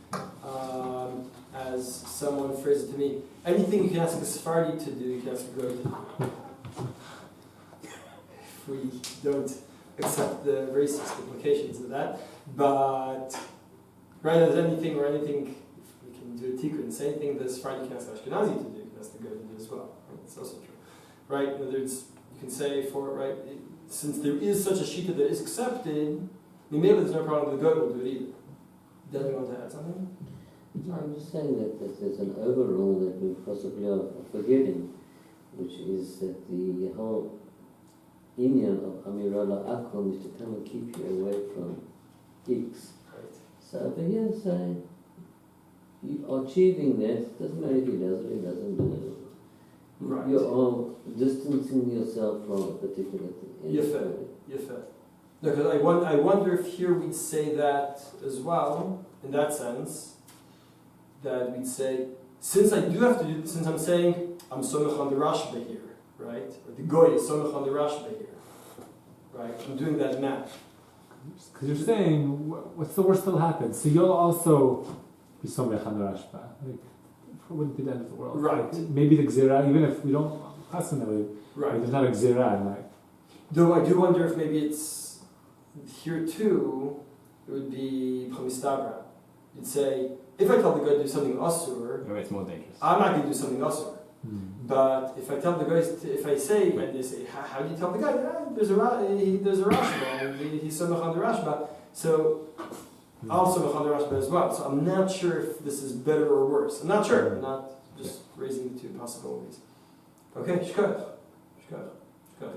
As someone phrased it to me, anything you can ask a Sephardi to do, you can ask a Goy to do. If we don't accept the racist implications of that, but rather than anything, if we can do a tikkun, say anything the Sephardi can ask Ashkenazi to do, you can ask the Goy to do as well. Right? It's also true, right? In other words, you can say since there is such a shita that is accepted, maybe there's no problem the Goy will do it either. Then you want to add something? I'm just saying that there's an overall that we possibly are forgetting, which is that the whole inyan of Amirullah Akum is to come and keep you away from X. Right. So, but yes, you are achieving that. Doesn't matter if he does it, he doesn't do it. Right. You are distancing yourself from a particular thing. Yefet. No, because I wonder if here we'd say that as well, in that sense, that we'd say, since I'm saying I'm somech on the Rashba here, right? Or the Goy is somech on the Rashba here, right? I'm doing that math. Because you're saying, what's the worst that'll happen? So you'll also be somech on the Rashba. Like, it wouldn't be the end of the world. Right. Like, maybe the Gzera, even if we don't pass on that way, Right. there's not a Gzera. Like, Though I do wonder if maybe it's here too, it would be Chamistabra. You'd say, if I tell the guy to do something asur, It's more dangerous. I'm not going to do something asur. But if I tell the guys, if I say, and they say, how do you tell the guy? There's a Rashba, and he's somech on the Rashba, so I'll somech on the Rashba as well. So I'm not sure if this is better or worse. I'm not sure. I'm not just raising the two possibilities. Okay, shkach, guys. Well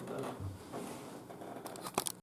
done.